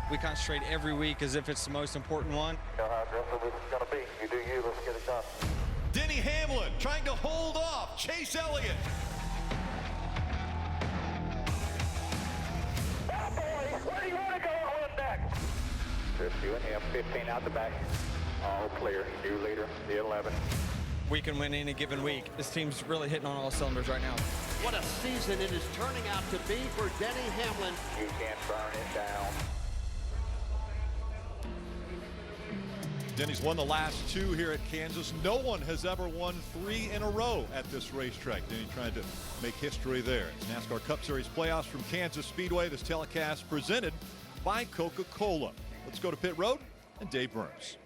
We concentrate every week as if it's the most important one. That's what this is going to be. You do you. Let's get it done. Denny Hamlin trying to hold off Chase Elliott. Oh boy, where do you want to go on one back? Just you and him, 15 out the back. All clear. New leader, the 11. We can win any given week. This team's really hitting on all cylinders right now. What a season it is turning out to be for Denny Hamlin. You can't burn it down. Denny's won the last 2 here at Kansas. No one has ever won 3 in a row at this racetrack. Denny trying to make history there. It's NASCAR Cup Series playoffs from Kansas Speedway. This telecast presented by Coca-Cola. Let's go to pit road and Dave Burns.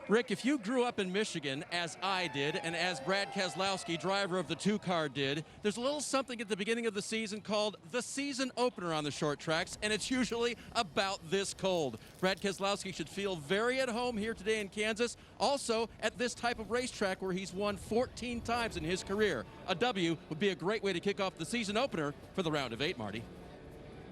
Rick, if you grew up in Michigan, as I did, and as Brad Keselowski, driver of the 2-car, did, there's a little something at the beginning of the season called the season opener on the short tracks, and it's usually about this cold. Brad Keselowski should feel very at home here today in Kansas, also at this type of racetrack where he's won 14 times in his career. A W would be a great way to kick off the season opener for the round of 8, Marty.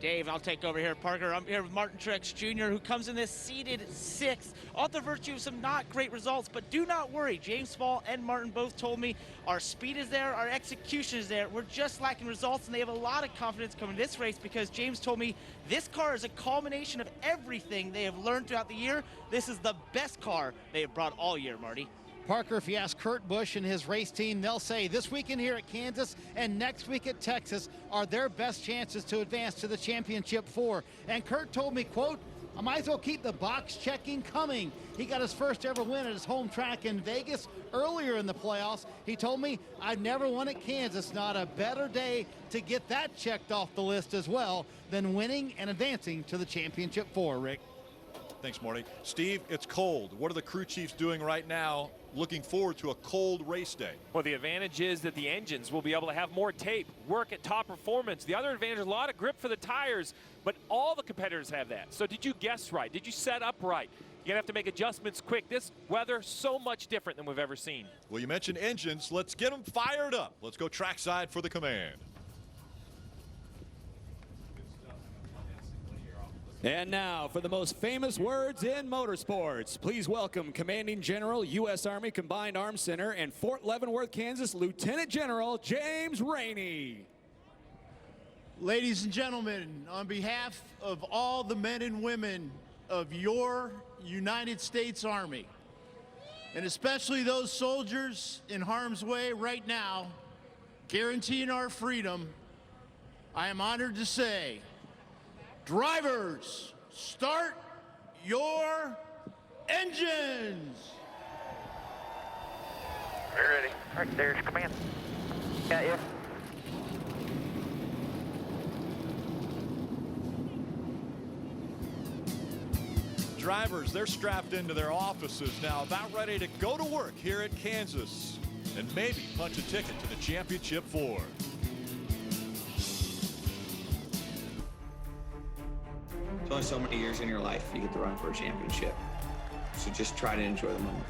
Dave, I'll take over here. Parker, I'm here with Martin Truex Jr., who comes in this seeded 6th, off the virtue of some not great results, but do not worry. James Small and Martin both told me our speed is there, our execution is there. We're just lacking results, and they have a lot of confidence coming to this race because James told me this car is a culmination of everything they have learned throughout the year. This is the best car they have brought all year, Marty. Parker, if you ask Kurt Busch and his race team, they'll say this weekend here at Kansas and next week at Texas are their best chances to advance to the championship 4. And Kurt told me, quote, I might as well keep the box checking coming. He got his first ever win at his home track in Vegas earlier in the playoffs. He told me, I've never won at Kansas. Not a better day to get that checked off the list as well than winning and advancing to the championship 4, Rick. Thanks, Marty. Steve, it's cold. What are the crew chiefs doing right now looking forward to a cold race day? Well, the advantage is that the engines will be able to have more tape, work at top performance. The other advantage is a lot of grip for the tires, but all the competitors have that. So did you guess right? Did you set up right? You're going to have to make adjustments quick. This weather, so much different than we've ever seen. Well, you mentioned engines. Let's get them fired up. Let's go trackside for the command. And now for the most famous words in motorsports, please welcome Commanding General, U.S. Army Combined Arms Center and Fort Leavenworth, Kansas, Lieutenant General James Rainey. Ladies and gentlemen, on behalf of all the men and women of your United States Army, and especially those soldiers in harm's way right now, guaranteeing our freedom, I am honored to say, drivers, start your engines. We're ready. All right, there's command. Got you. Drivers, they're strapped into their offices now, about ready to go to work here at Kansas and maybe punch a ticket to the championship 4. There's only so many years in your life you get to run for a championship. So just try to enjoy the moment.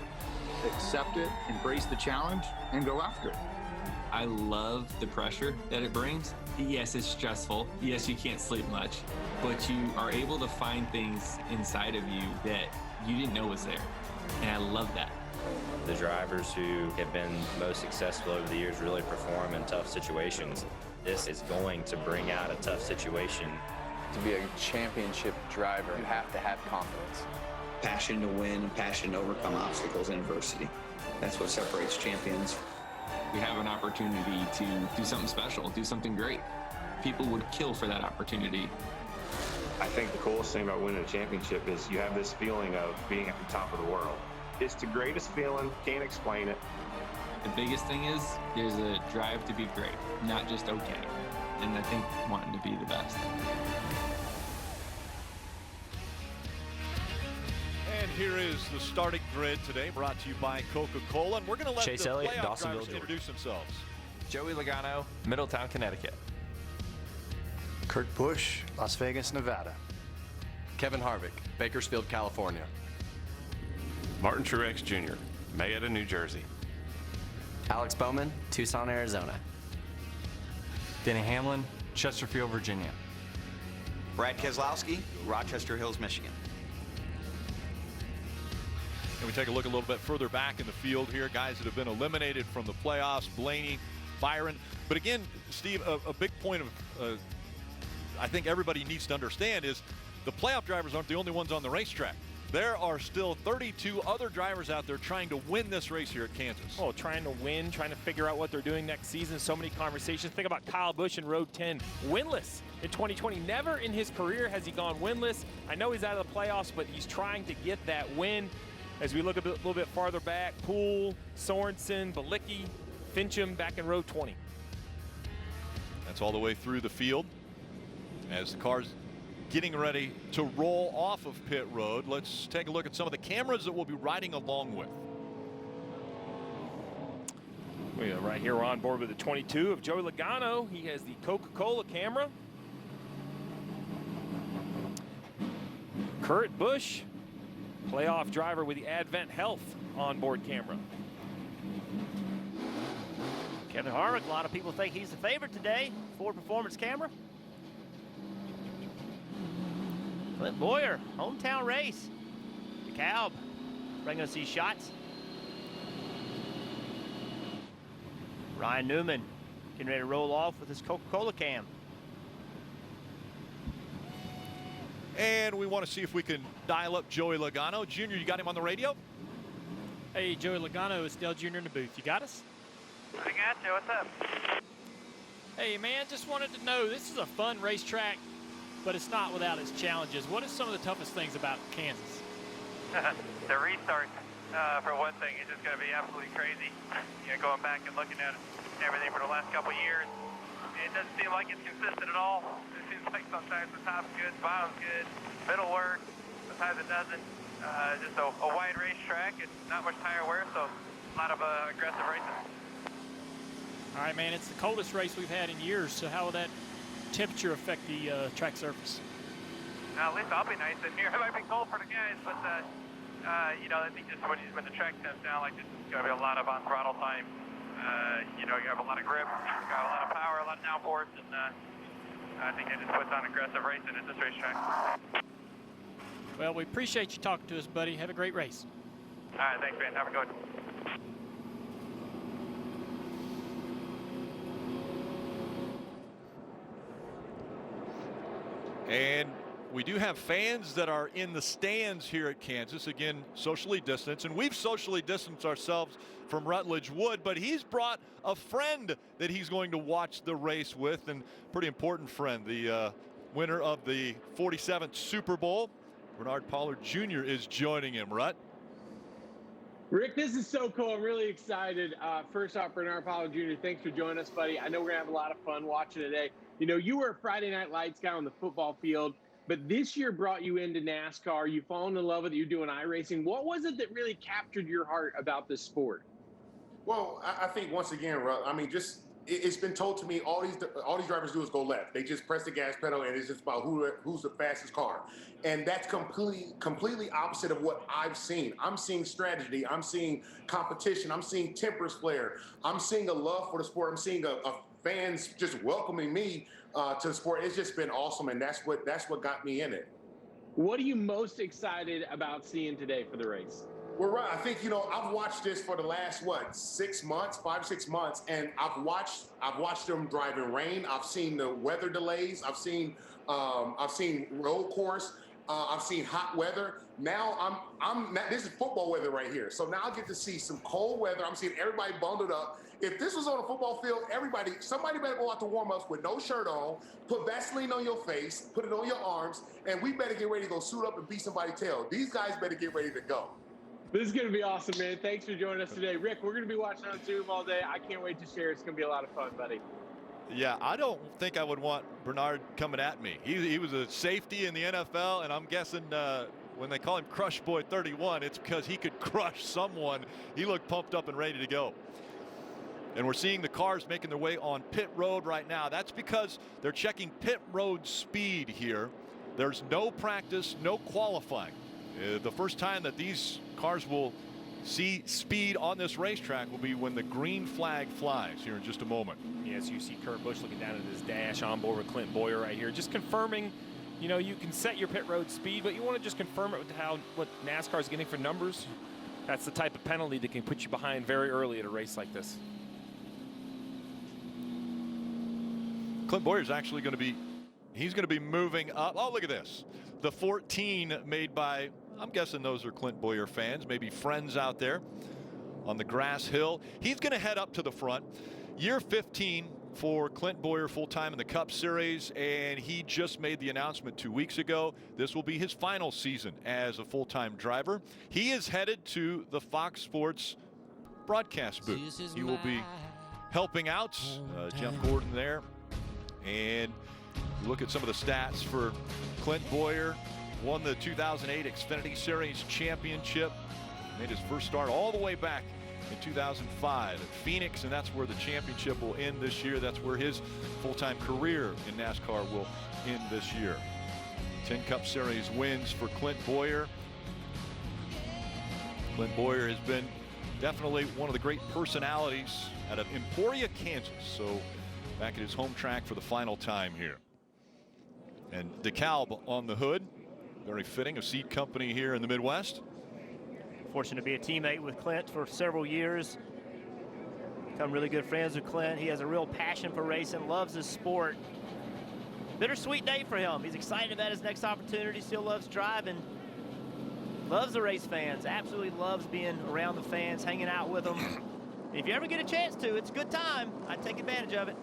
Accept it, embrace the challenge, and go after it. I love the pressure that it brings. Yes, it's stressful. Yes, you can't sleep much, but you are able to find things inside of you that you didn't know was there. And I love that. The drivers who have been most successful over the years really perform in tough situations. This is going to bring out a tough situation. To be a championship driver, you have to have confidence. Passion to win and passion to overcome obstacles and adversity. That's what separates champions. We have an opportunity to do something special, do something great. People would kill for that opportunity. I think the coolest thing about winning a championship is you have this feeling of being at the top of the world. It's the greatest feeling, can't explain it. The biggest thing is there's a drive to be great, not just okay. And I think wanting to be the best. And here is the starting grid today, brought to you by Coca-Cola. And we're going to let Chase the Elliott, playoff Dawsonville, drivers Georgia. introduce themselves. Joey Logano, Middletown, Connecticut. Kurt Busch, Las Vegas, Nevada. Kevin Harvick, Bakersfield, California. Martin Truex Jr., Mayetta, New Jersey. Alex Bowman, Tucson, Arizona. Denny Hamlin, Chesterfield, Virginia. Brad Keselowski, Rochester Hills, Michigan. And we take a look a little bit further back in the field here. Guys that have been eliminated from the playoffs, Blaney, Byron. But again, Steve, a big point of I think everybody needs to understand is the playoff drivers aren't the only ones on the racetrack. There are still 32 other drivers out there trying to win this race here at Kansas. Oh, trying to win, trying to figure out what they're doing next season. So many conversations. Think about Kyle Busch in Road 10, winless in 2020. Never in his career has he gone winless. I know he's out of the playoffs, but he's trying to get that win. As we look a little bit farther back, Poole, Sorensen, Balicki, Fincham back in Road 20. That's all the way through the field. As the car's getting ready to roll off of pit road, let's take a look at some of the cameras that we'll be riding along with. We are right here, we're on board with the 22 of Joey Logano. He has the Coca-Cola camera. Kurt Busch, playoff driver with the Advent Health onboard camera. Kevin Harvick, a lot of people think he's the favorite today. Ford Performance camera. Clint Boyer, hometown race. DeKalb, bringing us these shots. Ryan Newman, getting ready to roll off with his Coca-Cola cam. And we want to see if we can dial up Joey Logano. Junior, you got him on the radio? Hey, Joey Logano, it's Dale Jr. in the booth. You got us? I got you. What's up? Hey, man, just wanted to know, this is a fun racetrack, but it's not without its challenges. What is some of the toughest things about Kansas? The restart, for one thing, is just going to be absolutely crazy. You know, going back and looking at everything for the last couple of years, it doesn't seem like it's consistent at all. It seems like sometimes the top's good, bottom's good, middle works, sometimes it doesn't. Just a wide racetrack and not much tire wear, so a lot of aggressive racing. All right, man, it's the coldest race we've had in years, so how will that temperature affect the track surface? At least I'll be nice in here. It might be cold for the guys, but you know, I think just when the track comes down like this, it's going to be a lot of on throttle time. You know, you have a lot of grip, you got a lot of power, a lot of downforce, and I think it just puts on aggressive racing at this racetrack. Well, we appreciate you talking to us, buddy. Have a great race. All right, thanks, man. Have a good one. And we do have fans that are in the stands here at Kansas, again, socially distanced, and we've socially distanced ourselves from Rutledge Wood, but he's brought a friend that he's going to watch the race with, and pretty important friend, the winner of the 47th Super Bowl. Bernard Pollard Jr. is joining him. Rut? Rick, this is so cool. I'm really excited. First off, Bernard Pollard Jr., thanks for joining us, buddy. I know we're going to have a lot of fun watching today. You know, you were a Friday Night Lights guy on the football field, but this year brought you into NASCAR. You've fallen in love with it. You're doing iRacing. What was it that really captured your heart about this sport? Well, I think once again, I mean, just it's been told to me all these drivers do is go left. They just press the gas pedal, and it's just about who's the fastest car. And that's completely opposite of what I've seen. I'm seeing strategy. I'm seeing competition. I'm seeing tempers flare. I'm seeing a love for the sport. I'm seeing a fans just welcoming me to the sport. It's just been awesome, and that's what got me in it. What are you most excited about seeing today for the race? Well, right. I think, you know, I've watched this for the last, 6 months, 5-6 months, and I've watched them drive in rain. I've seen the weather delays. I've seen road course. I've seen hot weather. Now this is football weather right here. So now I get to see some cold weather. I'm seeing everybody bundled up. If this was on a football field, somebody better go out to warm-ups with no shirt on, put Vaseline on your face, put it on your arms, and we better get ready to go suit up and beat somebody's tail. These guys better get ready to go. This is going to be awesome, man. Thanks for joining us today. Rick, we're going to be watching on Zoom all day. I can't wait to share. It's going to be a lot of fun, buddy. Yeah, I don't think I would want Bernard coming at me. He was a safety in the NFL, and I'm guessing when they call him Crush Boy 31, it's because he could crush someone. He looked pumped up and ready to go. And we're seeing the cars making their way on pit road right now. That's because they're checking pit road speed here. There's no practice, no qualifying. The first time that these cars will see speed on this racetrack will be when the green flag flies here in just a moment. Yes, you see Kurt Busch looking down at his dash on board with Clint Boyer right here, just confirming You know, you can set your pit road speed, but you want to just confirm it with what NASCAR is getting for numbers. That's the type of penalty that can put you behind very early at a race like this. Clint Bowyer's actually going to be, he's going to be moving up. Oh, look at this. The 14 made by, I'm guessing those are Clint Bowyer fans, maybe friends out there on the grass hill. He's going to head up to the front. Year 15 for Clint Bowyer full-time in the Cup Series, and he just made the announcement 2 weeks ago. This will be his final season as a full-time driver. He is headed to the Fox Sports broadcast booth. He will be helping out Jeff Gordon there. And look at some of the stats for Clint Bowyer. Won the 2008 Xfinity Series championship. Made his first start all the way back in 2005 at Phoenix, and that's where the championship will end this year. That's where his full-time career in NASCAR will end this year. 10 Cup Series wins for Clint Bowyer. Clint Bowyer has been definitely one of the great personalities out of Emporia, Kansas. So back at his home track for the final time here. And DeKalb on the hood. Very fitting, a seed company here in the Midwest. Fortunate to be a teammate with Clint for several years. Become really good friends with Clint. He has a real passion for racing, loves his sport. Bittersweet day for him. He's excited about his next opportunity, still loves driving. Loves the race fans, absolutely loves being around the fans, hanging out with them. If you ever get a chance to, it's a good time. I'd take advantage of it.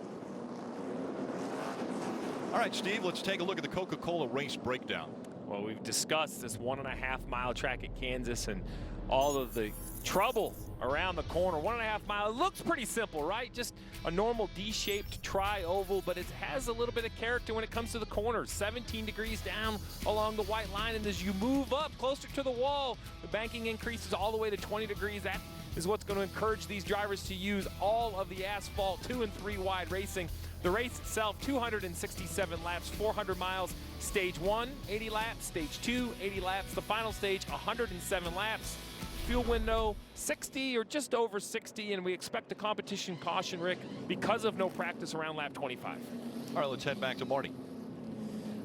All right, Steve, let's take a look at the Coca-Cola race breakdown. Well, we've discussed this 1.5 mile track at Kansas and all of the trouble around the corner. 1.5 mile, it looks pretty simple, right? Just a normal D-shaped tri-oval, but it has a little bit of character when it comes to the corners. 17 degrees down along the white line, and as you move up closer to the wall, the banking increases all the way to 20 degrees. That is what's going to encourage these drivers to use all of the asphalt, 2 and 3 wide racing. The race itself, 267 laps, 400 miles. Stage 1, 80 laps. Stage 2, 80 laps. The final stage, 107 laps. Fuel window, 60 or just over 60, and we expect a competition caution, Rick, because of no practice around lap 25. All right, let's head back to Marty.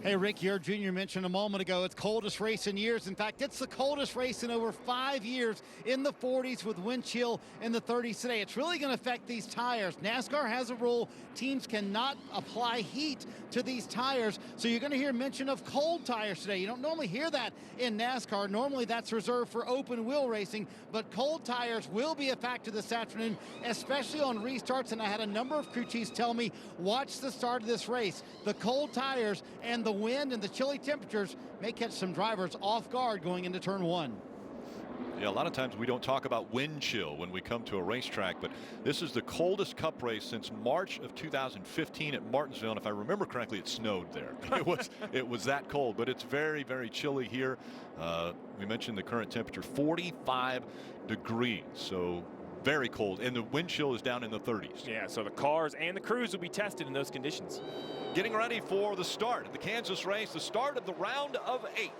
Hey, Rick, your junior mentioned a moment ago, it's coldest race in years. In fact, it's the coldest race in over 5 years, in the 40s with wind chill in the 30s today. It's really going to affect these tires. NASCAR has a rule. Teams cannot apply heat to these tires. So you're going to hear mention of cold tires today. You don't normally hear that in NASCAR. Normally that's reserved for open wheel racing, but cold tires will be a factor this afternoon, especially on restarts. And I had a number of crew chiefs tell me, watch the start of this race. The cold tires and the wind and the chilly temperatures may catch some drivers off guard going into turn 1. Yeah, a lot of times we don't talk about wind chill when we come to a racetrack, but this is the coldest Cup race since March of 2015 at Martinsville. And if I remember correctly, it snowed there. It was that cold, but it's very, very chilly here. We mentioned the current temperature, 45 degrees. So very cold, and the wind chill is down in the 30s. Yeah, so the cars and the crews will be tested in those conditions. Getting ready for the start of the Kansas race, the start of the round of 8.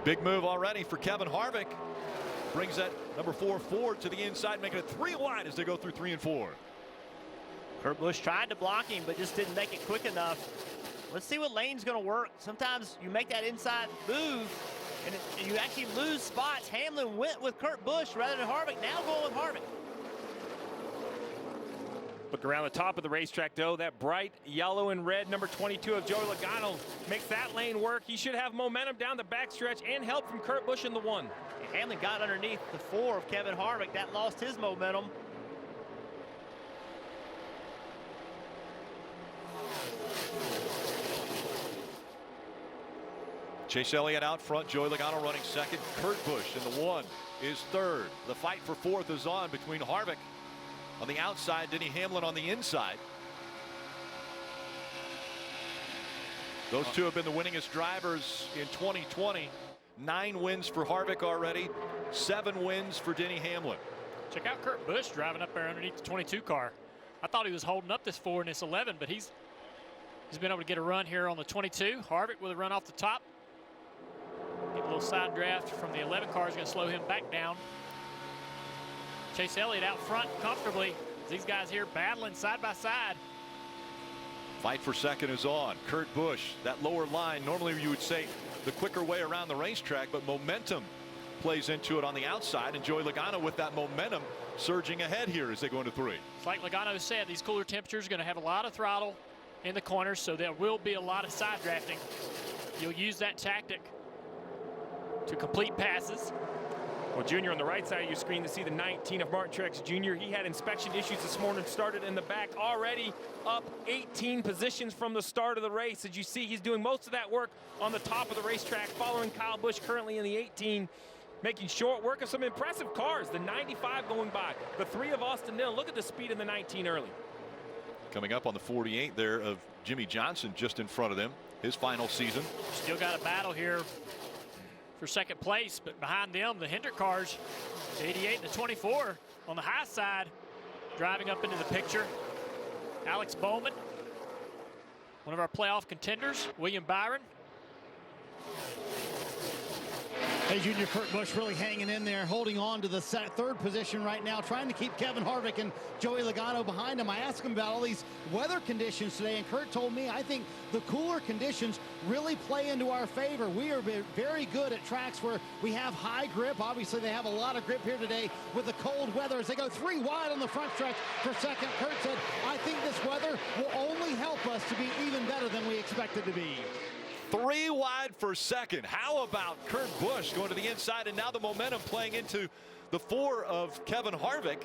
Big move already for Kevin Harvick. Brings that number 4 Ford to the inside, making it 3 wide as they go through 3 and 4. Kurt Busch tried to block him, but just didn't make it quick enough. Let's see what lane's going to work. Sometimes you make that inside move, and you actually lose spots. Hamlin went with Kurt Busch rather than Harvick. Now going with Harvick. Look around the top of the racetrack, though. That bright yellow and red number 22 of Joey Logano makes that lane work. He should have momentum down the backstretch and help from Kurt Busch in the 1. Hamlin got underneath the 4 of Kevin Harvick. That lost his momentum. Chase Elliott out front, Joey Logano running second. Kurt Busch in the 1 is third. The fight for 4th is on between Harvick on the outside, Denny Hamlin on the inside. Those two have been the winningest drivers in 2020. 9 wins for Harvick already, 7 wins for Denny Hamlin. Check out Kurt Busch driving up there underneath the 22 car. I thought he was holding up this 4 and this 11, but he's been able to get a run here on the 22. Harvick with a run off the top. Get a little side draft from the 11 car is going to slow him back down. Chase Elliott out front comfortably. These guys here battling side by side. Fight for second is on. Kurt Busch, that lower line, normally you would say the quicker way around the racetrack, but momentum plays into it on the outside, and Joey Logano with that momentum surging ahead here as they go into 3. It's like Logano said, these cooler temperatures are going to have a lot of throttle in the corners, so there will be a lot of side drafting. You'll use that tactic to complete passes. Well, Junior, on the right side of your screen to see the 19 of Martin Truex Jr. He had inspection issues this morning, started in the back, already up 18 positions from the start of the race. As you see, he's doing most of that work on the top of the racetrack, following Kyle Busch currently in the 18, making short work of some impressive cars. The 95 going by, the 3 of Austin Dillon. Look at the speed in the 19 early. Coming up on the 48 there of Jimmy Johnson just in front of them, his final season. Still got a battle here for second place, but behind them, the Hendrick cars, the 88 and the 24 on the high side, driving up into the picture. Alex Bowman, one of our playoff contenders, William Byron. Hey, Junior, Kurt Busch really hanging in there, holding on to the third position right now, trying to keep Kevin Harvick and Joey Logano behind him. I asked him about all these weather conditions today, and Kurt told me I think the cooler conditions really play into our favor. We are very good at tracks where we have high grip. Obviously, they have a lot of grip here today with the cold weather as they go 3 wide on the front stretch for second. Kurt said, I think this weather will only help us to be even better than we expected to be. 3 wide for second. How about Kurt Busch going to the inside, and now the momentum playing into the 4 of Kevin Harvick.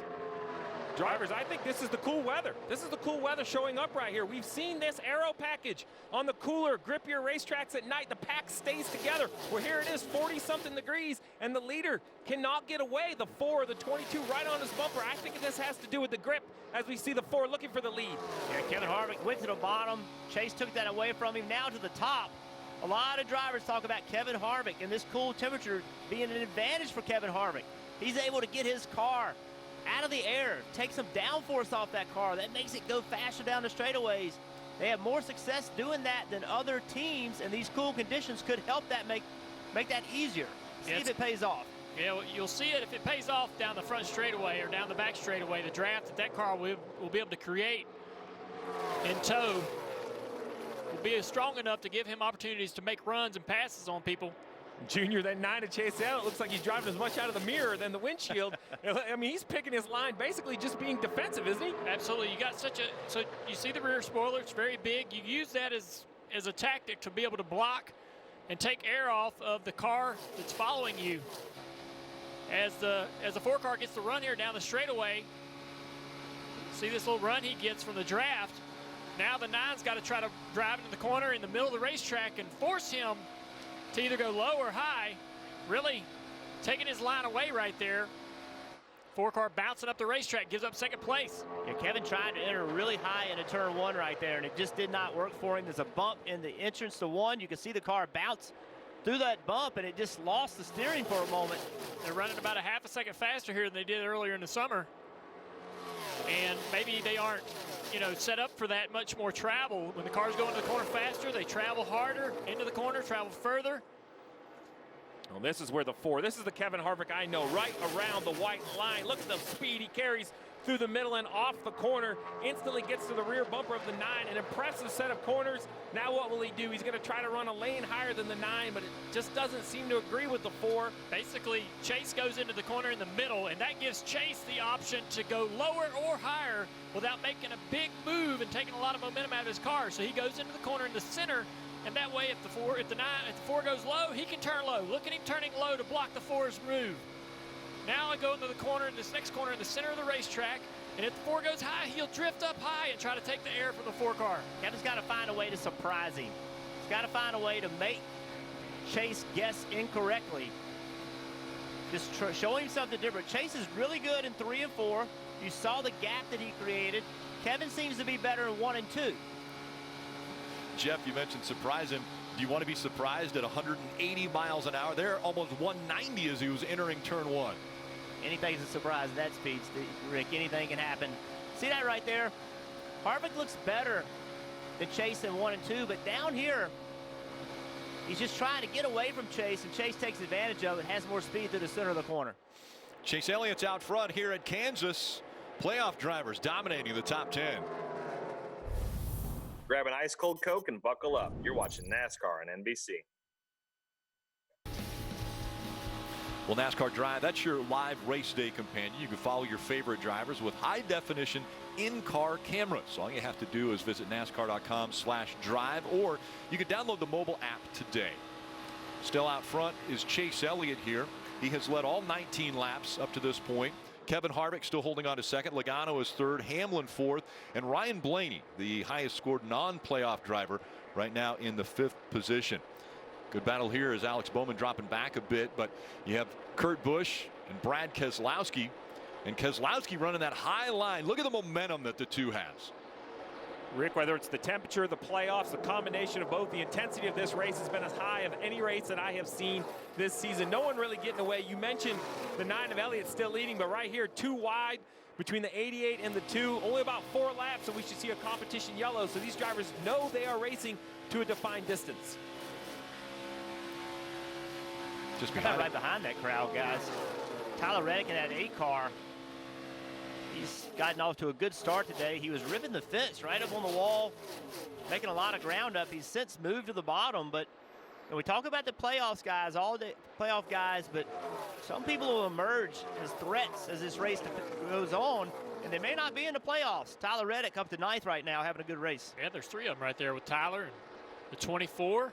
Drivers, I think this is the cool weather. This is the cool weather showing up right here. We've seen this aero package on the cooler, grippier racetracks at night. The pack stays together. Well, here it is, 40-something degrees, and the leader cannot get away. The 4, the 22 right on his bumper. I think this has to do with the grip as we see the 4 looking for the lead. Yeah, Kevin Harvick went to the bottom. Chase took that away from him. Now to the top. A lot of drivers talk about Kevin Harvick and this cool temperature being an advantage for Kevin Harvick. He's able to get his car out of the air, take some downforce off that car. That makes it go faster down the straightaways. They have more success doing that than other teams, and these cool conditions could help that make that easier. See if it pays off. Yeah, well, you'll see it if it pays off down the front straightaway or down the back straightaway. The draft that car will be able to create in tow will be strong enough to give him opportunities to make runs and passes on people. Junior, that 9 to Chase Elliott looks like he's driving as much out of the mirror than the windshield. I mean, he's picking his line, basically just being defensive, isn't he? Absolutely. You got so you see the rear spoiler, it's very big. You use that as a tactic to be able to block and take air off of the car that's following you. As the 4 car gets the run here down the straightaway, see this little run he gets from the draft. Now the 9's got to try to drive into the corner in the middle of the racetrack and force him to either go low or high, really taking his line away right there. 4 car bouncing up the racetrack, gives up second place. Yeah, Kevin trying to enter really high into turn 1 right there, and it just did not work for him. There's a bump in the entrance to 1. You can see the car bounce through that bump, and it just lost the steering for a moment. They're running about a half a second faster here than they did earlier in the summer. And maybe they aren't, set up for that much more travel. When the cars go into the corner faster, they travel harder, into the corner, travel further. Well, this is where the 4, this is the Kevin Harvick I know, right around the white line. Look at the speed he carries through the middle and off the corner. Instantly gets to the rear bumper of the 9. An impressive set of corners. Now what will he do? He's going to try to run a lane higher than the 9, but it just doesn't seem to agree with the 4. Basically, Chase goes into the corner in the middle, and that gives Chase the option to go lower or higher without making a big move and taking a lot of momentum out of his car. So he goes into the corner in the center, and that way if the 4 goes low, he can turn low. Look at him turning low to block the 4's move. Now I go into the corner, this next corner in the center of the racetrack, and if the 4 goes high, he'll drift up high and try to take the air from the 4 car. Kevin's got to find a way to surprise him. He's got to find a way to make Chase guess incorrectly. Just showing him something different. Chase is really good in 3 and 4. You saw the gap that he created. Kevin seems to be better in 1 and 2. Jeff, you mentioned surprise him. Do you want to be surprised at 180 miles an hour? There, almost 190 as he was entering turn 1. Anything's a surprise at that speed, Rick. Anything can happen. See that right there? Harvick looks better than Chase in 1 and 2, but down here, he's just trying to get away from Chase, and Chase takes advantage of it, has more speed through the center of the corner. Chase Elliott's out front here at Kansas. Playoff drivers dominating the top 10. Grab an ice cold Coke and buckle up. You're watching NASCAR on NBC. Well, NASCAR Drive, that's your live race day companion. You can follow your favorite drivers with high definition in-car cameras. All you have to do is visit NASCAR.com/drive, or you can download the mobile app today. Still out front is Chase Elliott here. He has led all 19 laps up to this point. Kevin Harvick still holding on to second. Logano is third. Hamlin fourth. And Ryan Blaney, the highest scored non-playoff driver, right now in the 5th position. Good battle here as Alex Bowman dropping back a bit, but you have Kurt Busch and Brad Keselowski. And Keselowski running that high line. Look at the momentum that the two has. Rick, whether it's the temperature, the playoffs, the combination of both, the intensity of this race has been as high of any race that I have seen this season. No one really getting away. You mentioned the 9 of Elliott still leading, but right here, 2 wide between the 88 and the 2. Only about 4 laps, so we should see a competition yellow. So these drivers know they are racing to a defined distance. Just right behind that crowd, guys. Tyler Reddick in that 8 car. He's gotten off to a good start today. He was ripping the fence right up on the wall, making a lot of ground up. He's since moved to the bottom, but when we talk about the playoffs guys, all the playoff guys, but some people will emerge as threats as this race goes on, and they may not be in the playoffs. Tyler Reddick up to 9th right now, having a good race. Yeah, there's 3 of them right there with Tyler and the 24,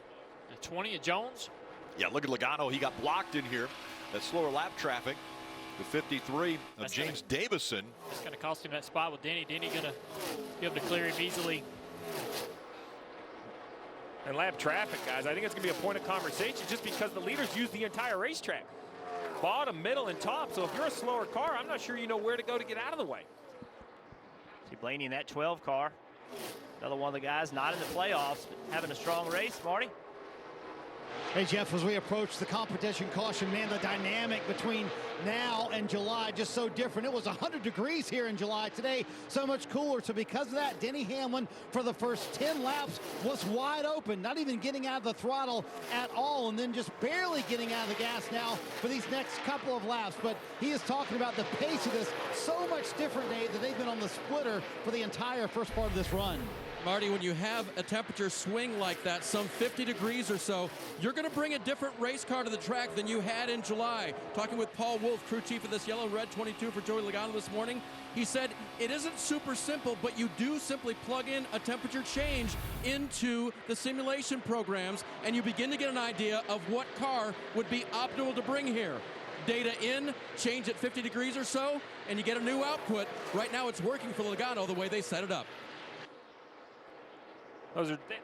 the 20 of Jones. Yeah, look at Logano. He got blocked in here. That slower lap traffic. The 53 of James Davison. That's going to cost him that spot with Denny. Denny going to be able to clear him easily. And lap traffic, guys, I think it's going to be a point of conversation just because the leaders use the entire racetrack. Bottom, middle, and top. So if you're a slower car, I'm not sure you know where to go to get out of the way. See Blaney in that 12 car. Another one of the guys not in the playoffs, but having a strong race. Marty? Hey, Jeff, as we approach the competition caution, man, the dynamic between now and July just so different. It was 100 degrees here in July. Today, so much cooler. So because of that, Denny Hamlin for the first 10 laps was wide open, not even getting out of the throttle at all, and then just barely getting out of the gas now for these next couple of laps. But he is talking about the pace of this so much different day that they've been on the splitter for the entire first part of this run. Marty, when you have a temperature swing like that, some 50 degrees or so, you're going to bring a different race car to the track than you had in July. Talking with Paul Wolf, crew chief of this yellow red 22 for Joey Logano this morning, he said it isn't super simple, but you do simply plug in a temperature change into the simulation programs, and you begin to get an idea of what car would be optimal to bring here. Data in, change at 50 degrees or so, and you get a new output. Right now it's working for Logano the way they set it up.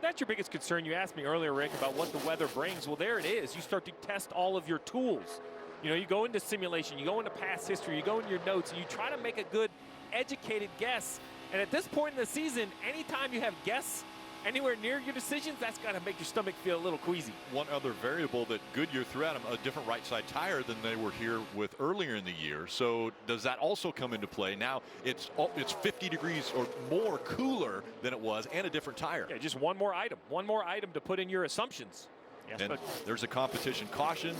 That's your biggest concern. You asked me earlier, Rick, about what the weather brings. Well, there it is. You start to test all of your tools. You know, you go into simulation, you go into past history, you go into your notes, and you try to make a good, educated guess. And at this point in the season, anytime you have guess anywhere near your decisions, that's got to make your stomach feel a little queasy. One other variable that Goodyear threw at them, a different right side tire than they were here with earlier in the year. So does that also come into play? Now it's 50 degrees or more cooler than it was, and a different tire. Yeah, just one more item to put in your assumptions. Yes, and there's a competition caution.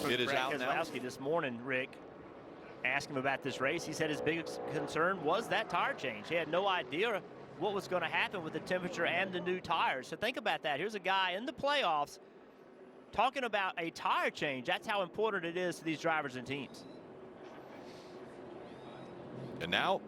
It is out now. Keselowski this morning, Rick, asked him about this race. He said his biggest concern was that tire change. He had no idea what was going to happen with the temperature and the new tires. So think about that. Here's a guy in the playoffs talking about a tire change. That's how important it is to these drivers and teams. And now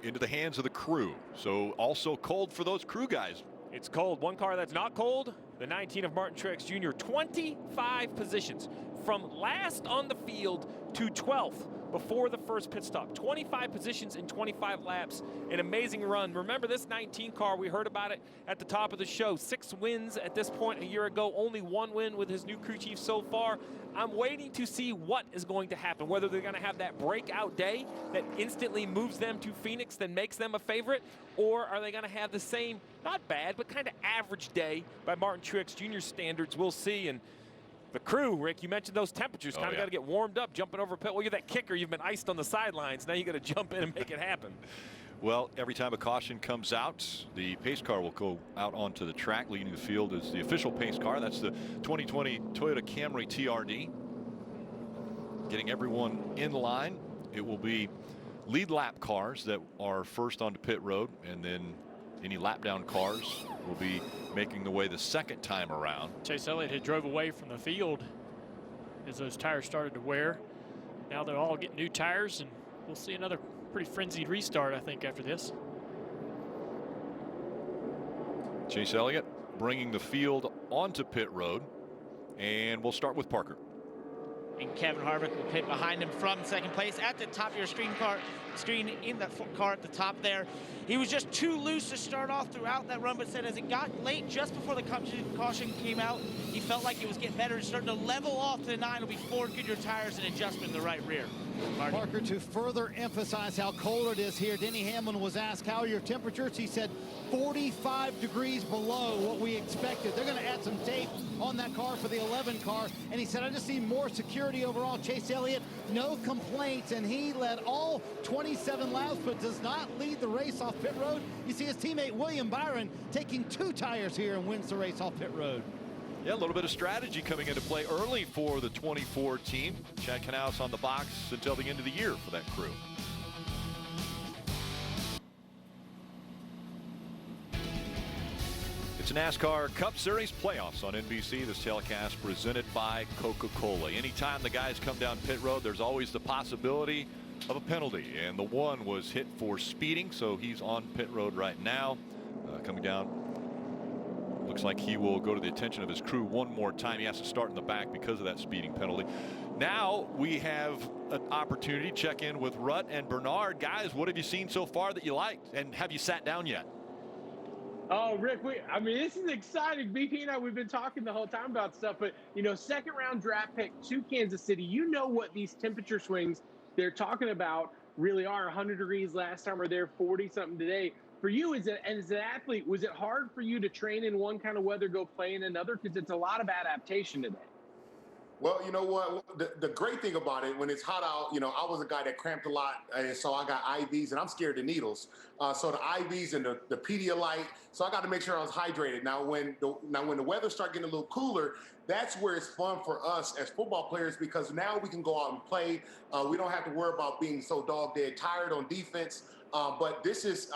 into the hands of the crew. So also cold for those crew guys. It's cold. One car that's not cold, the 19 of Martin Truex Jr. 25 positions from last on the field to 12th before the first pit stop. 25 positions in 25 laps. An amazing run. Remember this 19 car, we heard about it at the top of the show. 6 wins at this point a year ago. Only 1 win with his new crew chief so far. I'm waiting to see what is going to happen. Whether they're going to have that breakout day that instantly moves them to Phoenix, then makes them a favorite, or are they going to have the same, not bad, but kind of average day by Martin Truex Jr. standards? We'll see. And the crew, Rick, you mentioned those temperatures. Kind of got to get warmed up, jumping over pit. Well, you're that kicker. You've been iced on the sidelines. Now you got to jump in and make it happen. Well, every time a caution comes out, the pace car will go out onto the track. Leading the field is the official pace car. That's the 2020 Toyota Camry TRD. Getting everyone in line. It will be lead lap cars that are first onto pit road, and then any lap down cars will be making the way the second time around. Chase Elliott had drove away from the field as those tires started to wear. Now they'll all get new tires, and we'll see another pretty frenzied restart, I think, after this. Chase Elliott bringing the field onto pit road, and we'll start with Parker. And Kevin Harvick will pit behind him from second place at the top of your screen in that car at the top there. He was just too loose to start off throughout that run, but said as it got late, just before the caution came out, he felt like it was getting better and starting to level off to the 9. It'll be 4 Goodyear tires and adjustment in the right rear. Marty. Parker, to further emphasize how cold it is here, Denny Hamlin was asked, how are your temperatures? He said 45 degrees below what we expected. They're going to add some tape on that car for the 11 car. And he said, I just see more security overall. Chase Elliott, no complaints. And he led all 27 laps, but does not lead the race off pit road. You see his teammate William Byron taking 2 tires here and wins the race off pit road. Yeah, a little bit of strategy coming into play early for the 24 team. Chad Knaus on the box until the end of the year for that crew. It's NASCAR Cup Series playoffs on NBC. This telecast presented by Coca-Cola. Anytime the guys come down pit road, there's always the possibility of a penalty. And the one was hit for speeding, so he's on pit road right now. Coming down. Looks like he will go to the attention of his crew one more time. He has to start in the back because of that speeding penalty. Now we have an opportunity to check in with Rut and Bernard. Guys, what have you seen so far that you liked? And have you sat down yet? Oh, Rick, I mean, this is exciting. BP and I, we've been talking the whole time about stuff, but, you know, second round draft pick to Kansas City, you know what these temperature swings they're talking about really are. 100 degrees last time, or they're 40-something today. For you, as an athlete, was it hard for you to train in one kind of weather, go play in another? Because it's a lot of adaptation today. Well, you know what? The great thing about it, when it's hot out, you know, I was a guy that cramped a lot, and so I got IVs, and I'm scared of needles. So the IVs and the Pedialyte, so I got to make sure I was hydrated. Now, when the weather starts getting a little cooler, that's where it's fun for us as football players, because now we can go out and play. We don't have to worry about being so dog dead tired on defense. But this is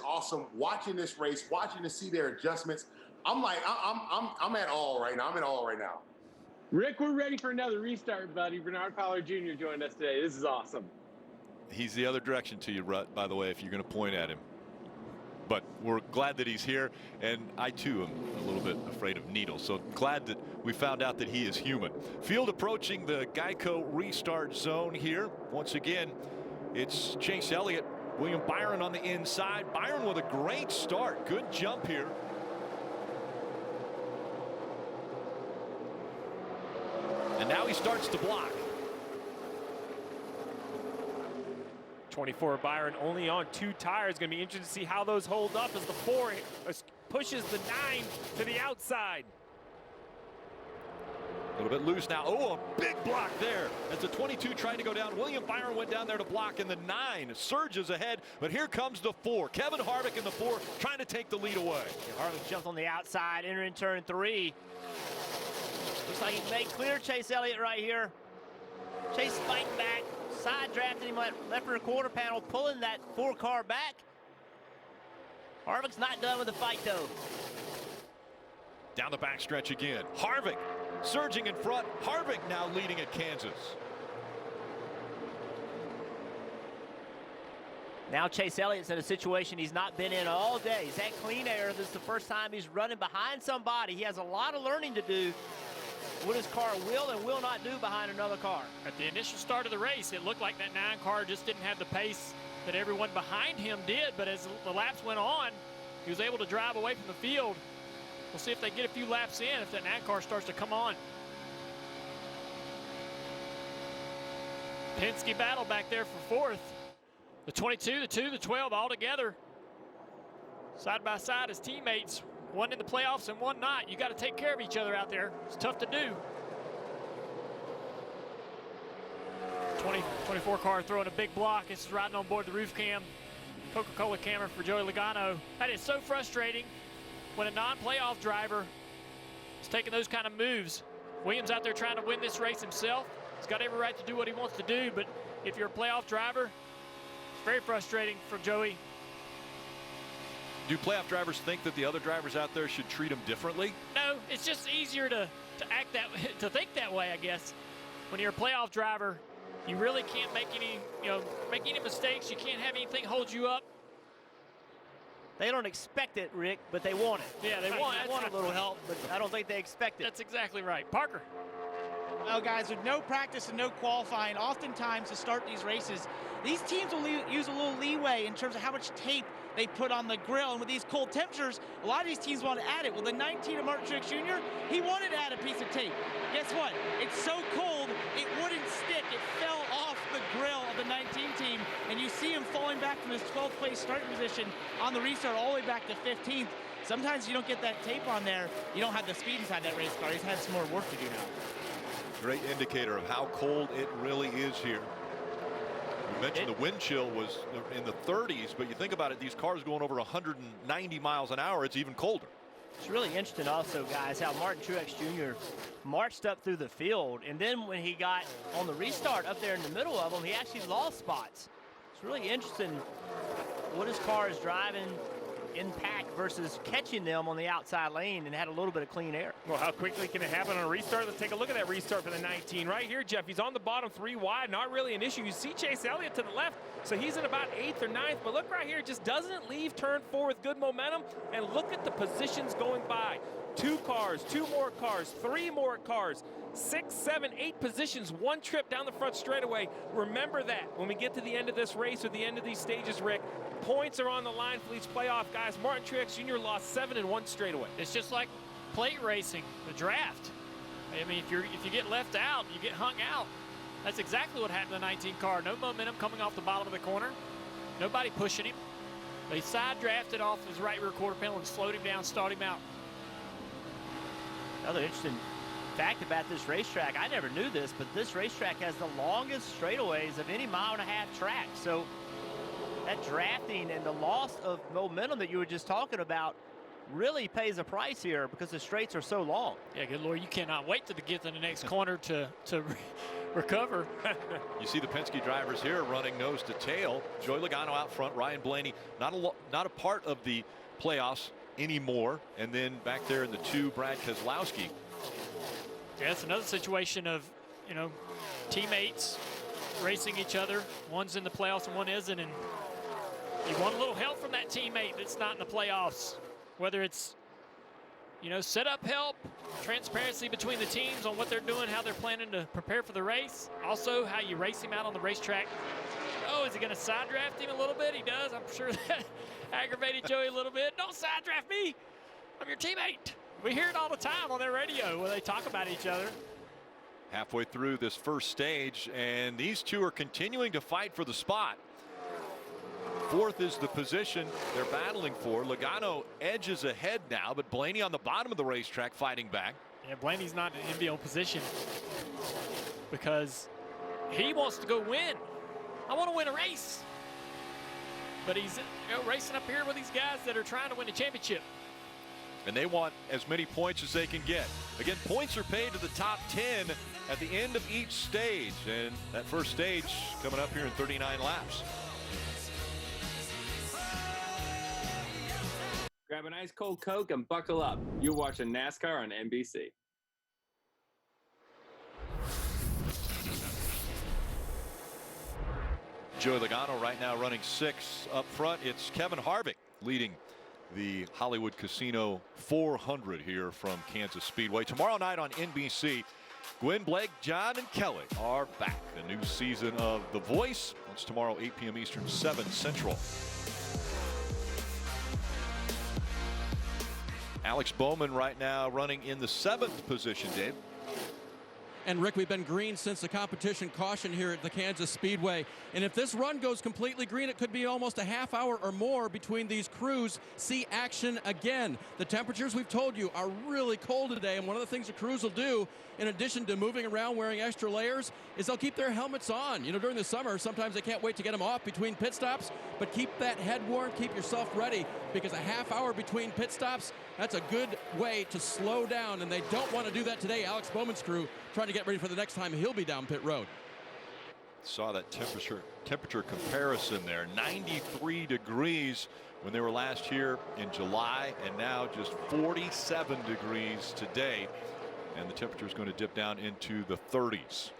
awesome. Watching this race, watching to see their adjustments. I'm at all right now. I'm in all right now. Rick, we're ready for another restart, buddy. Bernard Pollard Jr. joined us today. This is awesome. He's the other direction to you, Rut, by the way, if you're going to point at him. But we're glad that he's here, and I too am a little bit afraid of needles. So glad that we found out that he is human. Field approaching the Geico restart zone here. Once again, it's Chase Elliott, William Byron on the inside. Byron with a great start. Good jump here. And now he starts to block. 24 Byron only on 2 tires. Going to be interesting to see how those hold up as the 4 pushes the 9 to the outside. A little bit loose now. Oh, a big block there. As the 22 trying to go down, William Byron went down there to block, and the 9 surges ahead. But here comes the 4. Kevin Harvick in the 4 trying to take the lead away. Harvick jumps on the outside, entering turn 3. Looks like he made clear Chase Elliott right here. Chase fighting back, side drafting him left rear quarter panel, pulling that 4 car back. Harvick's not done with the fight though. Down the backstretch again. Harvick surging in front. Harvick now leading at Kansas. Now Chase Elliott's in a situation he's not been in all day. He's had clean air. This is the first time he's running behind somebody. He has a lot of learning to do. What his car will and will not do behind another car. At the initial start of the race, it looked like that 9 car just didn't have the pace that everyone behind him did, but as the laps went on, he was able to drive away from the field. We'll see if they get a few laps in, if that 9 car starts to come on. Penske battle back there for 4th. The 22, the 2, the 12 all together. Side by side as teammates. One in the playoffs and one not. You got to take care of each other out there. It's tough to do. 24 car throwing a big block. It's riding on board the roof cam. Coca-Cola camera for Joey Logano. That is so frustrating when a non-playoff driver is taking those kind of moves. Williams out there trying to win this race himself. He's got every right to do what he wants to do, but if you're a playoff driver, it's very frustrating for Joey. Do playoff drivers think that the other drivers out there should treat them differently? No, it's just easier to act that to think that way, I guess. When you're a playoff driver, you really can't make any mistakes. You can't have anything hold you up. They don't expect it, Rick, but they want it. Yeah, they want a little help, but I don't think they expect it. That's exactly right. Parker. Well, guys, with no practice and no qualifying, oftentimes to start these races, these teams will use a little leeway in terms of how much tape they put on the grill. And with these cold temperatures, a lot of these teams want to add it. Well, the 19 of Martin Truex Jr., he wanted to add a piece of tape. Guess what? It's so cold, it wouldn't stick. It fell off the grill of the 19 team, and you see him falling back from his 12th place starting position on the restart all the way back to 15th. Sometimes you don't get that tape on there. You don't have the speed inside that race car. He's had some more work to do now. Great indicator of how cold it really is here. You mentioned the wind chill was in the 30s, but you think about it, these cars going over 190 miles an hour, it's even colder. It's really interesting also, guys, how Martin Truex Jr. marched up through the field, and then when he got on the restart up there in the middle of them, he actually lost spots. It's really interesting what his car is driving in pack versus catching them on the outside lane and had a little bit of clean air. Well, how quickly can it happen on a restart? Let's take a look at that restart for the 19. Right here, Jeff, he's on the bottom 3 wide, not really an issue. You see Chase Elliott to the left, so he's in about 8th or 9th, but look right here, just doesn't leave turn 4 with good momentum, and look at the positions going by. 2 cars, 2 more cars, 3 more cars, 6, 7, 8 positions, 1 trip down the front straightaway. Remember that when we get to the end of this race or the end of these stages, Rick, points are on the line for these playoff guys. Martin Truex Jr. lost 7 in 1 straightaway. It's just like plate racing, the draft. I mean, if you get left out, you get hung out. That's exactly what happened to the 19 car. No momentum coming off the bottom of the corner. Nobody pushing him. They side drafted off his right rear quarter panel and slowed him down, stalled him out. Another interesting fact about this racetrack, I never knew this, but this racetrack has the longest straightaways of any 1.5 mile track. So that drafting and the loss of momentum that you were just talking about really pays a price here because the straights are so long. Yeah, good Lord, you cannot wait to get to the next corner to recover. You see the Penske drivers here running nose to tail. Joey Logano out front, Ryan Blaney not a part of the playoffs anymore, and then back there in the 2, Brad Keselowski. Yeah, it's another situation of, teammates racing each other. One's in the playoffs and one isn't, and you want a little help from that teammate that's not in the playoffs. Whether it's, setup help, transparency between the teams on what they're doing, how they're planning to prepare for the race. Also, how you race him out on the racetrack. Oh, is he going to side draft him a little bit? He does. I'm sure that aggravated Joey a little bit. Don't side draft me. I'm your teammate. We hear it all the time on their radio where they talk about each other. Halfway through this first stage, and these two are continuing to fight for the spot. 4th is the position they're battling for. Logano edges ahead now, but Blaney on the bottom of the racetrack fighting back. Yeah, Blaney's not in ideal position because he wants to go win. I want to win a race. But he's racing up here with these guys that are trying to win a championship. And they want as many points as they can get. Again, points are paid to the top 10 at the end of each stage. And that first stage coming up here in 39 laps. Grab an ice cold Coke and buckle up. You're watching NASCAR on NBC. Joey Logano right now running 6 up front. It's Kevin Harvick leading the Hollywood Casino 400 here from Kansas Speedway. Tomorrow night on NBC, Gwen, Blake, John, and Kelly are back. The new season of The Voice. It's tomorrow, 8 p.m. Eastern, 7 Central. Alex Bowman right now running in the 7th position, Dave. And Rick, we've been green since the competition caution here at the Kansas Speedway. And if this run goes completely green, it could be almost a half hour or more between these crews see action again. The temperatures, we've told you, are really cold today. And one of the things the crews will do, in addition to moving around wearing extra layers, is they'll keep their helmets on. You know, during the summer, sometimes they can't wait to get them off between pit stops, but keep that head warm, keep yourself ready, because a half hour between pit stops, that's a good way to slow down, and they don't want to do that today. Alex Bowman's crew trying to get ready for the next time he'll be down pit road. Saw that temperature comparison there. 93 degrees when they were last here in July, and now just 47 degrees today. And the temperature is going to dip down into the 30s.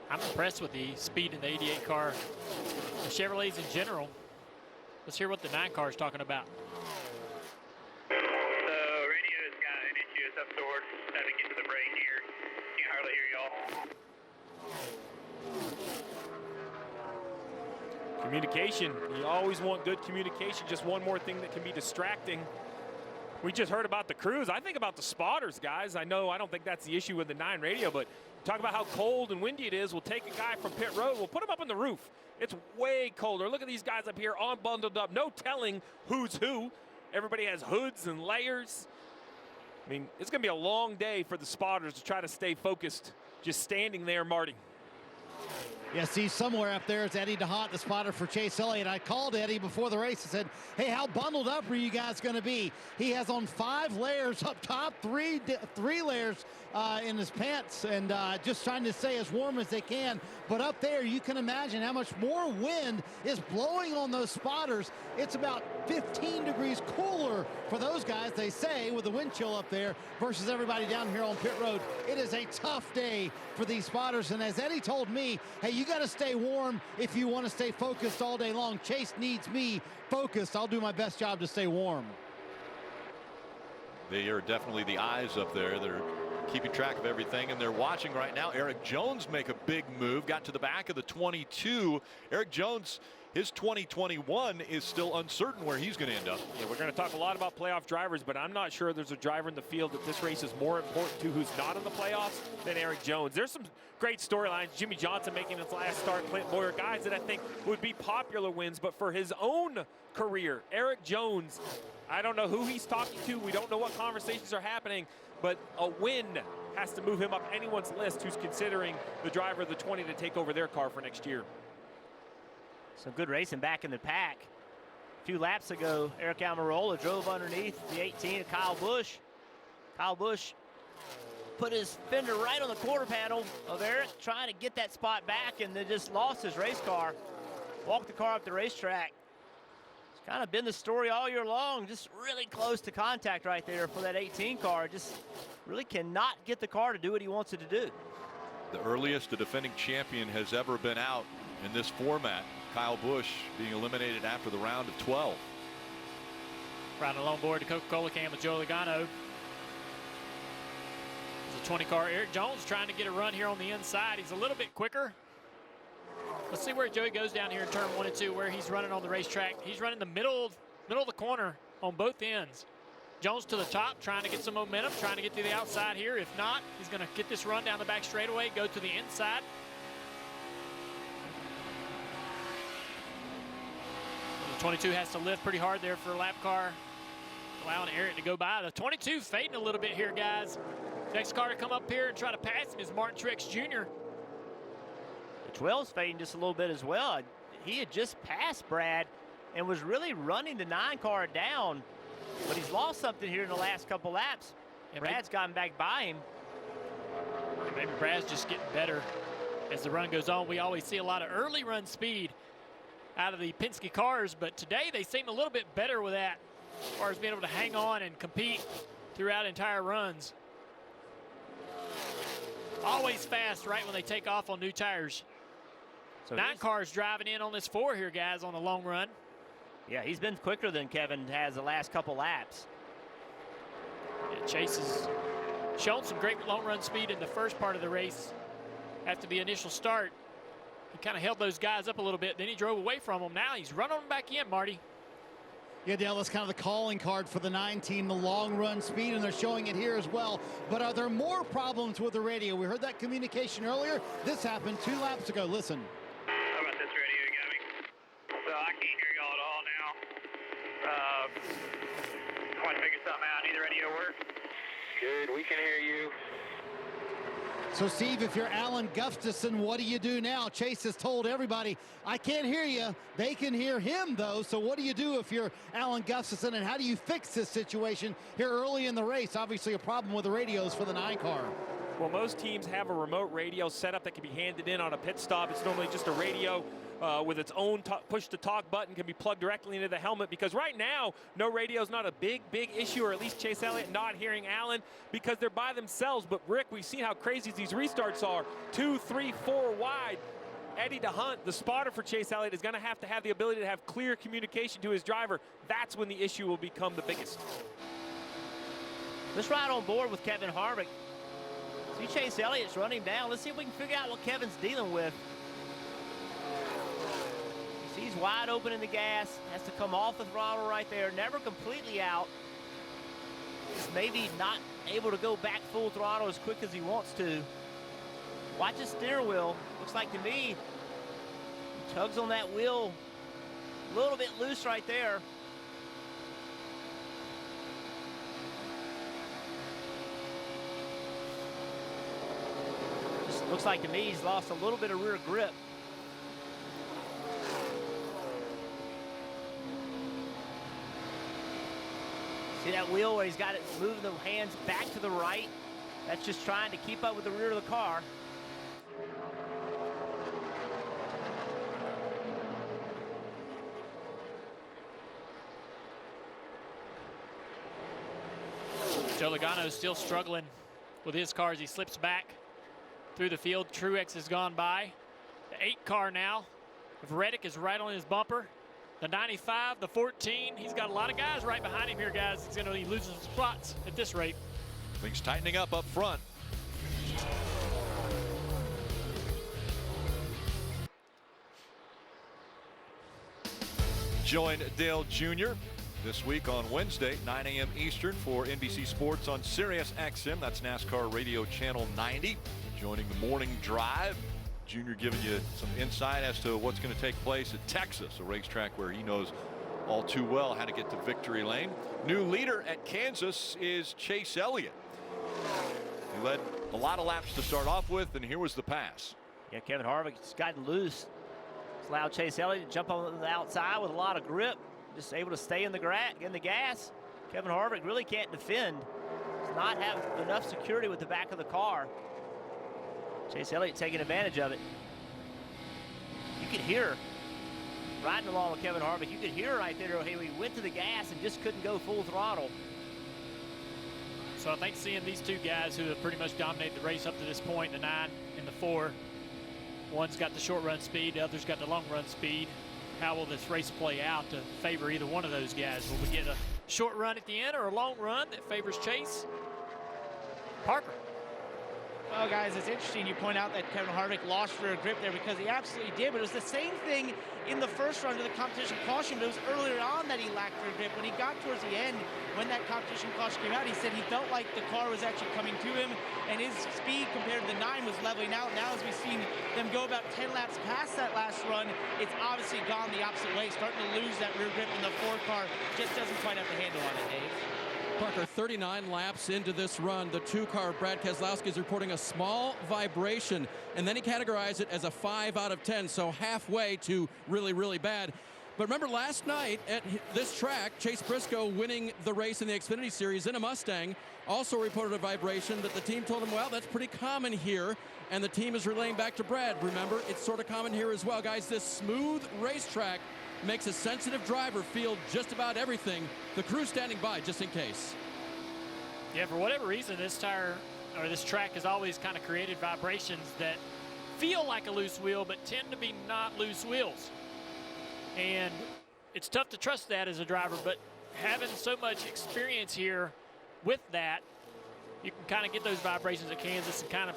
I'm impressed with the speed in the 88 car, the Chevrolets in general. Let's hear what the 9 car is talking about. The radio's got an issue of some sort. Having to get to the break here. Can't hardly hear y'all. Communication. You always want good communication. Just one more thing that can be distracting. We just heard about the crews. I think about the spotters, guys. I don't think that's the issue with the 9 radio, but talk about how cold and windy it is. We'll take a guy from pit road. We'll put him up on the roof. It's way colder. Look at these guys up here all bundled up. No telling who's who. Everybody has hoods and layers. I mean, it's going to be a long day for the spotters to try to stay focused just standing there, Marty. Yeah, see, somewhere up there is Eddie DeHaan, the spotter for Chase Elliott. I called Eddie before the race and said, hey, how bundled up are you guys going to be? He has on 5 layers up top, 3 layers in his pants, and just trying to stay as warm as they can. But up there, you can imagine how much more wind is blowing on those spotters. It's about 15 degrees cooler for those guys, they say, with the wind chill up there versus everybody down here on pit road. It is a tough day for these spotters, and as Eddie told me, hey, you got to stay warm if you want to stay focused all day long. Chase needs me focused. I'll do my best job to stay warm. They are definitely the eyes up there. They're keeping track of everything, and they're watching right now Eric Jones make a big move. Got to the back of the 22. Eric Jones, his 2021 is still uncertain where he's going to end up. Yeah, we're going to talk a lot about playoff drivers, but I'm not sure there's a driver in the field that this race is more important to who's not in the playoffs than Eric Jones. There's some great storylines. Jimmy Johnson making his last start, Clint Boyer, guys that I think would be popular wins, but for his own career, Eric Jones, I don't know who he's talking to. We don't know what conversations are happening, but a win has to move him up anyone's list who's considering the driver of the 20 to take over their car for next year. Some good racing back in the pack. A few laps ago, Eric Almirola drove underneath the 18 of Kyle Busch. Kyle Busch put his fender right on the quarter panel of Eric, trying to get that spot back, and then just lost his race car. Walked the car up the racetrack. It's kind of been the story all year long, just really close to contact right there for that 18 car. Just really cannot get the car to do what he wants it to do. The earliest a defending champion has ever been out in this format. Kyle Busch being eliminated after the round of 12. Riding along board the Coca-Cola can with Joey Logano. It's a 20 car. Eric Jones trying to get a run here on the inside. He's a little bit quicker. Let's see where Joey goes down here in turn 1 and 2, where he's running on the racetrack. He's running the middle of the corner on both ends. Jones to the top, trying to get some momentum, trying to get to the outside here. If not, he's going to get this run down the back straightaway, go to the inside. The 22 has to lift pretty hard there for a lap car, allowing Eric to go by. The 22 fading a little bit here, guys. Next car to come up here and try to pass him is Martin Truex Jr. The 12's fading just a little bit as well. He had just passed Brad and was really running the 9 car down, but he's lost something here in the last couple laps. And Brad's gotten back by him. And maybe Brad's just getting better as the run goes on. We always see a lot of early run speed out of the Penske cars, but today they seem a little bit better with that as far as being able to hang on and compete throughout entire runs. Always fast right when they take off on new tires. So 9 cars driving in on this 4 here, guys, on the long run. Yeah, he's been quicker than Kevin has the last couple laps. Yeah, Chase has shown some great long run speed in the first part of the race. After the initial start, he kind of held those guys up a little bit. Then he drove away from them. Now he's running them back in, Marty. Yeah, Dale, that's kind of the calling card for the 9 team, the long run speed, and they're showing it here as well. But are there more problems with the radio? We heard that communication earlier. This happened 2 laps ago. Listen. How about this radio you got me? So I can't hear y'all at all now. I want to figure something out. Neither radio work? Good, we can hear you. So, Steve, if you're Alan Gustafson, what do you do now? Chase has told everybody, I can't hear you. They can hear him, though. So what do you do if you're Alan Gustafson, and how do you fix this situation here early in the race? Obviously a problem with the radios for the 9 car. Well, most teams have a remote radio setup that can be handed in on a pit stop. It's normally just a radio with its own push-to-talk button, can be plugged directly into the helmet, because right now, no radio is not a big issue, or at least Chase Elliott not hearing Allen, because they're by themselves. But Rick, we've seen how crazy these restarts are. 2, 3, 4 wide. Eddie DeHunt, the spotter for Chase Elliott, is going to have the ability to have clear communication to his driver. That's when the issue will become the biggest. Let's ride on board with Kevin Harvick. See Chase Elliott's running down. Let's see if we can figure out what Kevin's dealing with. He's wide open in the gas. Has to come off the throttle right there. Never completely out. Just maybe not able to go back full throttle as quick as he wants to. Watch his steering wheel. Looks like to me, he tugs on that wheel a little bit loose right there. Just looks like to me he's lost a little bit of rear grip. See that wheel where he's got it moving the hands back to the right? That's just trying to keep up with the rear of the car. Joe Logano is still struggling with his car as he slips back through the field. Truex has gone by. The 8 car now. If Reddick is right on his bumper. The 95, the 14, he's got a lot of guys right behind him here, guys. He's going to be losing some spots at this rate. Things tightening up front. Join Dale Jr. this week on Wednesday, 9 a.m. Eastern for NBC Sports on Sirius XM. That's NASCAR Radio Channel 90. Joining the morning drive. Junior giving you some insight as to what's going to take place at Texas, a racetrack where he knows all too well how to get to victory lane. New leader at Kansas is Chase Elliott. He led a lot of laps to start off with, and here was the pass. Yeah, Kevin Harvick's gotten loose. It's allowed Chase Elliott to jump on the outside with a lot of grip. Just able to stay in the gas. Kevin Harvick really can't defend. Does not have enough security with the back of the car. Chase Elliott taking advantage of it. You could hear, riding along with Kevin Harvick, you could hear right there, hey, we went to the gas and just couldn't go full throttle. So I think seeing these 2 guys who have pretty much dominated the race up to this point, the 9 and the 4, one's got the short run speed, the other's got the long run speed. How will this race play out to favor either one of those guys? Will we get a short run at the end or a long run that favors Chase? Parker. Well, guys, it's interesting you point out that Kevin Harvick lost rear grip there, because he absolutely did, but it was the same thing in the first run of the competition caution, but it was earlier on that he lacked rear grip. When he got towards the end, when that competition caution came out, he said he felt like the car was actually coming to him, and his speed compared to the 9 was leveling out. Now, as we've seen them go about 10 laps past that last run, it's obviously gone the opposite way, starting to lose that rear grip, and the 4 car just doesn't quite have the handle on it, Dave. Parker, 39 laps into this run, the 2 car, Brad Keselowski, is reporting a small vibration, and then he categorized it as a 5 out of 10, so halfway to really, really bad. But remember last night at this track, Chase Briscoe winning the race in the Xfinity Series in a Mustang also reported a vibration that the team told him, well, that's pretty common here, and the team is relaying back to Brad. Remember, it's sort of common here as well. Guys, this smooth racetrack makes a sensitive driver feel just about everything. The crew standing by just in case. Yeah, for whatever reason, this track has always kind of created vibrations that feel like a loose wheel, but tend to be not loose wheels. And it's tough to trust that as a driver, but having so much experience here with that, you can kind of get those vibrations at Kansas and kind of,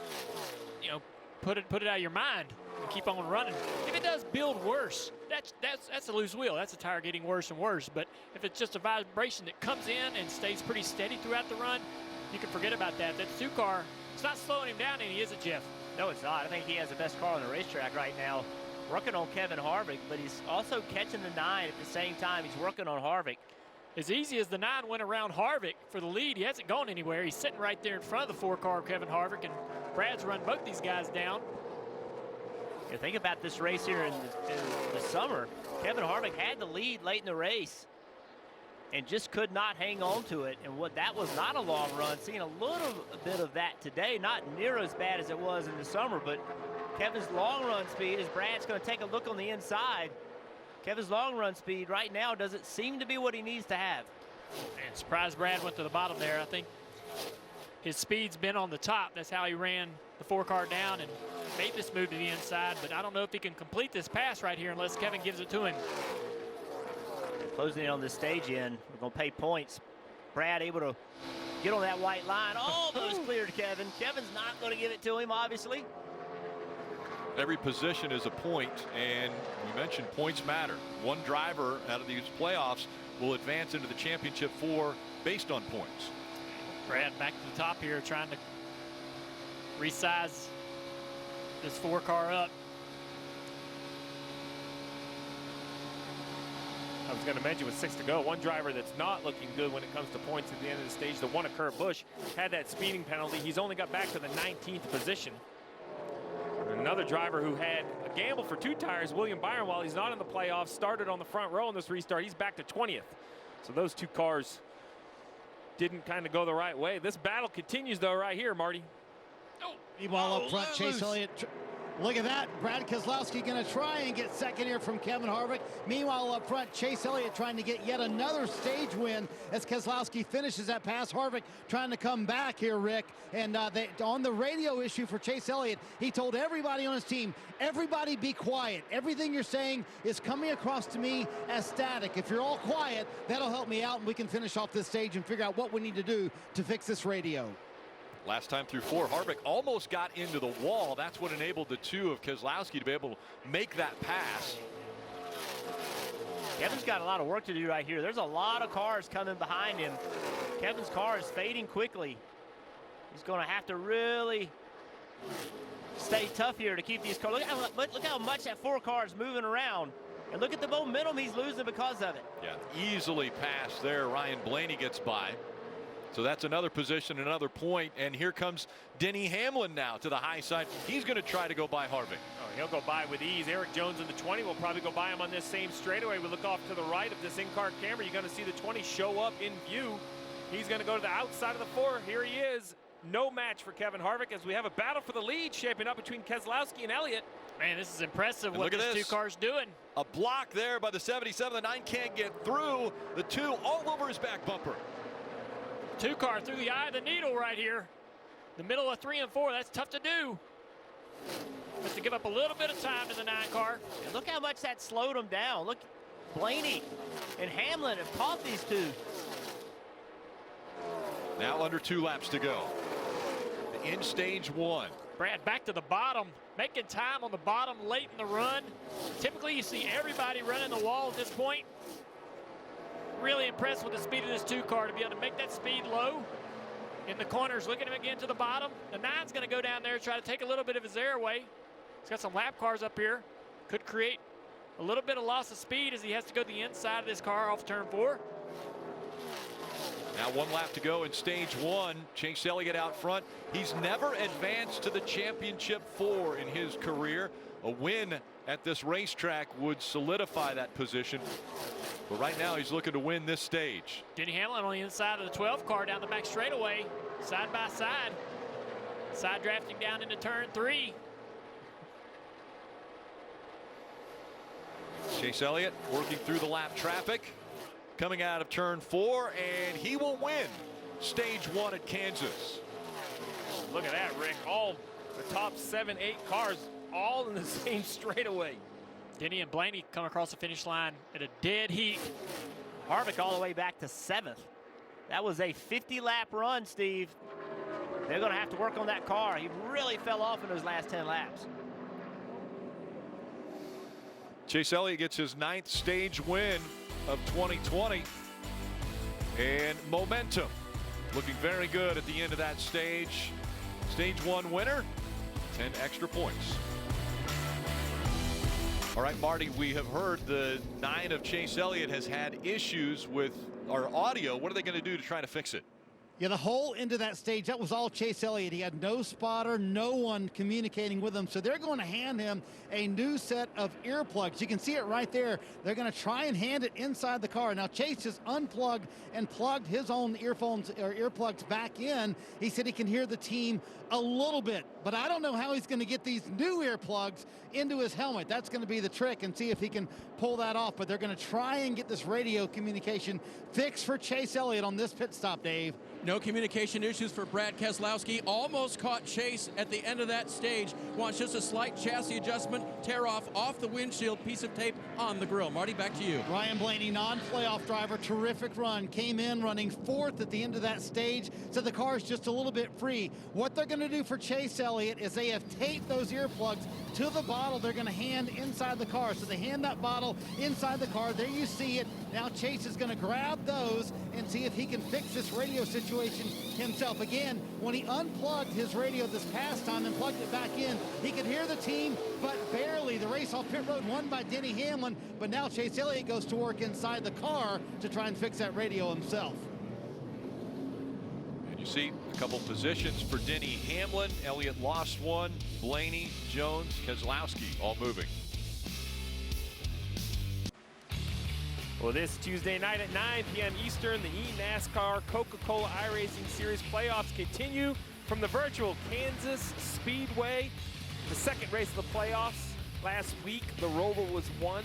put it out of your mind and keep on running. If it does build worse, that's a loose wheel. That's a tire getting worse and worse. But if it's just a vibration that comes in and stays pretty steady throughout the run, you can forget about that. That 2 car, it's not slowing him down any, is it, Jeff? No, it's not. I think he has the best car on the racetrack right now. Working on Kevin Harvick, but he's also catching the 9 at the same time. He's working on Harvick. As easy as the 9 went around Harvick for the lead, he hasn't gone anywhere. He's sitting right there in front of the 4 car of Kevin Harvick, and Brad's run both these guys down. Yeah, think about this race here in the summer. Kevin Harvick had the lead late in the race and just could not hang on to it. And that was not a long run. Seeing a little bit of that today, not near as bad as it was in the summer, but Kevin's long run speed, as Brad's going to take a look on the inside, Kevin's long run speed right now doesn't seem to be what he needs to have. And surprised Brad went to the bottom there. I think his speed's been on the top. That's how he ran the 4 car down and made this move to the inside, but I don't know if he can complete this pass right here unless Kevin gives it to him. Closing in on this stage in, we're going to pay points. Brad able to get on that white line. Almost clear to Kevin. Kevin's not going to give it to him, obviously. Every position is a point, and we mentioned points matter. One driver out of these playoffs will advance into the championship 4 based on points. Brad back to the top here, trying to resize this 4 car up. I was going to mention with 6 to go, one driver that's not looking good when it comes to points at the end of the stage, the one of Kurt Busch, had that speeding penalty. He's only got back to the 19th position. And another driver who had a gamble for 2 tires, William Byron, while he's not in the playoffs, started on the front row in this restart. He's back to 20th. So those 2 cars didn't kind of go the right way. This battle continues, though, right here, Marty. Meanwhile, up front, Chase Elliott. Look at that. Brad Keselowski going to try and get second here from Kevin Harvick. Meanwhile, up front, Chase Elliott trying to get yet another stage win as Keselowski finishes that pass. Harvick trying to come back here, Rick. And on the radio issue for Chase Elliott, he told everybody on his team, everybody be quiet. Everything you're saying is coming across to me as static. If you're all quiet, that'll help me out and we can finish off this stage and figure out what we need to do to fix this radio. Last time through 4, Harvick almost got into the wall. That's what enabled the 2 of Keselowski to be able to make that pass. Kevin's got a lot of work to do right here. There's a lot of cars coming behind him. Kevin's car is fading quickly. He's going to have to really stay tough here to keep these cars. Look how much that 4 car is moving around. And look at the momentum he's losing because of it. Yeah, easily passed there. Ryan Blaney gets by. So that's another position, another point. And here comes Denny Hamlin now to the high side. He's going to try to go by Harvick. Oh, he'll go by with ease. Eric Jones in the 20 will probably go by him on this same straightaway. We look off to the right of this in-car camera. You're going to see the 20 show up in view. He's going to go to the outside of the 4. Here he is. No match for Kevin Harvick as we have a battle for the lead shaping up between Keselowski and Elliott. Man, this is impressive what these 2 cars doing. A block there by the 77. The 9 can't get through. The 2 all over his back bumper. 2 car through the eye of the needle right here. The middle of 3 and 4, that's tough to do. Has to give up a little bit of time to the 9 car. And look how much that slowed him down. Look, Blaney and Hamlin have caught these 2. Now under 2 laps to go. In stage 1. Brad back to the bottom, making time on the bottom late in the run. Typically you see everybody running the wall at this point. Really impressed with the speed of this 2 car to be able to make that speed low in the corners. Looking him again to the bottom. The 9's going to go down there, try to take a little bit of his air away. He's got some lap cars up here. Could create a little bit of loss of speed as he has to go to the inside of this car off turn 4. Now 1 lap to go in stage 1. Chase Elliott out front. He's never advanced to the championship 4 in his career. A win at this racetrack would solidify that position. But right now he's looking to win this stage. Denny Hamlin on the inside of the 12 car down the back straightaway, side by side. Side drafting down into turn 3. Chase Elliott working through the lap traffic. Coming out of turn 4, and he will win stage 1 at Kansas. Look at that, Rick. All the top 7, 8 cars all in the same straightaway. Denny and Blaney come across the finish line at a dead heat. Harvick all the way back to 7th. That was a 50-lap run, Steve. They're going to have to work on that car. He really fell off in those last 10 laps. Chase Elliott gets his 9th stage win of 2020. And momentum looking very good at the end of that stage. Stage 1 winner, 10 extra points. All right, Marty, we have heard the 9 of Chase Elliott has had issues with our audio. What are they going to do to try to fix it? Yeah, the whole end of that stage, that was all Chase Elliott. He had no spotter, no one communicating with him. So they're going to hand him a new set of earplugs. You can see it right there. They're going to try and hand it inside the car. Now, Chase just unplugged and plugged his own earphones or earplugs back in. He said he can hear the team a little bit, but I don't know how he's going to get these new earplugs into his helmet. That's going to be the trick, and see if he can pull that off. But they're going to try and get this radio communication fixed for Chase Elliott on this pit stop, Dave. No communication issues for Brad Keselowski. Almost caught Chase at the end of that stage. Wants just a slight chassis adjustment, tear off the windshield, piece of tape on the grill. Marty, back to you. Ryan Blaney, non-playoff driver, terrific run. Came in running 4th at the end of that stage. So the car's just a little bit free. What they're going to do for Chase Elliott is they have taped those earplugs to the bottle they're going to hand inside the car. So they hand that bottle inside the car. There you see it. Now Chase is going to grab those and see if he can fix this radio situation himself. Again, when he unplugged his radio this past time and plugged it back in, he could hear the team, but barely. The race off pit road won by Denny Hamlin, but now Chase Elliott goes to work inside the car to try and fix that radio himself. And you see a couple positions for Denny Hamlin. Elliott lost one. Blaney, Jones, Keselowski all moving. Well, this Tuesday night at 9 p.m. Eastern, the eNASCAR Coca-Cola iRacing Series playoffs continue from the virtual Kansas Speedway. The second race of the playoffs. Last week, the Roval was won.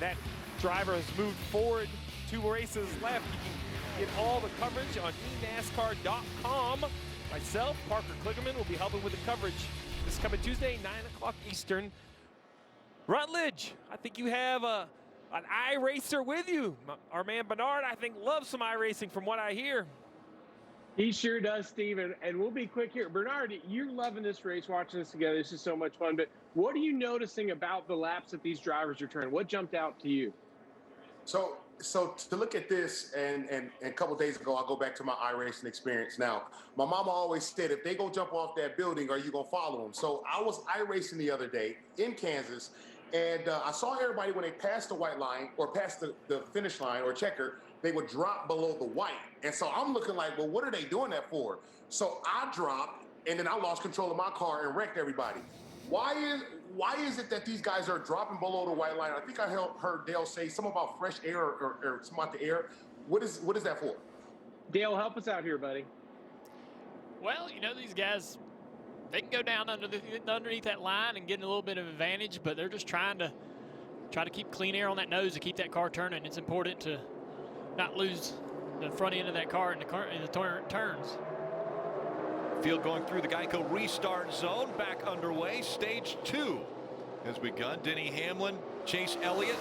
That driver has moved forward. 2 races left. You can get all the coverage on eNASCAR.com. Myself, Parker Kligerman, will be helping with the coverage this coming Tuesday, 9 o'clock Eastern. Rutledge, I think you have an iRacer with you. Our man Bernard, I think, loves some iRacing from what I hear. He sure does, Steve, and we'll be quick here. Bernard, you're loving this race, watching this together. This is so much fun, but what are you noticing about the laps that these drivers are turning? What jumped out to you? So to look at this, and a couple days ago, I'll go back to my iRacing experience. Now, my mama always said, if they go jump off that building, are you going to follow them? So I was iRacing the other day in Kansas, and I saw everybody when they passed the white line or passed the finish line or checker, they would drop below the white. And so I'm looking like, well, what are they doing that for? So I dropped, and then I lost control of my car and wrecked everybody. Why is it that these guys are dropping below the white line? I think I heard Dale say something about fresh air or something about the air. What is that for? Dale, help us out here, buddy. Well, you know, these guys, they can go down underneath that line and get a little bit of advantage, but they're just trying to keep clean air on that nose to keep that car turning. It's important to not lose the front end of that car in the turns. Field going through the Geico restart zone, back underway. Stage 2 has begun. Denny Hamlin, Chase Elliott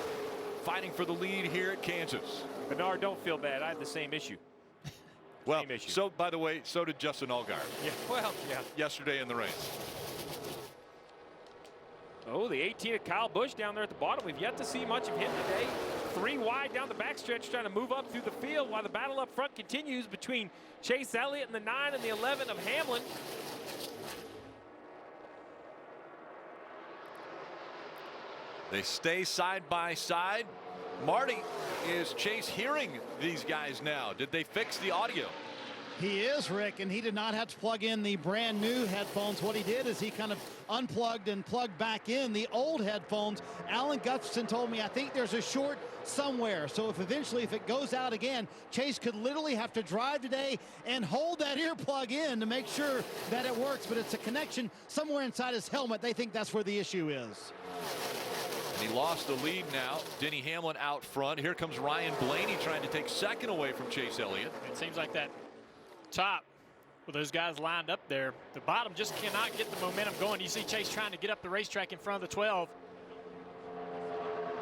fighting for the lead here at Kansas. Bernard, don't feel bad. I had the same issue. Well, so by the way, so did Justin Allgaier. Yeah, well, yeah. Yesterday in the race. Oh, the 18 of Kyle Busch down there at the bottom. We've yet to see much of him today. 3 wide down the backstretch, trying to move up through the field while the battle up front continues between Chase Elliott and the 9 and the 11 of Hamlin. They stay side by side. Marty, is Chase hearing these guys now? Did they fix the audio? He is, Rick, and he did not have to plug in the brand new headphones. What he did is he kind of unplugged and plugged back in the old headphones. Alan Gustafson told me, I think there's a short somewhere. So if it goes out again, Chase could literally have to drive today and hold that earplug in to make sure that it works. But it's a connection somewhere inside his helmet. They think that's where the issue is. And he lost the lead now. Denny Hamlin out front. Here comes Ryan Blaney trying to take second away from Chase Elliott. It seems like that top with those guys lined up there, the bottom just cannot get the momentum going. You see Chase trying to get up the racetrack in front of the 12.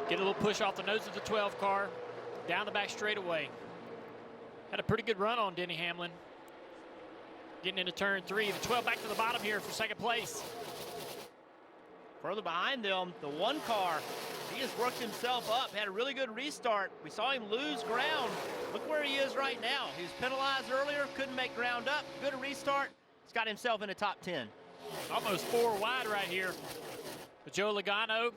Get a little push off the nose of the 12 car, down the back straightaway. Had a pretty good run on Denny Hamlin. getting into turn 3. The 12 back to the bottom here for second place. Further behind them, the 1 car, he has worked himself up, had a really good restart. We saw him lose ground. Look where he is right now. He was penalized earlier, couldn't make ground up. Good restart. He's got himself in the top 10. Almost 4 wide right here. But Joe Logano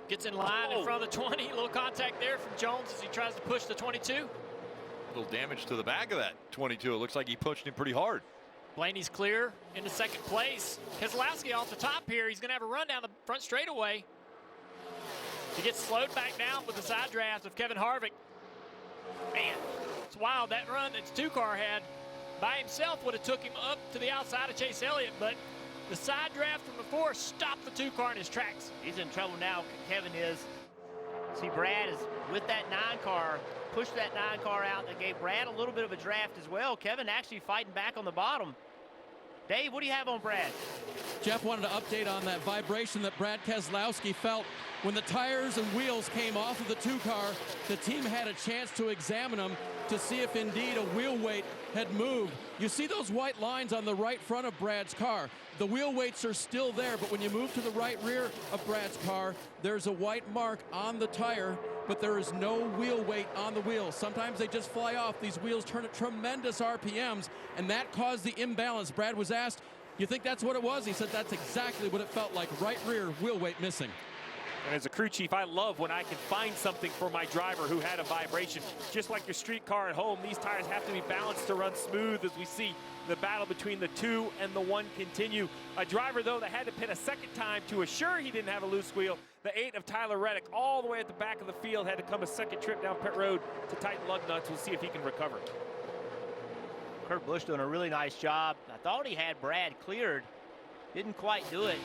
gets in line in front of the 20. A little contact there from Jones as he tries to push the 22. A little damage to the back of that 22. It looks like he pushed him pretty hard. Blaney's clear into second place. Keselowski off the top here. He's going to have a run down the front straightaway. He gets slowed back down with the side draft of Kevin Harvick. Man, it's wild. That run that 2-car had by himself would have took him up to the outside of Chase Elliott, but the side draft from before stopped the 2-car in his tracks. He's in trouble now, Kevin is. See, Brad is with that 9-car, pushed that 9-car out. That gave Brad a little bit of a draft as well. Kevin actually fighting back on the bottom. Dave, what do you have on Brad? Jeff wanted to update on that vibration that Brad Keselowski felt when the tires and wheels came off of the 2-car. The team had a chance to examine them to see if indeed a wheel weight had moved. You see those white lines on the right front of Brad's car. The wheel weights are still there, but when you move to the right rear of Brad's car, there's a white mark on the tire, but there is no wheel weight on the wheels. Sometimes they just fly off. These wheels turn at tremendous RPMs, and that caused the imbalance. Brad was asked, you think that's what it was? He said that's exactly what it felt like. Right rear wheel weight missing. And as a crew chief, I love when I can find something for my driver who had a vibration. Just like your street car at home, these tires have to be balanced to run smooth as we see the battle between the 2 and the 1 continue. A driver, though, that had to pit a second time to assure he didn't have a loose wheel. The 8 of Tyler Reddick, all the way at the back of the field, had to come a second trip down pit road to tighten lug nuts. We'll see if he can recover. Kurt Busch doing a really nice job. I thought he had Brad cleared. Didn't quite do it.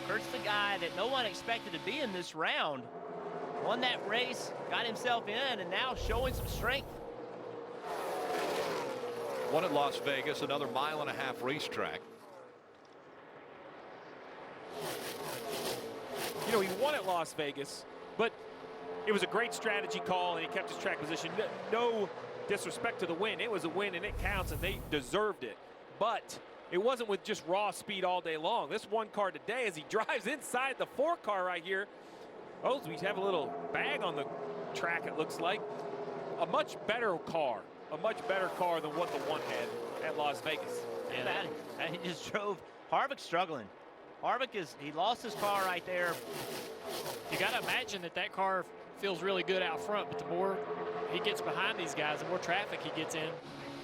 Kurt's the guy that no one expected to be in this round. Won that race, got himself in, and now showing some strength. One at Las Vegas, another 1.5 mile racetrack. You know, he won at Las Vegas, but it was a great strategy call, and he kept his track position. No disrespect to the win. It was a win, and it counts, and they deserved it. But it wasn't with just raw speed all day long. This 1-car today, as he drives inside the 4-car right here. Oh, we have a little bag on the track, it looks like. A much better car. A much better car than what the 1 had at Las Vegas. And he just drove. Harvick struggling. Harvick he lost his car right there. You got to imagine that car feels really good out front, but the more he gets behind these guys, the more traffic he gets in,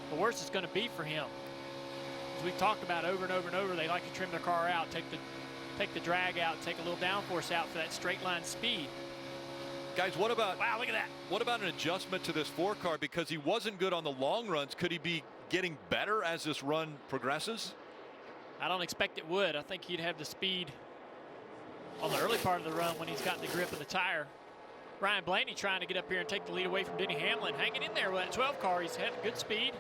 the worse it's going to be for him. As we've talked about over and over and over, they like to trim their car out, take the drag out, take a little downforce out for that straight line speed. Guys, what about, wow, look at that. What about an adjustment to this 4-car? Because he wasn't good on the long runs. Could he be getting better as this run progresses? I don't expect it would. I think he'd have the speed on the early part of the run when he's got the grip of the tire. Ryan Blaney trying to get up here and take the lead away from Denny Hamlin. Hanging in there with that 12-car. He's had good speed.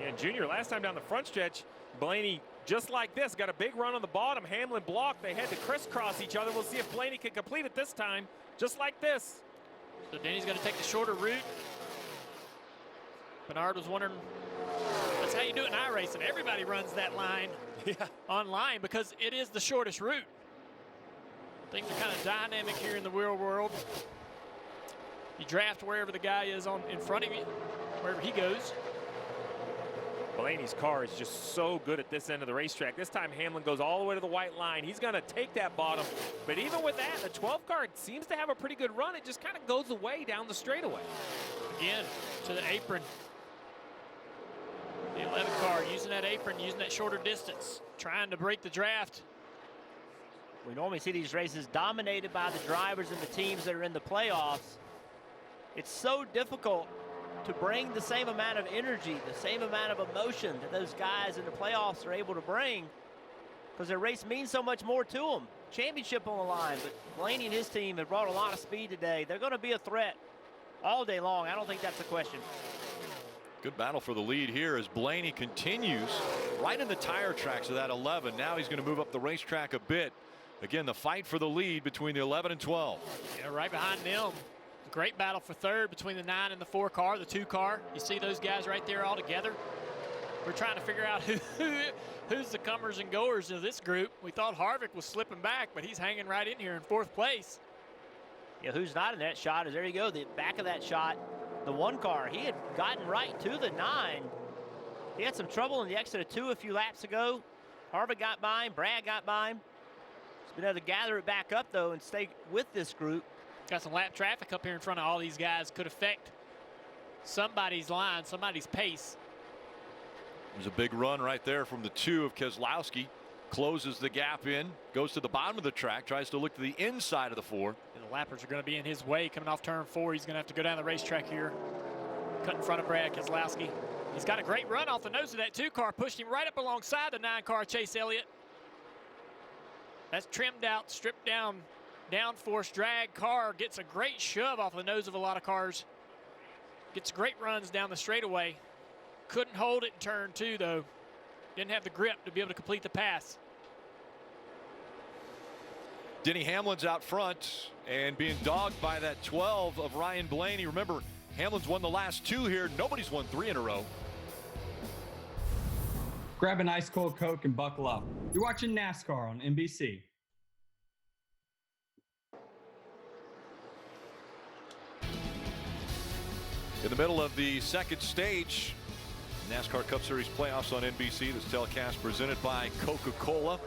Yeah, Junior, last time down the front stretch, Blaney, just like this, got a big run on the bottom. Hamlin blocked. They had to crisscross each other. We'll see if Blaney can complete it this time, just like this. So Denny's going to take the shorter route. Bernard was wondering, that's how you do it in iRacing. Everybody runs that line online because it is the shortest route. Things are kind of dynamic here in the real world. You draft wherever the guy is in front of you, wherever he goes. Blaney's car is just so good at this end of the racetrack. This time Hamlin goes all the way to the white line. He's going to take that bottom. But even with that, the 12 car seems to have a pretty good run. It just kind of goes away down the straightaway. Again, to the apron. The 11 car using that apron, using that shorter distance, trying to break the draft. We normally see these races dominated by the drivers and the teams that are in the playoffs. It's so difficult to bring the same amount of energy, the same amount of emotion that those guys in the playoffs are able to bring, because their race means so much more to them. Championship on the line, but Blaney and his team have brought a lot of speed today. They're going to be a threat all day long. I don't think that's a question. Good battle for the lead here as Blaney continues right in the tire tracks of that 11. Now he's going to move up the racetrack a bit. Again, the fight for the lead between the 11 and 12. Yeah, right behind them. Great battle for third between the 9 and the 4 car, the 2 car. You see those guys right there all together. we're trying to figure out who's the comers and goers of this group. We thought Harvick was slipping back, but he's hanging right in here in 4th place. Yeah, who's not in that shot is, there you go, the back of that shot, the 1 car. He had gotten right to the 9. He had some trouble in the exit of 2 a few laps ago. Harvick got by him, Brad got by him. He's been able to gather it back up, though, and stay with this group. Got some lap traffic up here in front of all these guys. Could affect somebody's line, somebody's pace. There's a big run right there from the 2 of Keselowski. Closes the gap in, goes to the bottom of the track, tries to look to the inside of the 4. And the lappers are going to be in his way coming off turn 4. He's going to have to go down the racetrack here. Cut in front of Brad Keselowski. He's got a great run off the nose of that 2 car. Pushed him right up alongside the 9 car, Chase Elliott. That's trimmed out, stripped down, downforce drag car. Gets a great shove off the nose of a lot of cars. Gets great runs down the straightaway. Couldn't hold it in turn 2, though. Didn't have the grip to be able to complete the pass. Denny Hamlin's out front and being dogged by that 12 of Ryan Blaney. Remember, Hamlin's won the last 2 here. Nobody's won 3 in a row. Grab an ice cold Coke and buckle up. You're watching NASCAR on NBC. In the middle of the 2nd stage, NASCAR Cup Series playoffs on NBC. This telecast presented by Coca-Cola.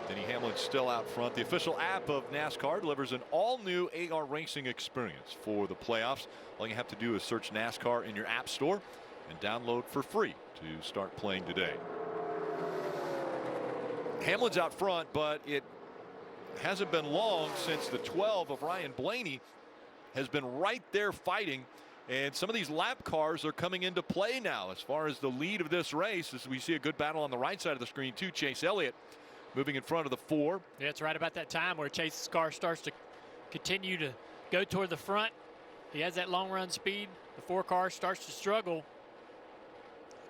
Denny Hamlin still out front. The official app of NASCAR delivers an all-new AR racing experience for the playoffs. All you have to do is search NASCAR in your app store and download for free to start playing today. Hamlin's out front, but it hasn't been long since the 12 of Ryan Blaney has been right there fighting. And some of these lap cars are coming into play now as far as the lead of this race, as we see a good battle on the right side of the screen too. Chase Elliott moving in front of the 4. Yeah, it's right about that time where Chase's car starts to continue to go toward the front. He has that long run speed. The 4 car starts to struggle.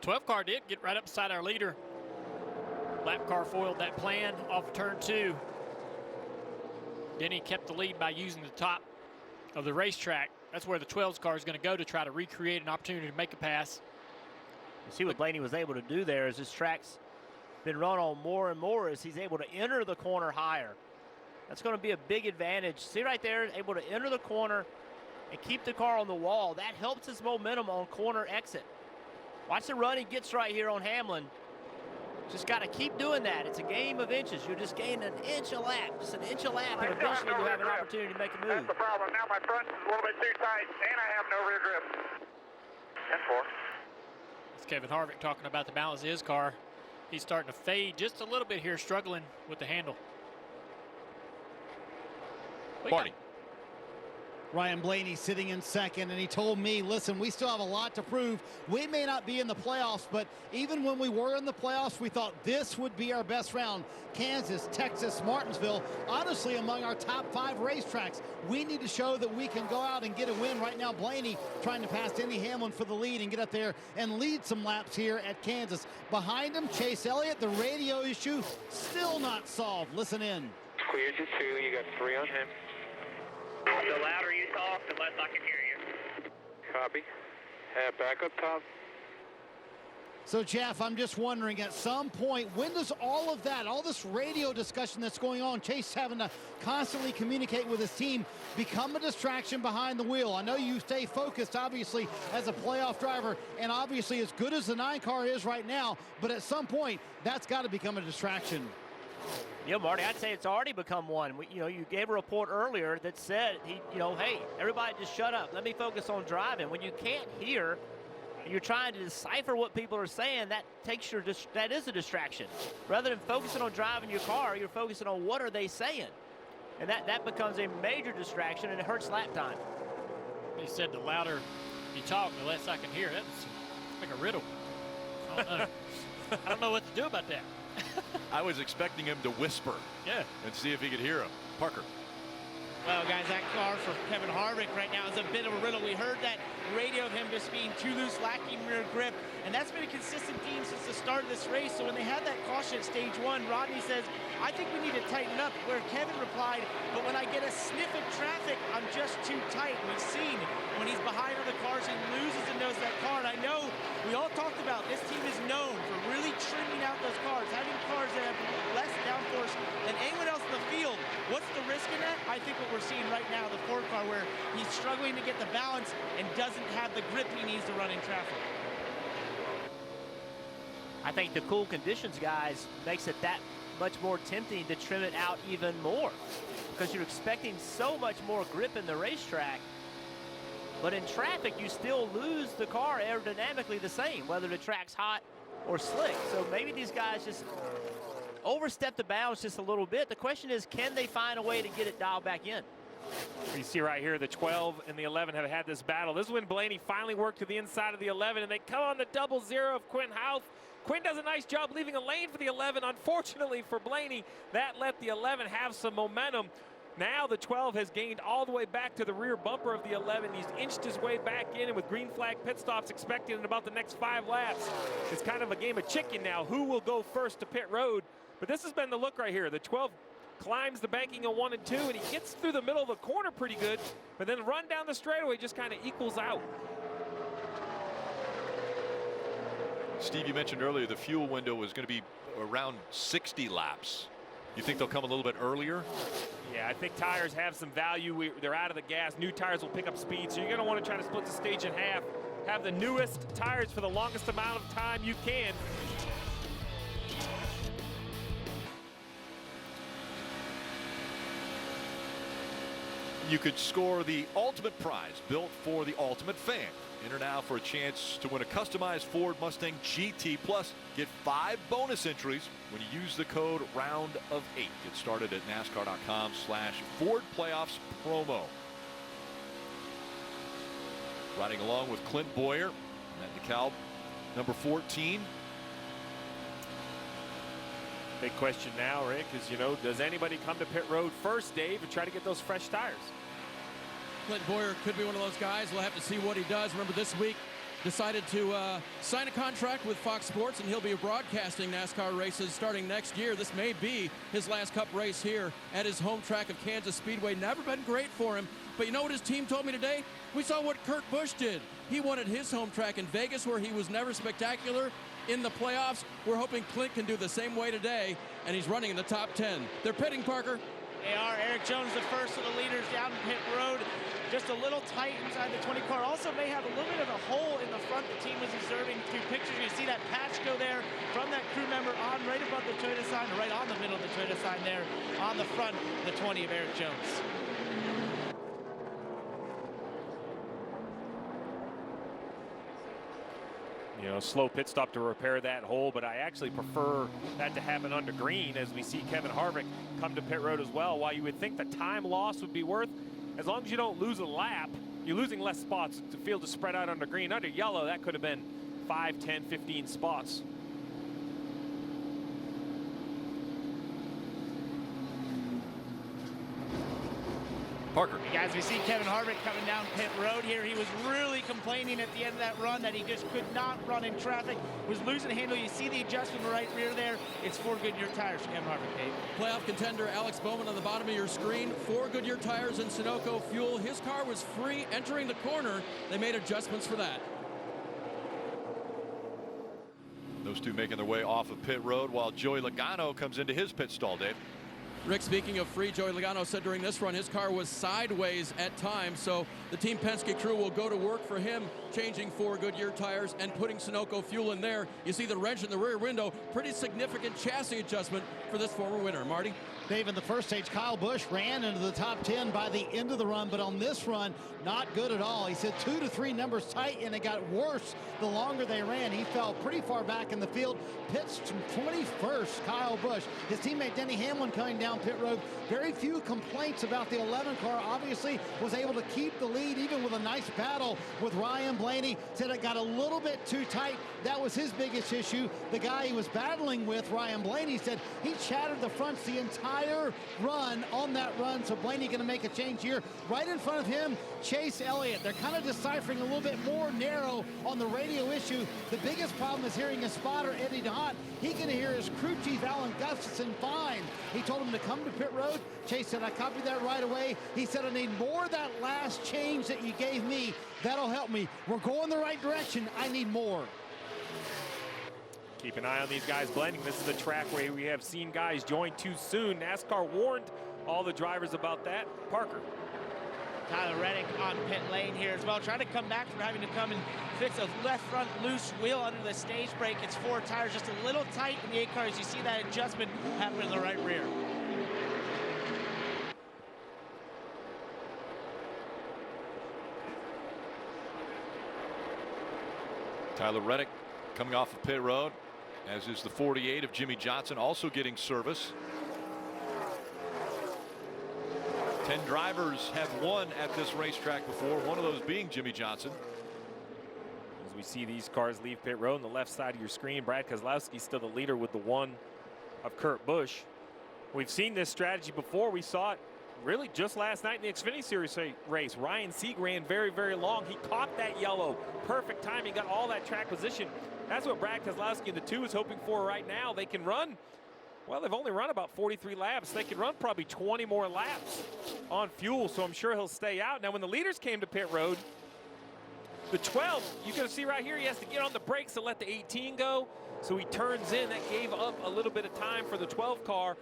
12 car did get right up beside our leader. Lap car foiled that plan off of turn 2. Denny kept the lead by using the top of the racetrack. That's where the 12's car is going to go to try to recreate an opportunity to make a pass. You see what Blaney was able to do there is this track's been run on more and more as he's able to enter the corner higher. That's going to be a big advantage. See right there, able to enter the corner and keep the car on the wall. That helps his momentum on corner exit. Watch the run he gets right here on Hamlin. Just got to keep doing that. It's a game of inches. You're just gaining an inch a lap, just an inch a lap, and eventually you'll have an opportunity to make a move. That's the problem. Now my front is a little bit too tight, and I have no rear grip. 10-4. It's Kevin Harvick talking about the balance of his car. He's starting to fade just a little bit here, struggling with the handle. Marty. Ryan Blaney sitting in 2nd, and he told me, listen, we still have a lot to prove. We may not be in the playoffs, but even when we were in the playoffs, we thought this would be our best round. Kansas, Texas, Martinsville, honestly among our top 5 racetracks. We need to show that we can go out and get a win. Right now, Blaney trying to pass Denny Hamlin for the lead and get up there and lead some laps here at Kansas. Behind him, Chase Elliott, the radio issue still not solved. Listen in. Clear to 2, you got 3 on him. The louder you talk, the less I can hear you. Copy. Have back up top. So, Jeff, I'm just wondering, at some point, when does all of that, all this radio discussion that's going on, Chase having to constantly communicate with his team, become a distraction behind the wheel? I know you stay focused, obviously, as a playoff driver, and obviously as good as the 9 car is right now, but at some point, that's got to become a distraction. Yeah, Marty, I'd say it's already become one. You gave a report earlier that said, hey, everybody just shut up. Let me focus on driving. When you can't hear, and you're trying to decipher what people are saying, that is a distraction. Rather than focusing on driving your car, you're focusing on what are they saying. And that becomes a major distraction, and it hurts lap time. He said the louder you talk, the less I can hear. That's like a riddle. I don't know. I don't know what to do about that. I was expecting him to whisper. Yeah. And see if he could hear him. Parker. Well, guys, that car for Kevin Harvick right now is a bit of a riddle. We heard that radio of him just being too loose, lacking rear grip, and that's been a consistent theme since the start of this race. So when they had that caution at stage 1, Rodney says, I think we need to tighten up, where Kevin replied, but when I get a sniff of traffic, I'm just too tight. We've seen when he's behind other cars, he loses and knows that car. And I know we all talked about this team is we're seeing right now, the Ford car, where he's struggling to get the balance and doesn't have the grip he needs to run in traffic. I think the cool conditions, guys, makes it that much more tempting to trim it out even more, because you're expecting so much more grip in the racetrack. But in traffic, you still lose the car aerodynamically the same, whether the track's hot or slick. So maybe these guys just overstep the bounds just a little bit. The question is, can they find a way to get it dialed back in? You see right here, the 12 and the 11 have had this battle. This is when Blaney finally worked to the inside of the 11, and they come on the 0-0 of Quinn Houff. Quinn does a nice job leaving a lane for the 11. Unfortunately for Blaney, that let the 11 have some momentum. Now the 12 has gained all the way back to the rear bumper of the 11. He's inched his way back in, and with green flag pit stops expected in about the next 5 laps, it's kind of a game of chicken now. Who will go first to pit road? But this has been the look right here. The 12 climbs the banking on 1 and 2, and he gets through the middle of the corner pretty good, but then run down the straightaway just kind of equals out. Steve, you mentioned earlier the fuel window was going to be around 60 laps. You think they'll come a little bit earlier? Yeah, I think tires have some value. They're out of the gas. New tires will pick up speed, so you're going to want to try to split the stage in half. Have the newest tires for the longest amount of time you can. You could score the ultimate prize built for the ultimate fan. Enter now for a chance to win a customized Ford Mustang GT. Plus, get 5 bonus entries when you use the code Round of 8. Get started at NASCAR.com/Ford Playoffs promo. Riding along with Clint Bowyer at DeKalb, number 14. Big question now, Rick, is, does anybody come to pit road first, Dave, and try to get those fresh tires? Clint Bowyer could be one of those guys. We'll have to see what he does. Remember, this week decided to sign a contract with Fox Sports, and he'll be broadcasting NASCAR races starting next year. This may be his last Cup race here at his home track of Kansas Speedway. Never been great for him, but you know what his team told me today? We saw what Kurt Busch did. He wanted his home track in Vegas, where he was never spectacular in the playoffs. We're hoping Clint can do the same way today, and he's running in the top 10. They're pitting, Parker. They are. Eric Jones, the first of the leaders down pit road. Just a little tight inside the 20 car. Also may have a little bit of a hole in the front. The team was observing 2 pictures. You see that patch go there from that crew member on right above the Toyota sign, or right on the middle of the Toyota sign there on the front, the 20 of Eric Jones. Slow pit stop to repair that hole, but I actually prefer that to happen under green, as we see Kevin Harvick come to pit road as well. While you would think the time loss would be worth, as long as you don't lose a lap, you're losing less spots. The field is spread out under green. Under yellow, that could have been 5, 10, 15 spots. Parker. Guys, we see Kevin Harvick coming down pit road here. He was really complaining at the end of that run that he just could not run in traffic, was losing handle. You see the adjustment right rear there. It's 4 Goodyear tires for Kevin Harvick, Dave. Playoff contender Alex Bowman on the bottom of your screen. 4 Goodyear tires and Sunoco fuel. His car was free entering the corner. They made adjustments for that. Those two making their way off of pit road while Joey Logano comes into his pit stall, Dave. Rick, speaking of free, Joey Logano said during this run his car was sideways at times, so the Team Penske crew will go to work for him, changing 4 Goodyear tires and putting Sunoco fuel in there. You see the wrench in the rear window. Pretty significant chassis adjustment for this former winner. Marty? Dave, in the first stage, Kyle Busch ran into the top 10 by the end of the run, but on this run, not good at all. He said 2 to 3 numbers tight, and it got worse the longer they ran. He fell pretty far back in the field. Pits 21st, Kyle Busch. His teammate Denny Hamlin coming down pit road. Very few complaints about the 11 car. Obviously was able to keep the lead, even with a nice battle with Ryan Blaney. Said it got a little bit too tight. That was his biggest issue. The guy he was battling with, Ryan Blaney, said he chattered the fronts the entire run on that run. So Blaney going to make a change here. Right in front of him, Chase Elliott. They're kind of deciphering a little bit more narrow on the radio issue. The biggest problem is hearing his spotter, Eddie DeHaan. He can hear his crew chief, Alan Gustafson, fine. He told him to come to pit road. Chase said, I copied that right away. He said, I need more of that last change that you gave me. That'll help me. We're going the right direction. I need more. Keep an eye on these guys blending. This is a track where we have seen guys join too soon. NASCAR warned all the drivers about that. Parker. Tyler Reddick on pit lane here as well, trying to come back from having to come and fix a left front loose wheel under the stage brake. It's 4 tires just a little tight in the 8 cars. You see that adjustment happen in the right rear. Tyler Reddick coming off of pit road, as is the 48 of Jimmy Johnson, also getting service. 10 drivers have won at this racetrack before, one of those being Jimmy Johnson. As we see these cars leave pit road on the left side of your screen, Brad Keselowski still the leader with the 1 of Kurt Busch. We've seen this strategy before. We saw it really just last night in the Xfinity Series race. Ryan Sieg ran very, very long. He caught that yellow. Perfect timing, got all that track position. That's what Brad Keselowski and the 2 is hoping for right now. They can run, well, they've only run about 43 laps. They can run probably 20 more laps on fuel, so I'm sure he'll stay out. Now, when the leaders came to pit road, the 12, you can see right here, he has to get on the brakes to let the 18 go. So he turns in. That gave up a little bit of time for the 12 car.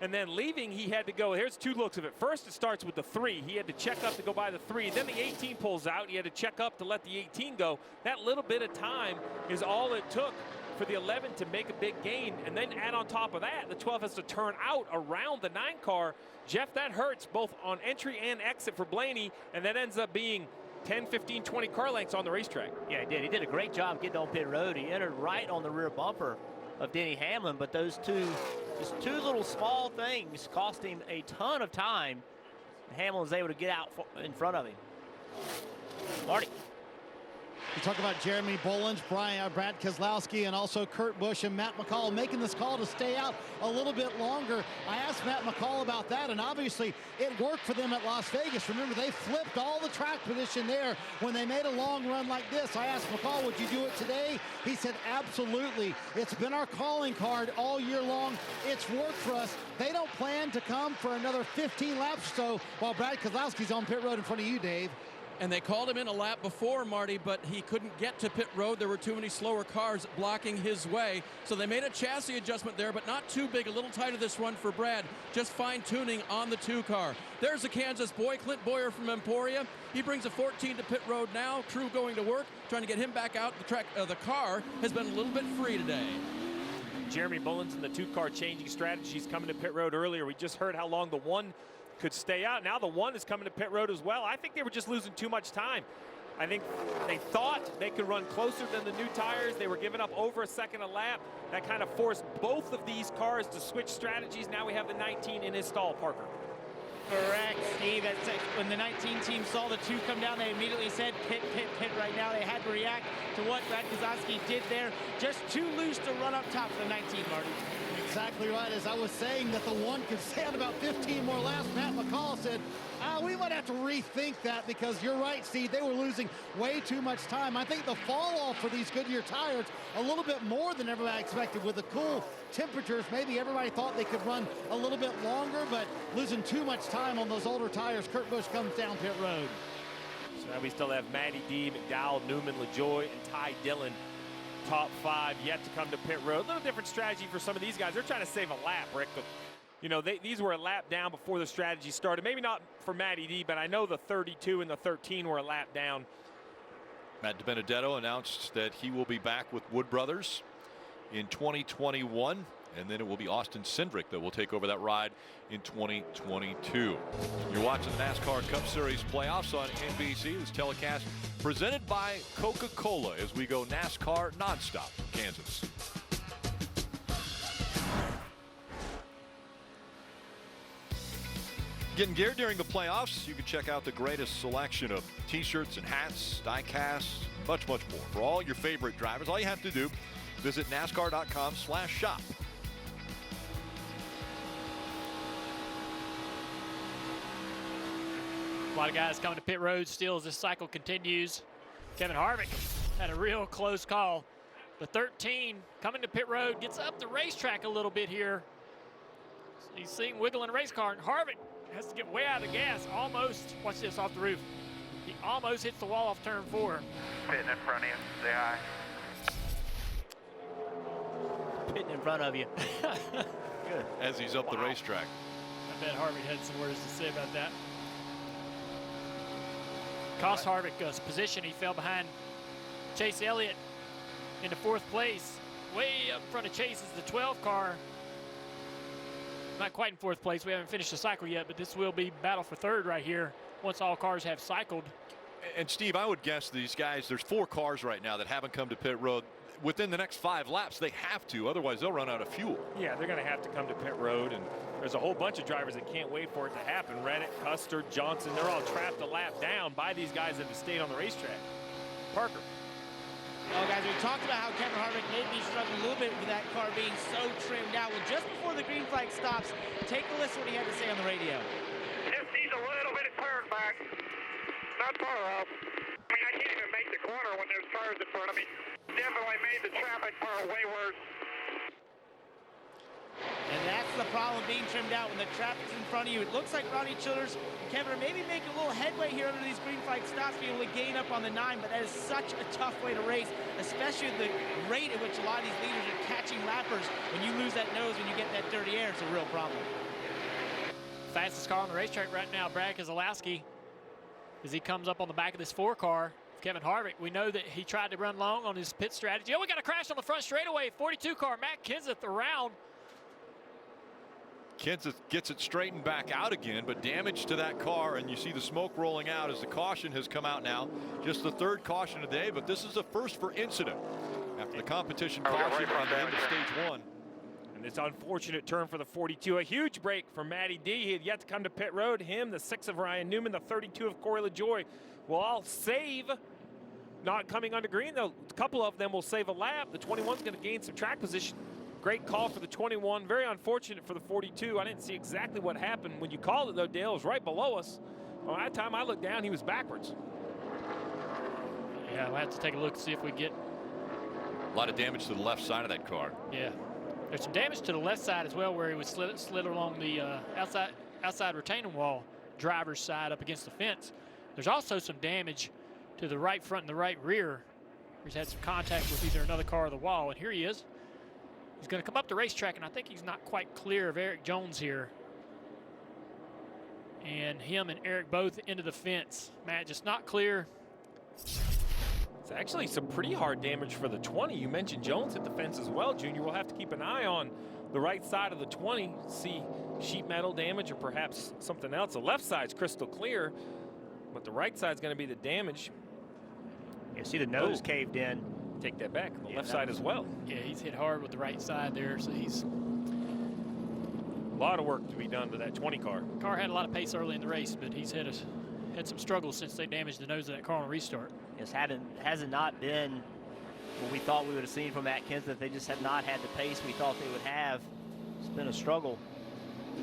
And then leaving, he had to go. Here's 2 looks of it. First, it starts with the 3. He had to check up to go by the 3. Then the 18 pulls out. He had to check up to let the 18 go. That little bit of time is all it took for the 11 to make a big gain. And then add on top of that, the 12 has to turn out around the 9 car. Jeff, that hurts both on entry and exit for Blaney. And that ends up being 10, 15, 20 car lengths on the racetrack. Yeah, he did. He did a great job getting on pit road. He entered right on the rear bumper of Denny Hamlin, but those just two little small things cost him a ton of time. Hamlin was able to get out in front of him. Marty. You talk about Jeremy Bolins, Brad Keselowski, and also Kurt Busch and Matt McCall making this call to stay out a little bit longer. I asked Matt McCall about that, and obviously it worked for them at Las Vegas. Remember, they flipped all the track position there when they made a long run like this. I asked McCall, would you do it today? He said, absolutely. It's been our calling card all year long. It's worked for us. They don't plan to come for another 15 laps or so while Brad Keselowski's on pit road in front of you, Dave. And they called him in a lap before, Marty, but he couldn't get to pit road. There were too many slower cars blocking his way. So they made a chassis adjustment there, but not too big. A little tighter this run for Brad. Just fine-tuning on the 2 car. There's a Kansas boy, Clint Boyer from Emporia. He brings a 14 to pit road now. Crew going to work, trying to get him back out. The car has been a little bit free today. Jeremy Bolins in the 2-car changing strategies coming to pit road earlier. We just heard how long the 1 could stay out. Now the 1 is coming to pit road as well. I think they were just losing too much time. I think they thought they could run closer than the new tires. They were giving up over a second a lap. That kind of forced both of these cars to switch strategies. Now we have the 19 in his stall, Parker. Correct, Steve. When the 19 team saw the 2 come down, they immediately said pit, pit, pit right now. They had to react to what Brad Keselowski did there. Just too loose to run up top for the 19, Marty. Exactly right. As I was saying that the 1 could stand about 15 more laps, Matt McCall said, we might have to rethink that, because you're right, Steve. They were losing way too much time. I think the fall off for these Goodyear tires a little bit more than everybody expected. With the cool temperatures, maybe everybody thought they could run a little bit longer, but losing too much time on those older tires. Kurt Busch comes down pit road. So now we still have Matty D, McDowell, Newman, LaJoy, and Ty Dillon. Top 5 yet to come to pit road. A little different strategy for some of these guys. They're trying to save a lap, Rick. But, you know, these were a lap down before the strategy started. Maybe not for Matty D, but I know the 32 and the 13 were a lap down. Matt DiBenedetto announced that he will be back with Wood Brothers in 2021. And then it will be Austin Cindric that will take over that ride in 2022. You're watching the NASCAR Cup Series playoffs on NBC. This telecast presented by Coca-Cola as we go NASCAR nonstop from Kansas. Getting geared during the playoffs, you can check out the greatest selection of t-shirts and hats, die-casts, much, much more. For all your favorite drivers, all you have to do, visit NASCAR.com/shop. A lot of guys coming to pit road still as this cycle continues. Kevin Harvick had a real close call. The 13 coming to pit road gets up the racetrack a little bit here. So he's seeing wiggling race car, and Harvick has to get way out of the gas. Almost, watch this off the roof. He almost hits the wall off turn 4. Pitting in front of you. Say hi. Pitting in front of you. Good. As he's up the racetrack. I bet Harvick had some words to say about that. Cost Harvick position. He fell behind Chase Elliott into 4th place. Way up in front of Chase is the 12 car. Not quite in 4th place. We haven't finished the cycle yet, but this will be battle for 3rd right here once all cars have cycled. And Steve, I would guess these guys, there's 4 cars right now that haven't come to pit road. Within the next 5 laps, they have to, otherwise they'll run out of fuel. Yeah, they're going to have to come to pit road, and there's a whole bunch of drivers that can't wait for it to happen. Reddick, Custer, Johnson, they're all trapped a lap down by these guys that have stayed on the racetrack. Parker. Well, guys, we talked about how Kevin Harvick may be struggling a little bit with that car being so trimmed out. Well, just before the green flag stops, take a listen to what he had to say on the radio. Just needs a little bit of turn back. Not far off. I mean, I can't even make the corner when there's cars in front of me. Definitely made the traffic part way worse. And that's the problem being trimmed out when the traffic's in front of you. It looks like Ronnie Childers and Kevin are maybe making a little headway here under these green flag stops, being able to gain up on the 9, but that is such a tough way to race, especially the rate at which a lot of these leaders are catching lappers. When you lose that nose, when you get that dirty air, it's a real problem. Fastest car on the racetrack right now, Brad Keselowski, as he comes up on the back of this 4 car. Kevin Harvick, we know that he tried to run long on his pit strategy. Oh, we got a crash on the front straightaway. 42 car, Matt Kenseth around. Kenseth gets it straightened back out again, but damage to that car, and you see the smoke rolling out as the caution has come out now. Just the 3rd caution today, but this is the first for incident after the competition caution on the end of stage 1. And this unfortunate turn for the 42, a huge break for Matty D. He had yet to come to pit road. Him, the 6 of Ryan Newman, the 32 of Corey LaJoie will all save. Not coming under green, though. A couple of them will save a lap. The 21's going to gain some track position. Great call for the 21. Very unfortunate for the 42. I didn't see exactly what happened. When you called it, though, Dale was right below us. By that time I looked down, he was backwards. Yeah, we'll have to take a look and see if we get... A lot of damage to the left side of that car. Yeah. There's some damage to the left side as well, where he was slid along the outside retaining wall, driver's side up against the fence. There's also some damage to the right front and the right rear. He's had some contact with either another car or the wall, and here he is. He's going to come up the racetrack, and I think he's not quite clear of Eric Jones here. And him and Eric both into the fence. Matt, just not clear. It's actually some pretty hard damage for the 20. You mentioned Jones hit the fence as well, Junior. We'll have to keep an eye on the right side of the 20, see sheet metal damage or perhaps something else. The left side's crystal clear, but the right side's going to be the damage. You see the nose caved in. Take that back. The left side as well. Yeah, he's hit hard with the right side there, so he's... A lot of work to be done to that 20 car. Car had a lot of pace early in the race, but he's had some struggles since they damaged the nose of that car on a restart. It hasn't not been what we thought we would have seen from Matt Kenseth. They just have not had the pace we thought they would have. It's been a struggle.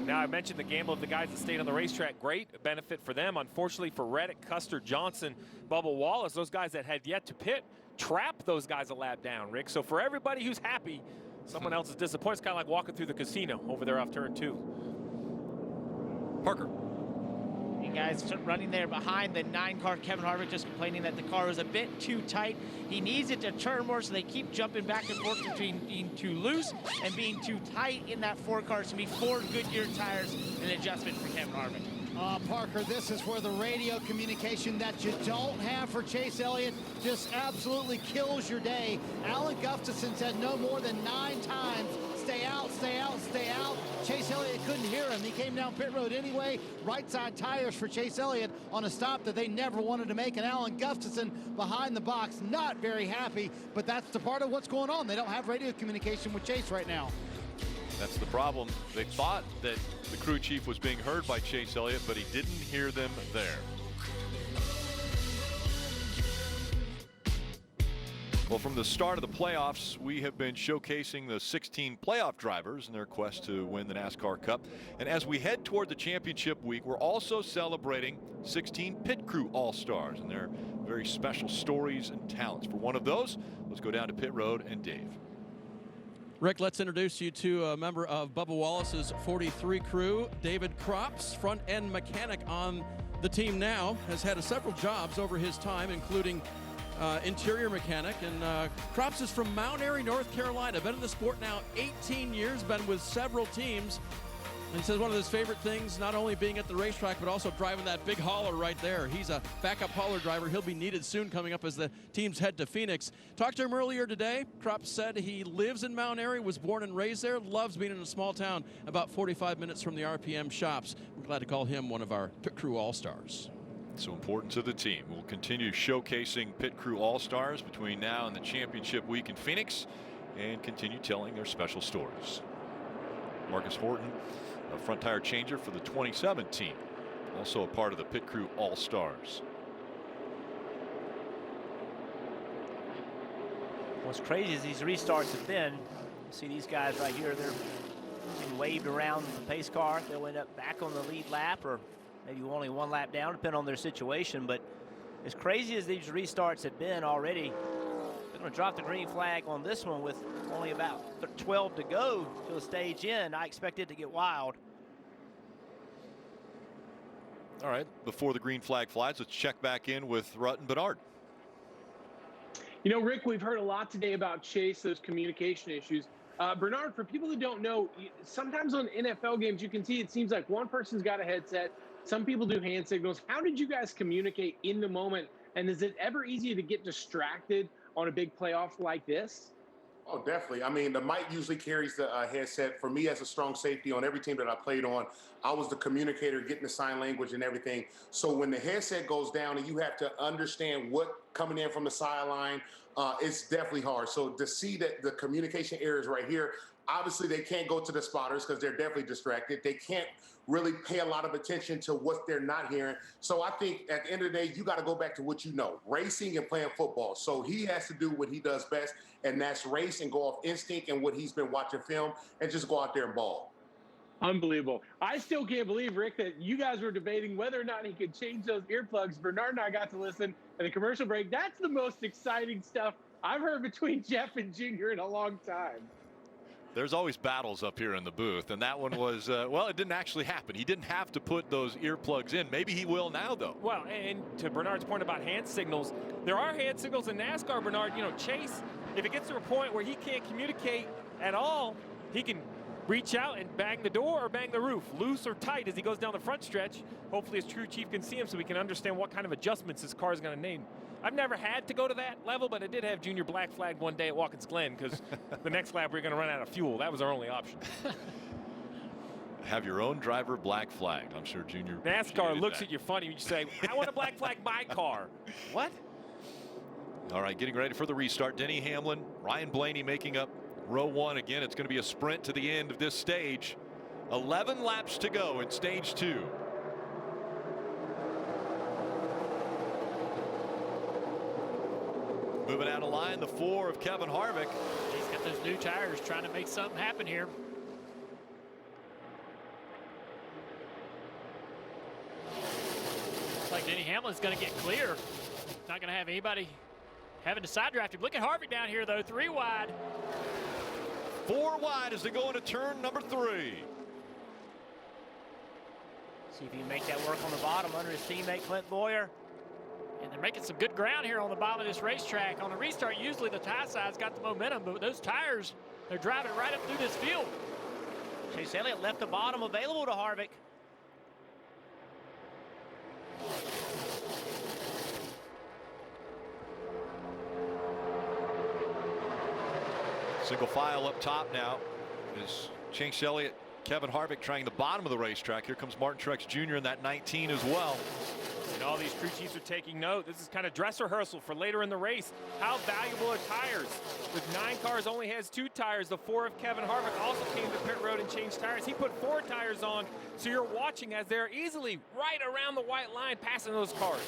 Now, I mentioned the gamble of the guys that stayed on the racetrack. Great benefit for them. Unfortunately for Reddick, Custer, Johnson, Bubba Wallace, those guys that had yet to pit, trapped those guys a lap down, Rick. So for everybody who's happy, someone else is disappointed. It's kind of like walking through the casino over there off turn 2. Parker. You guys running there behind the 9 car. Kevin Harvick just complaining that the car was a bit too tight. He needs it to turn more, so they keep jumping back and forth between being too loose and being too tight in that 4 car. It's going to be 4 Goodyear tires, an adjustment for Kevin Harvick. Parker, this is where the radio communication that you don't have for Chase Elliott just absolutely kills your day. Alan Gustafson said no more than 9 times, stay out, stay out, stay out. Chase Elliott couldn't hear him. He came down pit road anyway. Right side tires for Chase Elliott on a stop that they never wanted to make. And Alan Gustafson behind the box, not very happy, but that's the part of what's going on. They don't have radio communication with Chase right now. That's the problem. They thought that the crew chief was being heard by Chase Elliott, but he didn't hear them there. Well, from the start of the playoffs, we have been showcasing the 16 playoff drivers in their quest to win the NASCAR Cup. And as we head toward the championship week, we're also celebrating 16 pit crew all-stars and their very special stories and talents. For one of those, let's go down to pit road and Dave. Rick, let's introduce you to a member of Bubba Wallace's 43 crew, David Crops, front-end mechanic on the team now, has had several jobs over his time, including interior mechanic. And Crops is from Mount Airy, North Carolina. Been in the sport now 18 years, been with several teams. And he says one of his favorite things, not only being at the racetrack, but also driving that big hauler right there. He's a backup hauler driver. He'll be needed soon coming up as the teams head to Phoenix. Talked to him earlier today. Krupp said he lives in Mount Airy, was born and raised there, loves being in a small town about 45 minutes from the RPM shops. We're glad to call him one of our Pit Crew All-Stars. So important to the team. We'll continue showcasing Pit Crew All-Stars between now and the championship week in Phoenix and continue telling their special stories. Marcus Horton, a front tire changer for the 2017, also a part of the Pit Crew All-Stars. What's crazy is these restarts have been, see these guys right here, they're being waved around the pace car. They'll end up back on the lead lap or maybe only one lap down, depending on their situation. But as crazy as these restarts have been already, they're going to drop the green flag on this one with only about 12 to go to the stage end. I expect it to get wild. All right, before the green flag flies, let's check back in with Rutt and Bernard. You know, Rick, we've heard a lot today about Chase, those communication issues. Bernard, for people who don't know, sometimes on NFL games, you can see it seems like one person's got a headset. Some people do hand signals. How did you guys communicate in the moment? And is it ever easy to get distracted on a big playoff like this? Oh, definitely. I mean, the mic usually carries the headset. For me as a strong safety on every team that I played on, I was the communicator getting the sign language and everything. So when the headset goes down and you have to understand what coming in from the sideline, it's definitely hard. So to see that the communication errors right here, obviously they can't go to the spotters because they're definitely distracted. They can't really pay a lot of attention to what they're not hearing. So I think at the end of the day, you got to go back to what you know, racing and playing football. So he has to do what he does best, and that's race and go off instinct and what he's been watching film and just go out there and ball. Unbelievable. I still can't believe, Rick, that you guys were debating whether or not he could change those earplugs. Bernard and I got to listen at the commercial break. That's the most exciting stuff I've heard between Jeff and Junior in a long time. There's always battles up here in the booth, and that one was, well, it didn't actually happen. He didn't have to put those earplugs in. Maybe he will now, though. Well, and to Bernard's point about hand signals, there are hand signals in NASCAR, Bernard. You know, Chase, if it gets to a point where he can't communicate at all, he can reach out and bang the door or bang the roof, loose or tight as he goes down the front stretch. Hopefully his crew chief can see him so we can understand what kind of adjustments his car is going to need. I've never had to go to that level, but I did have Junior black flag one day at Watkins Glen because the next lap we were going to run out of fuel. That was our only option. Have your own driver black flagged. I'm sure Junior. NASCAR looks at you funny when you say, I want to black flag my car. What? All right, getting ready for the restart. Denny Hamlin, Ryan Blaney making up row one. Again, it's going to be a sprint to the end of this stage. 11 laps to go in stage 2. Moving out of line, the 4 of Kevin Harvick. He's got those new tires trying to make something happen here. Looks like Denny Hamlin's going to get clear. Not going to have anybody having to side draft him. Look at Harvick down here, though, 3 wide. 4 wide as they go into turn number 3. See if he can make that work on the bottom under his teammate Clint Boyer. And they're making some good ground here on the bottom of this racetrack. On a restart, usually the tie side's got the momentum, but those tires, they're driving right up through this field. Chase Elliott left the bottom available to Harvick. Single file up top now is Chase Elliott, Kevin Harvick trying the bottom of the racetrack. Here comes Martin Truex Jr. in that 19 as well. And all these crew chiefs are taking note. This is kind of dress rehearsal for later in the race. How valuable are tires? With 9 cars, only has 2 tires. The 4 of Kevin Harvick also came to pit road and changed tires. He put 4 tires on, so you're watching as they're easily right around the white line passing those cars.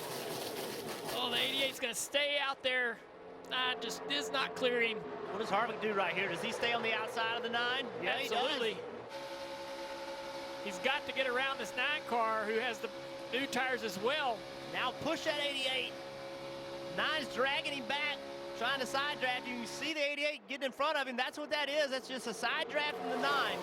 Oh, the 88's going to stay out there. Just is not clearing. What does Harvick do right here? Does he stay on the outside of the 9? Yeah, absolutely. He does. He's got to get around this 9 car who has the new tires as well. Now push that 88. 9's dragging him back, trying to side draft. You can see the 88 getting in front of him. That's what that is. That's just a side draft from the 9.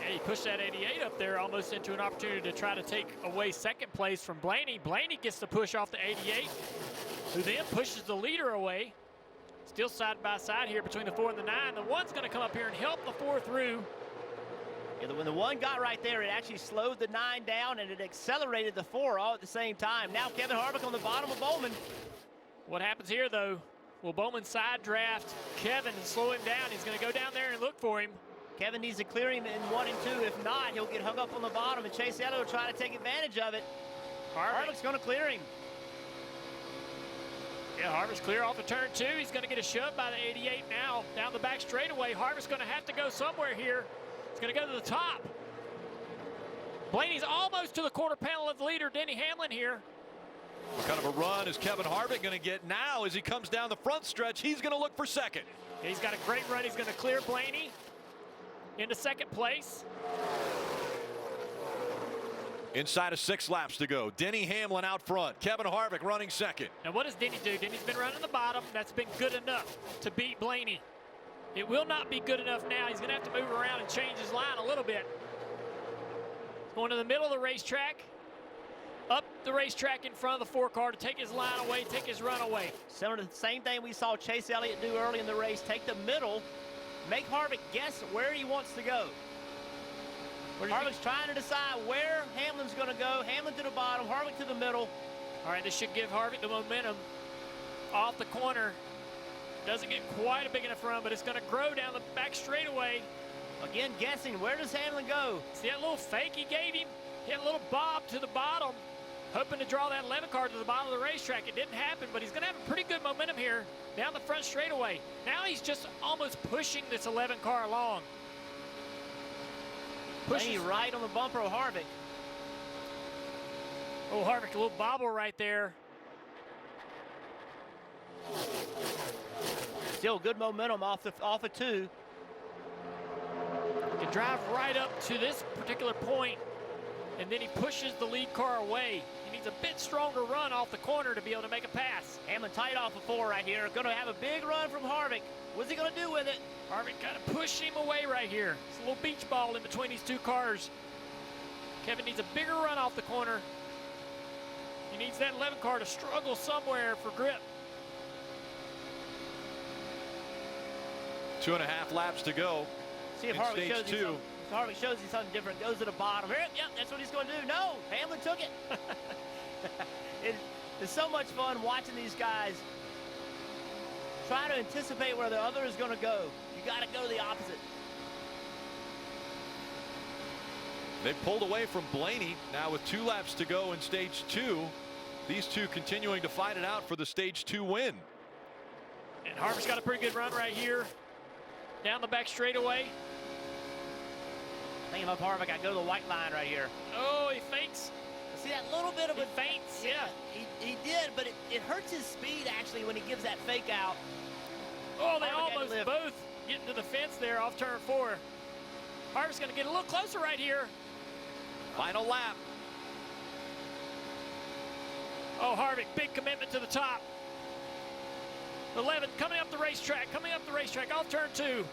And he pushed that 88 up there almost into an opportunity to try to take away second place from Blaney. Blaney gets the push off the 88, who then pushes the leader away. Still side by side here between the 4 and the 9. The 1's going to come up here and help the 4 through. Yeah, when the 1 got right there, it actually slowed the 9 down and it accelerated the 4 all at the same time. Now Kevin Harvick on the bottom of Bowman. What happens here, though? Will Bowman side draft Kevin and slow him down? He's going to go down there and look for him. Kevin needs to clear him in 1 and 2. If not, he'll get hung up on the bottom, and Chase Elliott will try to take advantage of it. Harvick's going to clear him. Yeah, Harvick's clear off of turn 2. He's going to get a shove by the 88 now. Down the back straightaway. Harvick's going to have to go somewhere here. He's going to go to the top. Blaney's almost to the quarter panel of the leader, Denny Hamlin here. What kind of a run is Kevin Harvick going to get now as he comes down the front stretch? He's going to look for second. Yeah, he's got a great run. He's going to clear Blaney into second place. Inside of 6 laps to go. Denny Hamlin out front. Kevin Harvick running second. And what does Denny do? Denny's been running the bottom. That's been good enough to beat Blaney. It will not be good enough now. He's going to have to move around and change his line a little bit. He's going to the middle of the racetrack. Up the racetrack in front of the 4 car to take his line away, take his run away. Similar to the same thing we saw Chase Elliott do early in the race. Take the middle, make Harvick guess where he wants to go. Harvick's trying to decide where Hamlin's going to go. Hamlin to the bottom, Harvick to the middle. All right, this should give Harvick the momentum off the corner. Doesn't get quite a big enough run, but it's going to grow down the back straightaway. Again, guessing, where does Hamlin go? See that little fake he gave him? He had a little bob to the bottom, hoping to draw that 11 car to the bottom of the racetrack. It didn't happen, but he's going to have a pretty good momentum here down the front straightaway. Now he's just almost pushing this 11 car along. Pushes right on the bumper of Harvick. Oh, Harvick, a little bobble right there. Still good momentum off of 2. Can drive right up to this particular point, and then he pushes the lead car away. He needs a bit stronger run off the corner to be able to make a pass. Hamlin tight off of 4 right here. Going to have a big run from Harvick. What's he going to do with it? Harvick kind of pushed him away right here. It's a little beach ball in between these 2 cars. Kevin needs a bigger run off the corner. He needs that 11 car to struggle somewhere for grip. 2.5 laps to go. See if Harvick shows you something. Harvick shows you something different. Goes to the bottom. Yep, that's what he's going to do. No, Hamlin took it. It's so much fun watching these guys try to anticipate where the other is going to go. You got to go the opposite. They pulled away from Blaney now with 2 laps to go in stage 2. These 2 continuing to fight it out for the stage 2 win. And Harvick's got a pretty good run right here. Down the back straightaway. Thinking about Harvick, I go to the white line right here. Oh, he feints. See that little bit of it feints, yeah. He did, but it hurts his speed actually when he gives that fake out. Oh, they almost both get into the fence there off turn 4. Harvick's going to get a little closer right here. Final lap. Oh, Harvick, big commitment to the top. 11 coming up the racetrack, off turn 2.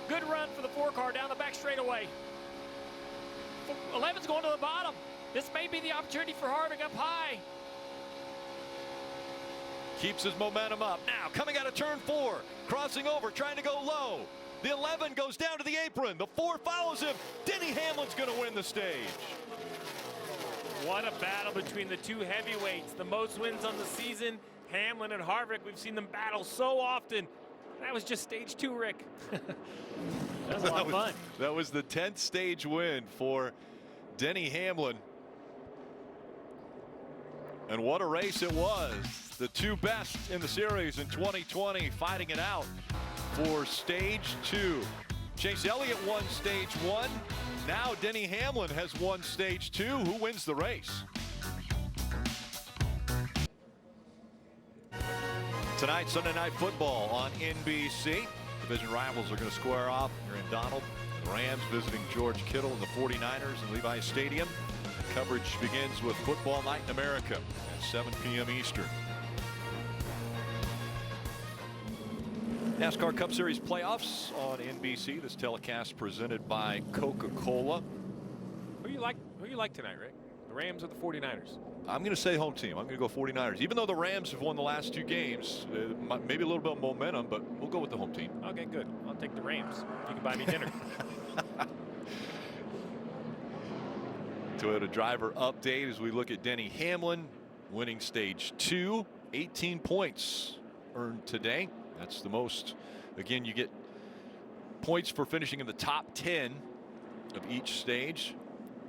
Good run for the 4 car down the back straightaway. 11's going to the bottom. This may be the opportunity for Harvick up high. Keeps his momentum up. Now coming out of turn 4, crossing over, trying to go low. The 11 goes down to the apron. The 4 follows him. Denny Hamlin's going to win the stage. What a battle between the 2 heavyweights. The most wins on the season, Hamlin and Harvick. We've seen them battle so often. That was just stage 2, Rick. That was a lot of fun. That was the 10th stage win for Denny Hamlin. And what a race it was. The 2 best in the series in 2020 fighting it out for stage 2. Chase Elliott won stage 1. Now Denny Hamlin has won stage 2. Who wins the race? Tonight, Sunday Night Football on NBC. Division rivals are going to square off here in Donald. The Rams visiting George Kittle and the 49ers in Levi's Stadium. Coverage begins with Football Night in America at 7 p.m. Eastern. NASCAR Cup Series playoffs on NBC. This telecast presented by Coca-Cola. Who you like tonight, Rick? The Rams or the 49ers? I'm going to say home team. I'm going to go 49ers. Even though the Rams have won the last 2 games, maybe a little bit of momentum, but we'll go with the home team. Okay, good. I'll take the Rams. You can buy me dinner. Toyota driver update as we look at Denny Hamlin winning stage 2. 18 points earned today. That's the most. Again, you get points for finishing in the top 10 of each stage.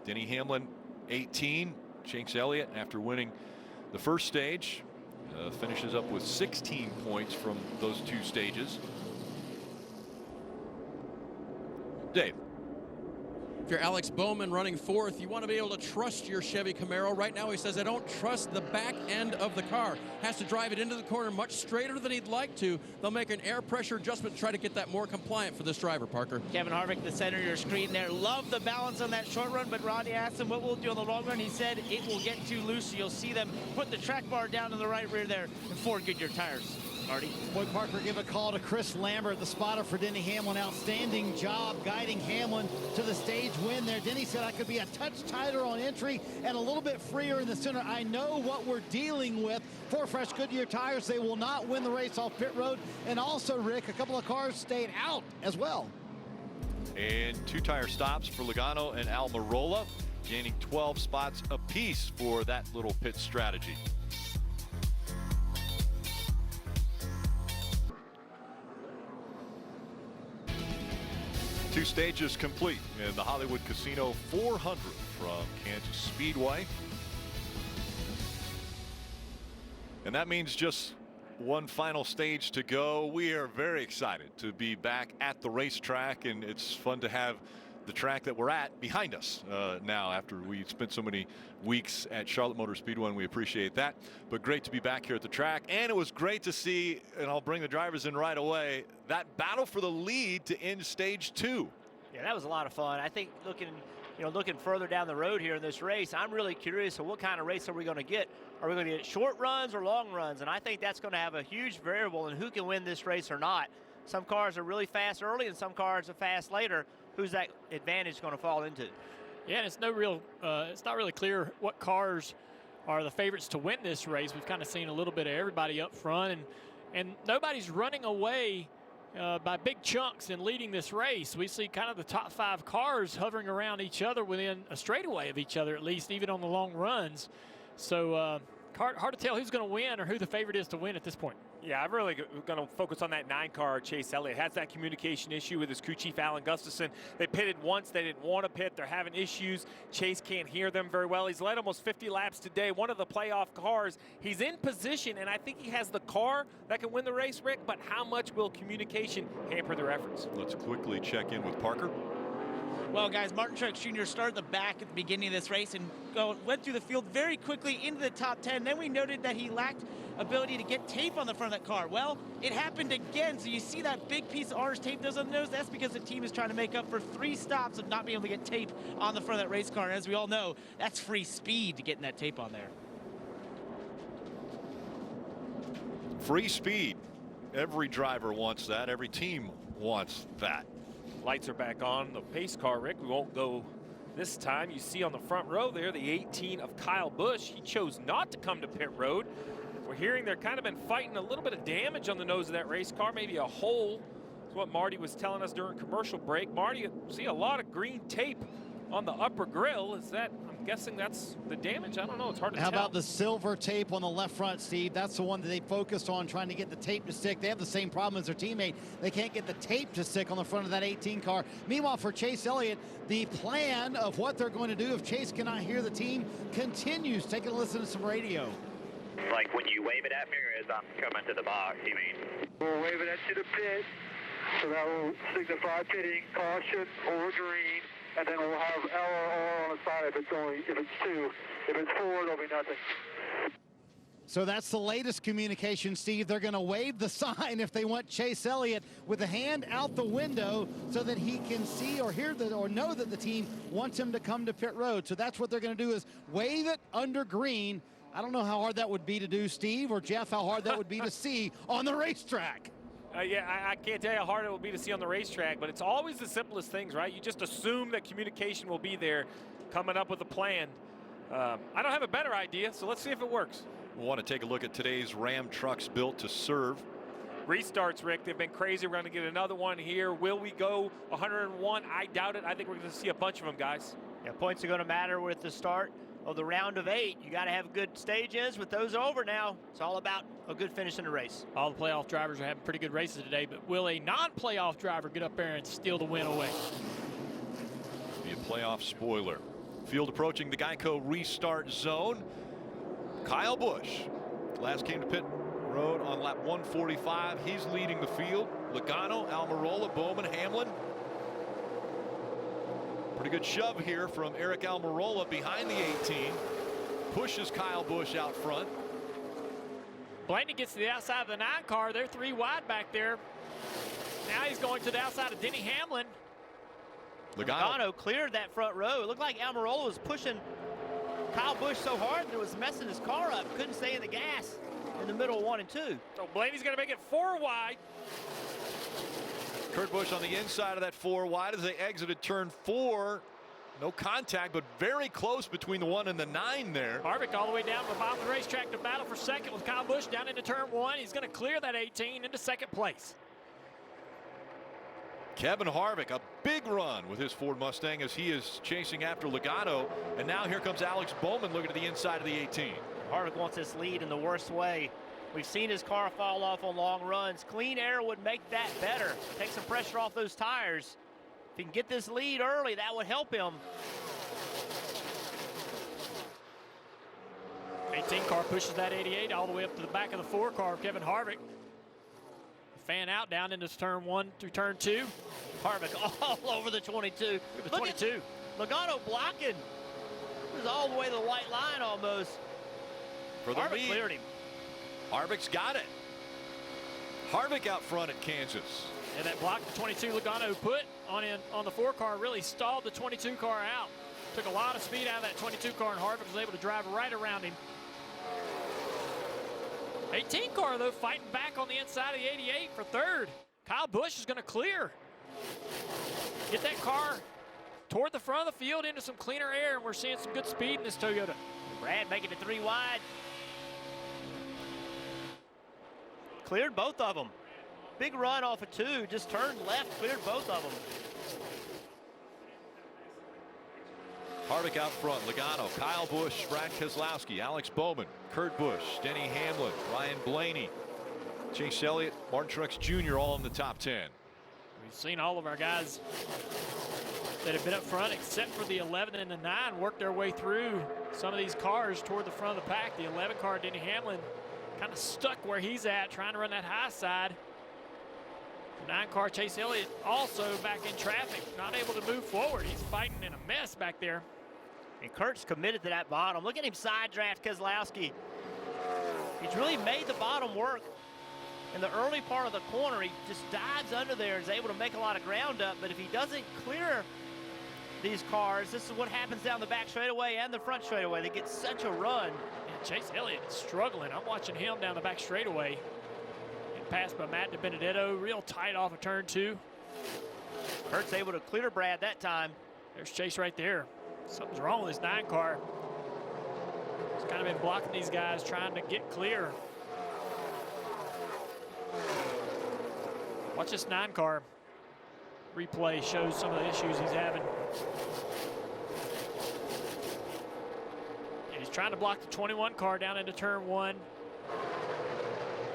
Denny Hamlin 18. Chase Elliott, after winning the first stage, finishes up with 16 points from those 2 stages. Dave. If you're Alex Bowman running 4th, you want to be able to trust your Chevy Camaro. Right now he says, I don't trust the back end of the car. Has to drive it into the corner much straighter than he'd like to. They'll make an air pressure adjustment to try to get that more compliant for this driver, Parker. Kevin Harvick, the center of your screen there. Love the balance on that short run, but Rodney asked him what we'll do on the long run. He said it will get too loose. You'll see them put the track bar down in the right rear there and Ford Goodyear tires. Marty. Boy, Parker, give a call to Chris Lambert, the spotter for Denny Hamlin. Outstanding job guiding Hamlin to the stage win there. Denny said I could be a touch tighter on entry and a little bit freer in the center. I know what we're dealing with. 4 fresh Goodyear tires. They will not win the race off pit road. And also, Rick, a couple of cars stayed out as well. And 2 tire stops for Logano and Almirola, gaining 12 spots apiece for that little pit strategy. Two stages complete in the Hollywood Casino 400 from Kansas Speedway. And that means just one final stage to go. We are very excited to be back at the racetrack, and it's fun to have the track that we're at behind us now after we spent so many weeks at Charlotte Motor Speedway, and we appreciate that. But great to be back here at the track, and it was great to see, and I'll bring the drivers in right away, that battle for the lead to end stage 2. Yeah, that was a lot of fun. I think looking further down the road here in this race, I'm really curious of what kind of race are we going to get. Are we going to get short runs or long runs? And I think that's going to have a huge variable in who can win this race or not. Some cars are really fast early and some cars are fast later. Who's that advantage going to fall into? Yeah, and it's not really clear what cars are the favorites to win this race. We've kind of seen a little bit of everybody up front, and nobody's running away by big chunks and leading this race. We see kind of the top 5 cars hovering around each other within a straightaway of each other, at least, even on the long runs. So hard to tell who's going to win or who the favorite is to win at this point. Yeah, I'm really going to focus on that 9 car. Chase Elliott has that communication issue with his crew chief, Alan Gustafson. They pitted once. They didn't want to pit. They're having issues. Chase can't hear them very well. He's led almost 50 laps today. One of the playoff cars. He's in position, and I think he has the car that can win the race, Rick, but how much will communication hamper their efforts? Let's quickly check in with Parker. Well, guys, Martin Truex Jr. started the back at the beginning of this race and went through the field very quickly into the top 10. Then we noted that he lacked ability to get tape on the front of that car. Well, it happened again. So you see that big piece of orange tape there's on the nose? That's because the team is trying to make up for 3 stops of not being able to get tape on the front of that race car. And as we all know, that's free speed to getting that tape on there. Free speed. Every driver wants that. Every team wants that. Lights are back on the pace car, Rick. We won't go this time. You see on the front row there, the 18 of Kyle Busch. He chose not to come to pit road. We're hearing they're kind of been fighting a little bit of damage on the nose of that race car, maybe a hole. That's what Marty was telling us during commercial break. Marty, you see a lot of green tape on the upper grill. Is that, I'm guessing that's the damage? I don't know. It's hard to tell. How about the silver tape on the left front, Steve? That's the one that they focused on, trying to get the tape to stick. They have the same problem as their teammate. They can't get the tape to stick on the front of that 18 car. Meanwhile, for Chase Elliott, the plan of what they're going to do if Chase cannot hear the team continues. Take a listen to some radio. Like when you wave it at me or as I'm coming to the box, you mean? We'll wave it at the pit, so that will signify pitting, caution, or green, and then we'll have L or R on the side if it's 2. If it's 4, there'll be nothing. So that's the latest communication, Steve. They're going to wave the sign if they want Chase Elliott with a hand out the window so that he can see or hear or know that the team wants him to come to pit road. So that's what they're going to do, is wave it under green. I don't know how hard that would be to do, Steve, or Jeff, how hard that would be to see on the racetrack. Yeah, I can't tell you how hard it will be to see on the racetrack, but it's always the simplest things, right? You just assume that communication will be there, coming up with a plan. I don't have a better idea, so let's see if it works. We'll want to take a look at today's Ram trucks built to serve. Restarts, Rick, they've been crazy. We're going to get another one here. Will we go 101? I doubt it. I think we're going to see a bunch of them, guys. Yeah, points are going to matter with the start of the round of 8. You got to have good stages. With those over now, it's all about a good finish in the race. All the playoff drivers are having pretty good races today, but will a non-playoff driver get up there and steal the win away? Be a playoff spoiler. Field approaching the Geico restart zone. Kyle Busch last came to pit road on lap 145. He's leading the field. Logano, Almirola, Bowman, Hamlin. Pretty good shove here from Eric Almirola behind the 18. Pushes Kyle Busch out front. Blaney gets to the outside of the 9 car. They're 3 wide back there. Now he's going to the outside of Denny Hamlin. Logano cleared that front row. It looked like Almirola was pushing Kyle Busch so hard that it was messing his car up. Couldn't stay in the gas in the middle of 1 and 2. So Blaney's going to make it 4 wide. Kurt Busch on the inside of that 4 wide as they exited turn 4. No contact, but very close between the 1 and the 9 there. Harvick all the way down to the bottom of the racetrack to battle for second with Kyle Busch down into turn 1. He's going to clear that 18 into second place. Kevin Harvick, a big run with his Ford Mustang as he is chasing after Logano. And now here comes Alex Bowman looking at the inside of the 18. Harvick wants this lead in the worst way. We've seen his car fall off on long runs. Clean air would make that better. Take some pressure off those tires. If he can get this lead early, that would help him. 18 car pushes that 88 all the way up to the back of the 4 car of Kevin Harvick. Fan out down into turn 1 through turn 2. Harvick all over the 22. The 22. Logano blocking. It was all the way to the white line almost. For the Harvick lead. cleared him. Harvick's got it. Harvick out front at Kansas. And that block the 22 Logano put on the 4 car really stalled the 22 car out. Took a lot of speed out of that 22 car, and Harvick was able to drive right around him. 18 car, though, fighting back on the inside of the 88 for third. Kyle Busch is going to clear. Get that car toward the front of the field into some cleaner air, and we're seeing some good speed in this Toyota. Brad making it 3 wide. Cleared both of them. Big run off of 2, just turned left, cleared both of them. Harvick out front, Logano, Kyle Busch, Brad Keselowski, Alex Bowman, Kurt Busch, Denny Hamlin, Ryan Blaney, Chase Elliott, Martin Truex Jr. all in the top 10. We've seen all of our guys that have been up front, except for the 11 and the 9, work their way through some of these cars toward the front of the pack. The 11 car, Denny Hamlin, kind of stuck where he's at, trying to run that high side. The 9 car, Chase Elliott, also back in traffic, not able to move forward. He's fighting in a mess back there. And Kurt's committed to that bottom. Look at him side draft Keselowski. He's really made the bottom work. In the early part of the corner, he just dives under there and is able to make a lot of ground up. But if he doesn't clear these cars, this is what happens down the back straightaway and the front straightaway. They get such a run. And Chase Elliott is struggling. I'm watching him down the back straightaway. And passed by Matt DiBenedetto, real tight off of turn 2. Kurt's able to clear Brad that time. There's Chase right there. Something's wrong with this 9 car. He's kind of been blocking these guys, trying to get clear. Watch this 9 car replay, shows some of the issues he's having. And he's trying to block the 21 car down into turn 1.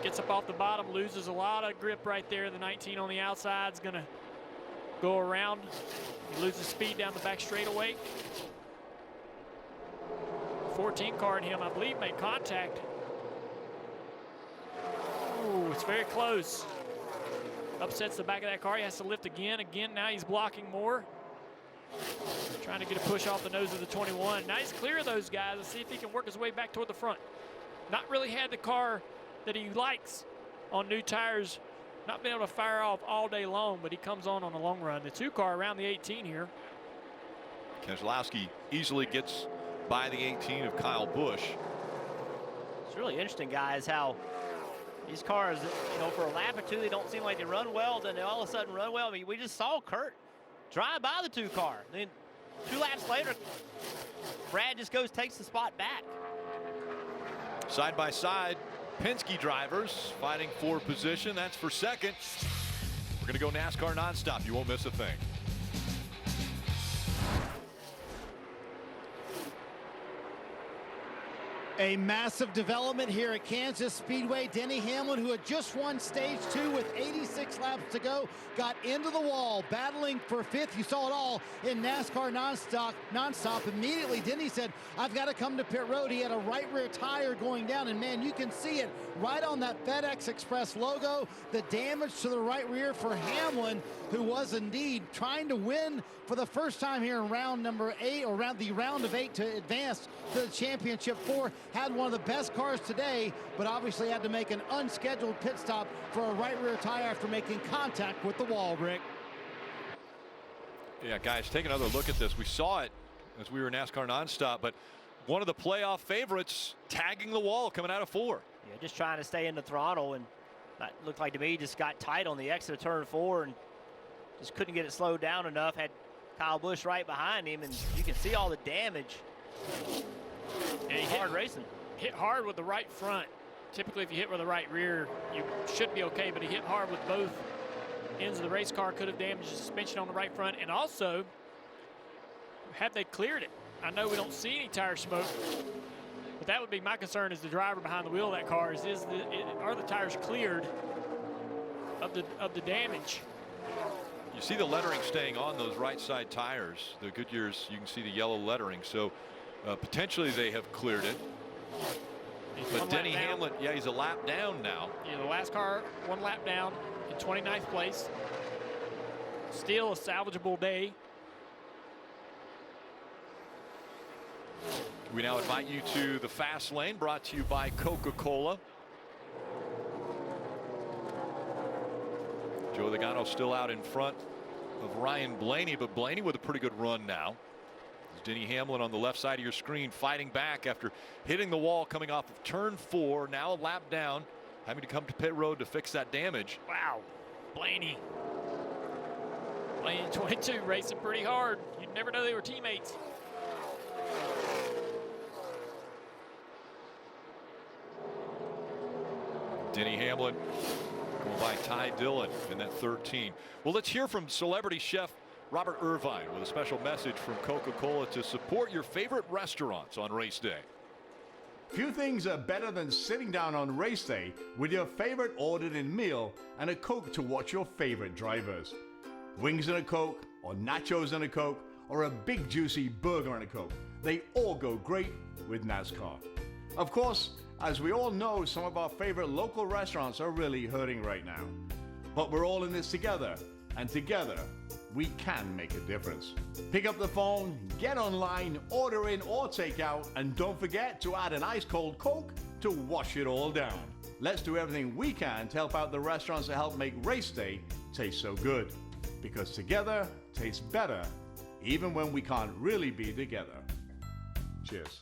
Gets up off the bottom, loses a lot of grip right there. The 19 on the outside is going to go around. He loses speed down the back straightaway. 14 car and him, I believe, made contact. Ooh, it's very close. Upsets the back of that car. He has to lift again. Now he's blocking more. Trying to get a push off the nose of the 21. Nice clear of those guys. Let's see if he can work his way back toward the front. Not really had the car that he likes on new tires. Not been able to fire off all day long, but he comes on the long run. The 2 car around the 18 here. Keselowski easily gets by the 18 of Kyle Busch. It's really interesting, guys, how these cars, you know, for a lap or 2, they don't seem like they run well, then they all of a sudden run well. I mean, we just saw Kurt drive by the 2 car. Then 2 laps later, Brad just takes the spot back. Side by side, Penske drivers fighting for position. That's for second. We're going to go NASCAR nonstop. You won't miss a thing. A massive development here at Kansas Speedway. Denny Hamlin, who had just won stage 2 with 86 laps to go, got into the wall, battling for 5th. You saw it all in NASCAR nonstop. Immediately, Denny said, I've got to come to pit road. He had a right rear tire going down, and man, you can see it right on that FedEx Express logo. The damage to the right rear for Hamlin, who was indeed trying to win for the first time here in round number 8, or the round of 8 to advance to the championship 4. Had one of the best cars today, but obviously had to make an unscheduled pit stop for a right rear tire after making contact with the wall, Rick. Yeah, guys, take another look at this. We saw it as we were NASCAR nonstop, but one of the playoff favorites tagging the wall coming out of 4. Yeah, just trying to stay in the throttle, and that looked like to me just got tight on the exit of turn 4 and just couldn't get it slowed down enough. Had Kyle Busch right behind him, and you can see all the damage. And he hard racing. Hit hard with the right front. Typically, if you hit with the right rear, you should be okay, but he hit hard with both ends of the race car. Could have damaged the suspension on the right front. And also, had they cleared it, I know we don't see any tire smoke, but that would be my concern as the driver behind the wheel of that car are the tires cleared of the damage? You see the lettering staying on those right side tires. The Goodyears, you can see the yellow lettering. So potentially they have cleared it. But Denny Hamlin, yeah, he's a lap down now. Yeah, the last car 1 lap down in 29th place. Still a salvageable day. We now invite you to the fast lane, brought to you by Coca-Cola. Joey Logano still out in front of Ryan Blaney, but Blaney with a pretty good run now. There's Denny Hamlin on the left side of your screen fighting back after hitting the wall coming off of turn 4. Now a lap down, having to come to pit road to fix that damage. Wow, Blaney 22 racing pretty hard. You'd never know they were teammates. Denny Hamlin going by Ty Dillon in that 13. Well, let's hear from celebrity chef Robert Irvine with a special message from Coca-Cola to support your favorite restaurants on race day. Few things are better than sitting down on race day with your favorite ordered-in meal and a Coke to watch your favorite drivers. Wings and a Coke, or nachos and a Coke, or a big juicy burger and a Coke. They all go great with NASCAR. Of course, as we all know, some of our favorite local restaurants are really hurting right now. But we're all in this together, and together, we can make a difference. Pick up the phone, get online, order in or take out, and don't forget to add an ice-cold Coke to wash it all down. Let's do everything we can to help out the restaurants that help make race day taste so good. Because together tastes better, even when we can't really be together. Cheers.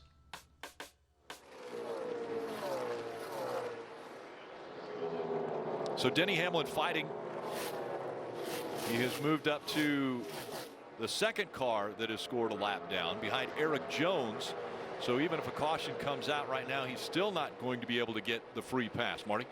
So Denny Hamlin fighting. He has moved up to the second car that has scored a lap down behind Eric Jones. So even if a caution comes out right now, he's still not going to be able to get the free pass. Marty?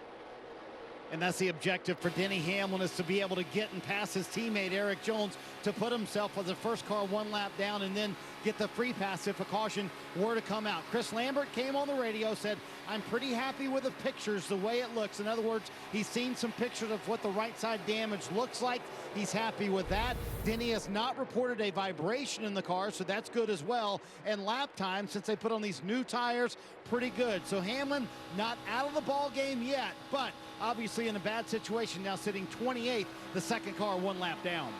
And that's the objective for Denny Hamlin, is to be able to get and pass his teammate Eric Jones to put himself as the first car 1 lap down and then get the free pass if a caution were to come out. Chris Lambert came on the radio, said, I'm pretty happy with the pictures, the way it looks. In other words, he's seen some pictures of what the right side damage looks like. He's happy with that. Denny has not reported a vibration in the car, so that's good as well. And lap time, since they put on these new tires, pretty good. So Hamlin not out of the ball game yet, but obviously in a bad situation now, sitting 28th, the second car 1 lap down.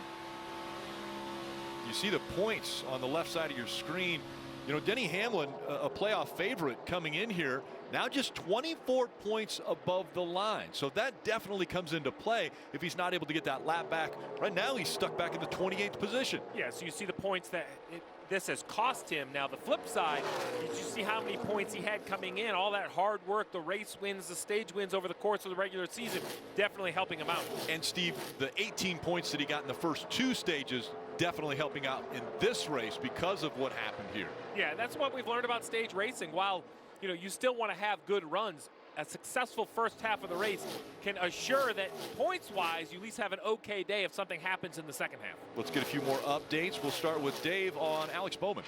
You see the points on the left side of your screen. You know, Denny Hamlin, a playoff favorite coming in here, now just 24 points above the line. So that definitely comes into play if he's not able to get that lap back. Right now he's stuck back in the 28th position. Yeah, so you see the points that this has cost him. Now the flip side, you see how many points he had coming in. All that hard work, the race wins, the stage wins over the course of the regular season, definitely helping him out. And Steve, the 18 points that he got in the first 2 stages, definitely helping out in this race because of what happened here. Yeah, that's what we've learned about stage racing. While, you know, you still want to have good runs, a successful first half of the race can assure that points-wise, you at least have an okay day if something happens in the second half. Let's get a few more updates. We'll start with Dave on Alex Bowman.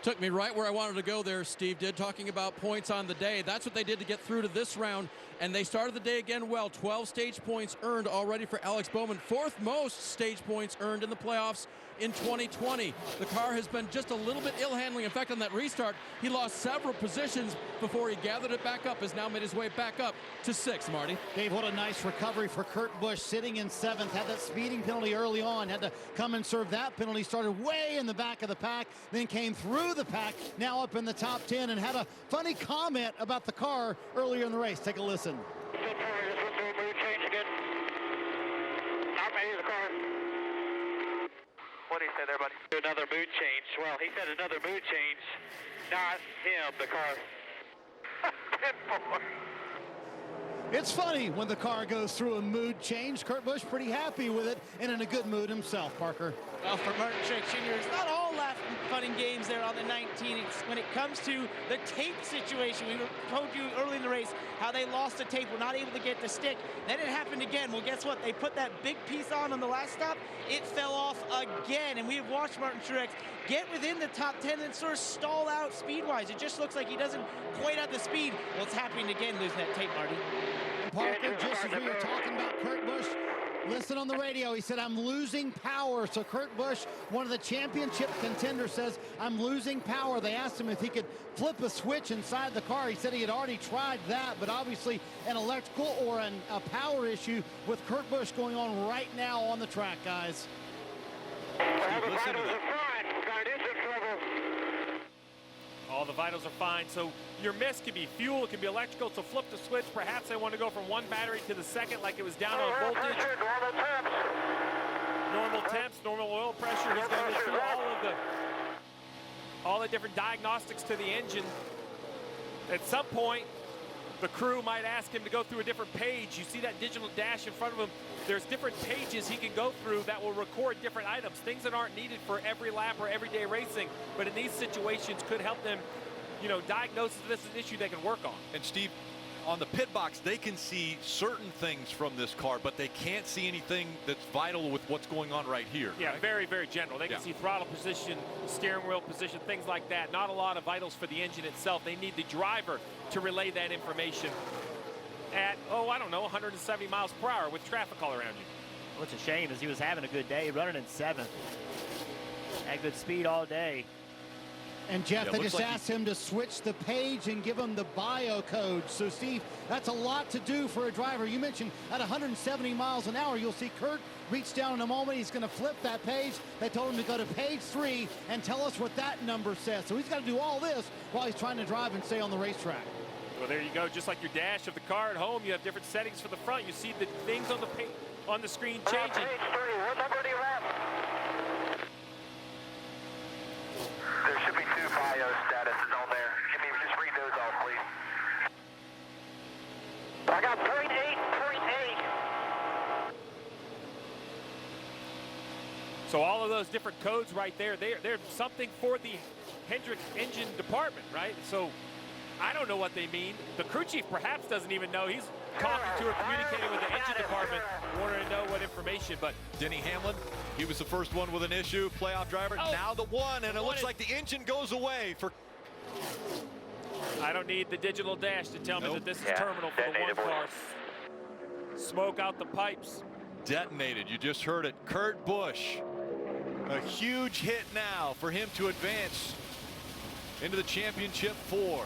Took me right where I wanted to go there, Steve did, talking about points on the day. That's what they did to get through to this round, and they started the day again well. 12 stage points earned already for Alex Bowman, fourth most stage points earned in the playoffs in 2020. The car has been just a little bit ill-handling. In fact, on that restart, he lost several positions before he gathered it back up, has now made his way back up to 6th, Marty. Dave, what a nice recovery for Kurt Busch, sitting in 7th, had that speeding penalty early on, had to come and serve that penalty, started way in the back of the pack, then came through the pack, now up in the top 10, and had a funny comment about the car earlier in the race. Take a listen. What did he say there, buddy? Another mood change. Well, he said another mood change, not him, the car. 10-4. It's funny when the car goes through a mood change. Kurt Busch pretty happy with it and in a good mood himself, Parker. Well, for Martin Truex Jr., it's not all laughing fun and games there on the 19. It's when it comes to the tape situation. We told you early in the race how they lost the tape, were not able to get the stick. Then it happened again. Well, guess what? They put that big piece on the last stop. It fell off again, and we have watched Martin Truex get within the top 10 and sort of stall out speed-wise. It just looks like he doesn't quite have the speed. Well, it's happening again, losing that tape, Marty. Parker, just as we were talking about Kurt Busch, listen on the radio, he said, I'm losing power. So Kurt Busch, one of the championship contenders, says, I'm losing power. They asked him if he could flip a switch inside the car. He said he had already tried that, but obviously an electrical or a power issue with Kurt Busch going on right now on the track, guys. All the vitals are fine, so your miss can be fuel, it can be electrical, so flip the switch. Perhaps they want to go from one battery to the second like it was down on voltage. Normal temps, normal oil pressure. He's going to do all the different diagnostics to the engine. At some point, the crew might ask him to go through a different page. You see that digital dash in front of him. There's different pages he can go through that will record different items, things that aren't needed for every lap or everyday racing, but in these situations could help them, diagnose if this is an issue they can work on. And Steve, on the pit box, they can see certain things from this car, but they can't see anything that's vital with what's going on right here. Yeah, right? very, very general. They can see throttle position, steering wheel position, things like that. Not a lot of vitals for the engine itself. They need the driver to relay that information at, 170 miles per hour with traffic all around you. Well, it's a shame as he was having a good day, running in 7th. Had good speed all day. And Jeff, they just asked him to switch the page and give him the bio code. So Steve, that's a lot to do for a driver. You mentioned at 170 miles an hour, you'll see Kurt reach down in a moment. He's going to flip that page. They told him to go to page 3 and tell us what that number says. So he's got to do all this while he's trying to drive and stay on the racetrack. Well, there you go. Just like your dash of the car at home, you have different settings for the front. You see the things on the screen changing. Page 3, what number do you have? There should be 2 bio statuses on there. Can you just read those off, please? I got 0.8. So all of those different codes right there, they're something for the Hendrick engine department, right? So I don't know what they mean. The crew chief perhaps doesn't even know. He's talking to or communicating with the engine department, wanting to know what information. But Denny Hamlin, he was the first one with an issue, playoff driver. Now the one, and it looks like the engine goes away for. I don't need the digital dash to tell me that this is terminal for the one car. Smoke out the pipes. Detonated. You just heard it. Kurt Busch. A huge hit now for him to advance into the championship 4.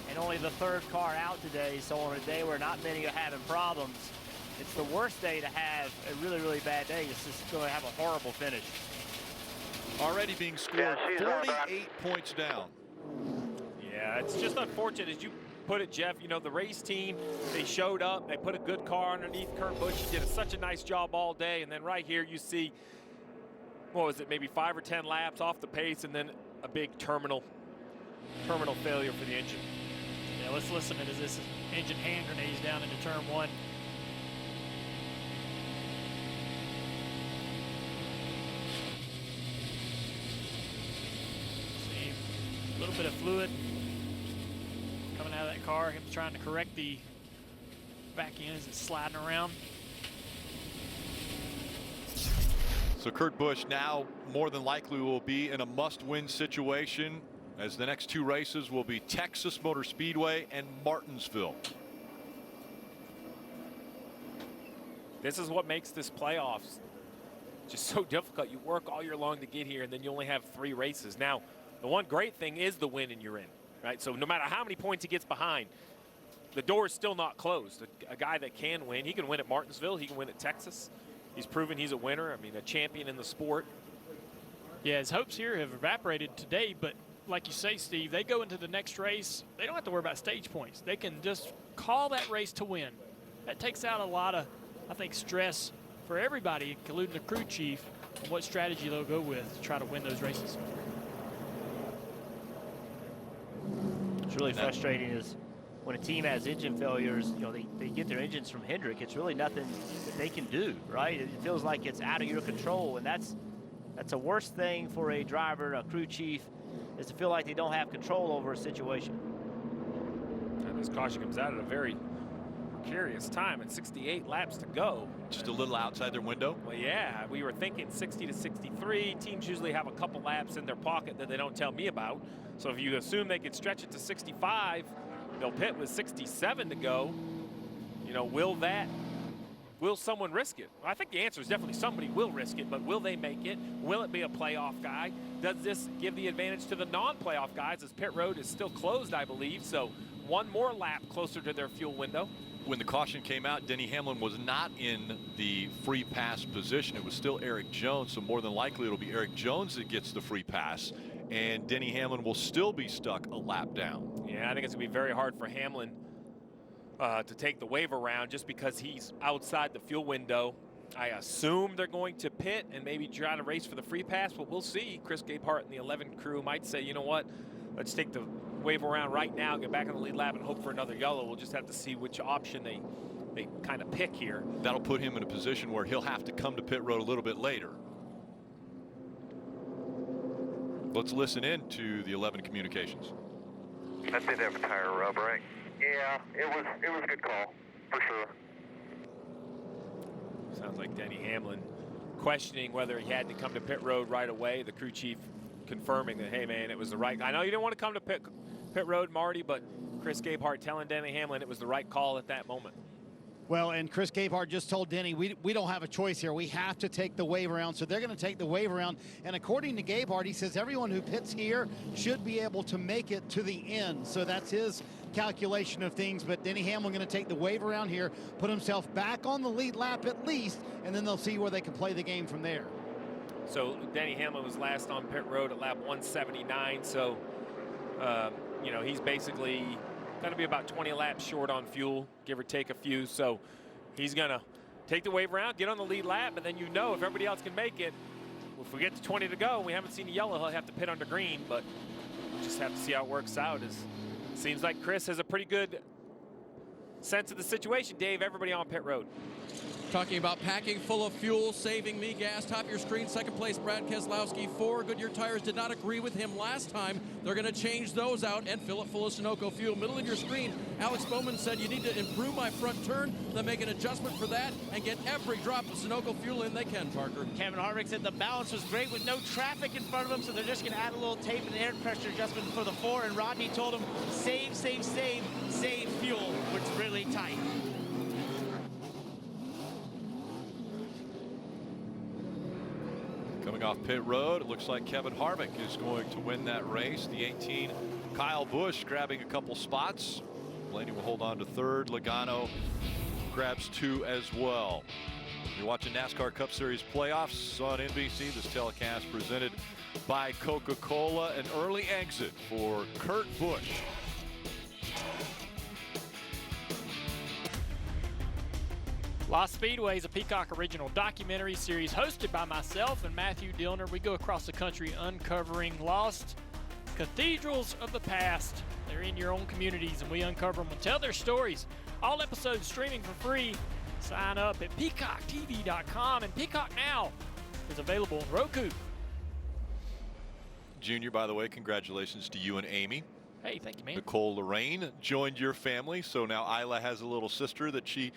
And only the 3rd car out today, so on a day where not many are having problems, it's the worst day to have a really, really bad day. It's just going to have a horrible finish. Already being scored 48 points down. Yeah, it's just unfortunate, as you put it, Jeff. The race team, they showed up. They put a good car underneath Kurt Busch. He did such a nice job all day. And then right here you see, what was it, maybe 5 or 10 laps off the pace, and then a big terminal failure for the engine. Yeah, let's listen to this engine hand grenades down into turn 1. See, a little bit of fluid coming out of that car. Him trying to correct the back end as it's sliding around. So Kurt Busch now more than likely will be in a must-win situation, as the next two races will be Texas Motor Speedway and Martinsville. This is what makes this playoffs just so difficult. You work all year long to get here, and then you only have 3 races. Now, the one great thing is the win and you're in, right? So no matter how many points he gets behind, the door is still not closed. A guy that can win, he can win at Martinsville, he can win at Texas. He's proven he's a winner. I mean, a champion in the sport. Yeah, his hopes here have evaporated today, but like you say, Steve, they go into the next race, they don't have to worry about stage points. They can just call that race to win. That takes out a lot of, I think, stress for everybody, including the crew chief, on what strategy they'll go with to try to win those races. What's really frustrating is when a team has engine failures, you know, they get their engines from Hendrick. It's really nothing that they can do, right? It feels like it's out of your control, and that's a worse thing for a driver, a crew chief, is to feel like they don't have control over a situation. And this caution comes out at a very precarious time, and 68 laps to go. Just a little outside their window? Well, yeah, we were thinking 60 to 63. Teams usually have a couple laps in their pocket that they don't tell me about. So if you assume they can stretch it to 65, they'll pit with 67 to go. You know, will someone risk it? Well, I think the answer is definitely somebody will risk it, but will they make it? Will it be a playoff guy? Does this give the advantage to the non-playoff guys, as pit road is still closed, I believe, so one more lap closer to their fuel window? When the caution came out, Denny Hamlin was not in the free pass position. It was still Eric Jones, so more than likely it'll be Eric Jones that gets the free pass, and Denny Hamlin will still be stuck a lap down. Yeah, I think it's going to be very hard for Hamlin to take the wave around just because he's outside the fuel window. I assume they're going to pit and maybe try to race for the free pass, but we'll see. Chris Gabehart and the 11 crew might say, you know what, let's take the wave around right now, get back on the lead lap, and hope for another yellow. We'll just have to see which option they kind of pick here. That'll put him in a position where he'll have to come to pit road a little bit later. Let's listen in to the 11 communications. I did have a tire rub, right? Yeah, it was a good call, for sure. Sounds like Denny Hamlin questioning whether he had to come to pit road right away. The crew chief confirming that, hey, man, it was the right. I know you didn't want to come to pit road, Marty, but Chris Gabehart telling Denny Hamlin it was the right call at that moment. Well, and Chris Gabehart just told Denny, we don't have a choice here. We have to take the wave around. So they're going to take the wave around. And according to Gabehart, he says everyone who pits here should be able to make it to the end. So that's his calculation of things. But Denny Hamlin going to take the wave around here, put himself back on the lead lap at least, and then they'll see where they can play the game from there. So Denny Hamlin was last on pit road at lap 179. So, you know, he's basically going to be about 20 laps short on fuel, give or take a few. So he's going to take the wave around, get on the lead lap, and then, you know, if everybody else can make it, if we get to 20 to go, we haven't seen a yellow, he'll have to pit under green, but we'll just have to see how it works out. It seems like Chris has a pretty good sense of the situation. Dave, everybody on pit road. Talking about packing full of fuel, saving me gas. Top of your screen, second place, Brad Keselowski. 4 Goodyear tires did not agree with him last time. They're going to change those out and fill it full of Sunoco fuel. Middle of your screen, Alex Bowman said, you need to improve my front turn. They'll make an adjustment for that and get every drop of Sunoco fuel in they can, Parker. Kevin Harvick said the balance was great with no traffic in front of them, so they're just going to add a little tape and air pressure adjustment for the 4. And Rodney told him, save fuel, which is really tight. Coming off pit road, it looks like Kevin Harvick is going to win that race. The 18, Kyle Busch, grabbing a couple spots. Blaney will hold on to 3rd. Logano grabs 2 as well. You're watching NASCAR Cup Series playoffs on NBC. This telecast presented by Coca-Cola. An early exit for Kurt Busch. Lost Speedway is a Peacock original documentary series hosted by myself and Matthew Dillner. We go across the country uncovering lost cathedrals of the past. They're in your own communities, and we uncover them and tell their stories. All episodes streaming for free. Sign up at peacocktv.com, and Peacock Now is available on Roku. Junior, by the way, congratulations to you and Amy. Hey, thank you, man. Nicole Lorraine joined your family, so now Isla has a little sister that she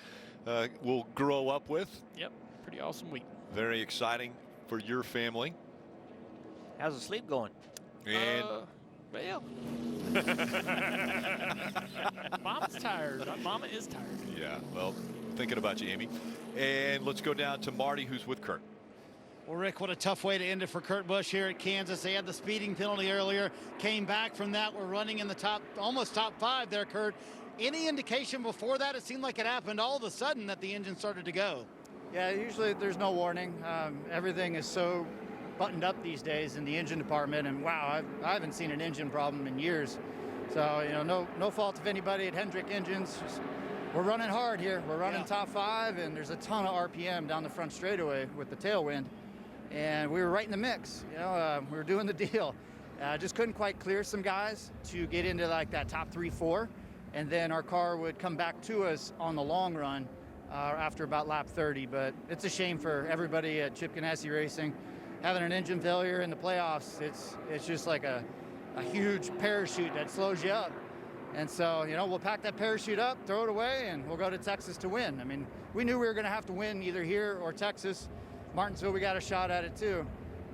will grow up with. Yep, pretty awesome week. Very exciting for your family. How's the sleep going? And well, Mama's tired. Mama is tired. yeah, well, thinking about you, Amy. And let's go down to Marty, who's with Kurt. Well, Rick, what a tough way to end it for Kurt Busch here at Kansas. They had the speeding penalty earlier, came back from that. We're running in the almost top 5 there, Kurt. Any indication before that? It seemed like it happened all of a sudden that the engine started to go. Yeah, usually there's no warning. Everything is so buttoned up these days in the engine department, and wow, I haven't seen an engine problem in years. So, you know, no fault of anybody at Hendrick Engines. We're running hard here. We're running top 5, and there's a ton of RPM down the front straightaway with the tailwind. And we were right in the mix. You know, we were doing the deal. Just couldn't quite clear some guys to get into like that top 3, 4. And then our car would come back to us on the long run after about lap 30. But it's a shame for everybody at Chip Ganassi Racing. Having an engine failure in the playoffs, it's just like a huge parachute that slows you up. And so, you know, we'll pack that parachute up, throw it away, and we'll go to Texas to win. I mean, we knew we were going to have to win either here or Texas. Martinsville, we got a shot at it too.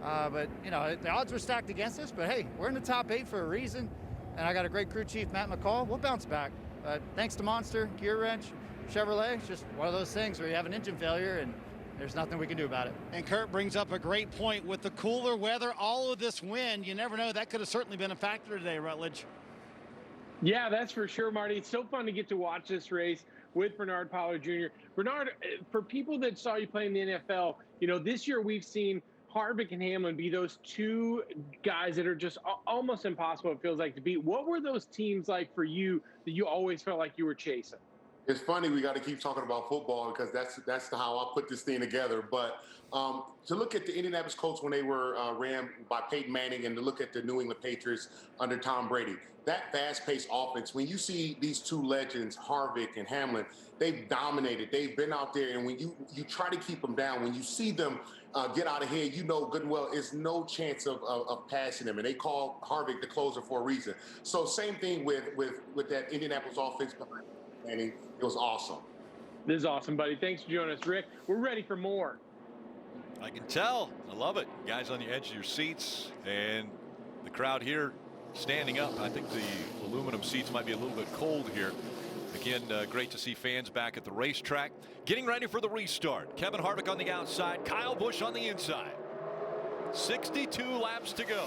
But, you know, the odds were stacked against us, but hey, we're in the top 8 for a reason. And I got a great crew chief, Matt McCall. We'll bounce back. But thanks to Monster, Gear Wrench, Chevrolet, it's just one of those things where you have an engine failure and there's nothing we can do about it. And Kurt brings up a great point. With the cooler weather, all of this wind, you never know. That could have certainly been a factor today, Rutledge. Yeah, that's for sure, Marty. It's so fun to get to watch this race with Bernard Pollard Jr. Bernard, for people that saw you play in the NFL, you know, this year we've seen Harvick and Hamlin be those 2 guys that are just almost impossible, it feels like, to beat. What were those teams like for you that you always felt like you were chasing? It's funny we got to keep talking about football because that's how I put this thing together. But to look at the Indianapolis Colts when they were ran by Peyton Manning, and to look at the New England Patriots under Tom Brady, that fast-paced offense, when you see these 2 legends, Harvick and Hamlin, they've dominated. They've been out there, and when you try to keep them down, when you see them get out ahead, you know good and well there's no chance of passing them. And they call Harvick the closer for a reason. So same thing with that Indianapolis offense behind Manning. It was awesome. This is awesome, buddy. Thanks for joining us, Rick. We're ready for more. I can tell. I love it. Guys on the edge of your seats, and the crowd here standing up. I think the aluminum seats might be a little bit cold here. Again, great to see fans back at the racetrack. Getting ready for the restart. Kevin Harvick on the outside, Kyle Busch on the inside. 62 laps to go.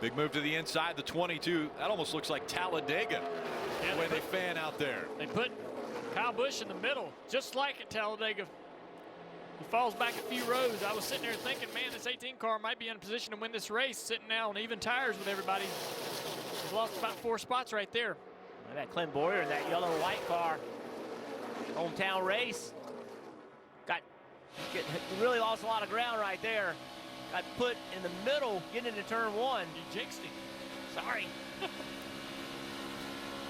Big move to the inside, the 22. That almost looks like Talladega the way they fan out there. They put Kyle Busch in the middle, just like at Talladega. He falls back a few rows. I was sitting there thinking, man, this 18 car might be in a position to win this race, sitting now on even tires with everybody. He's lost about 4 spots right there. Look at Clint Boyer in that yellow-white car. Hometown race. He really lost a lot of ground right there. Got put in the middle, getting into turn 1. You jinxed him. Sorry.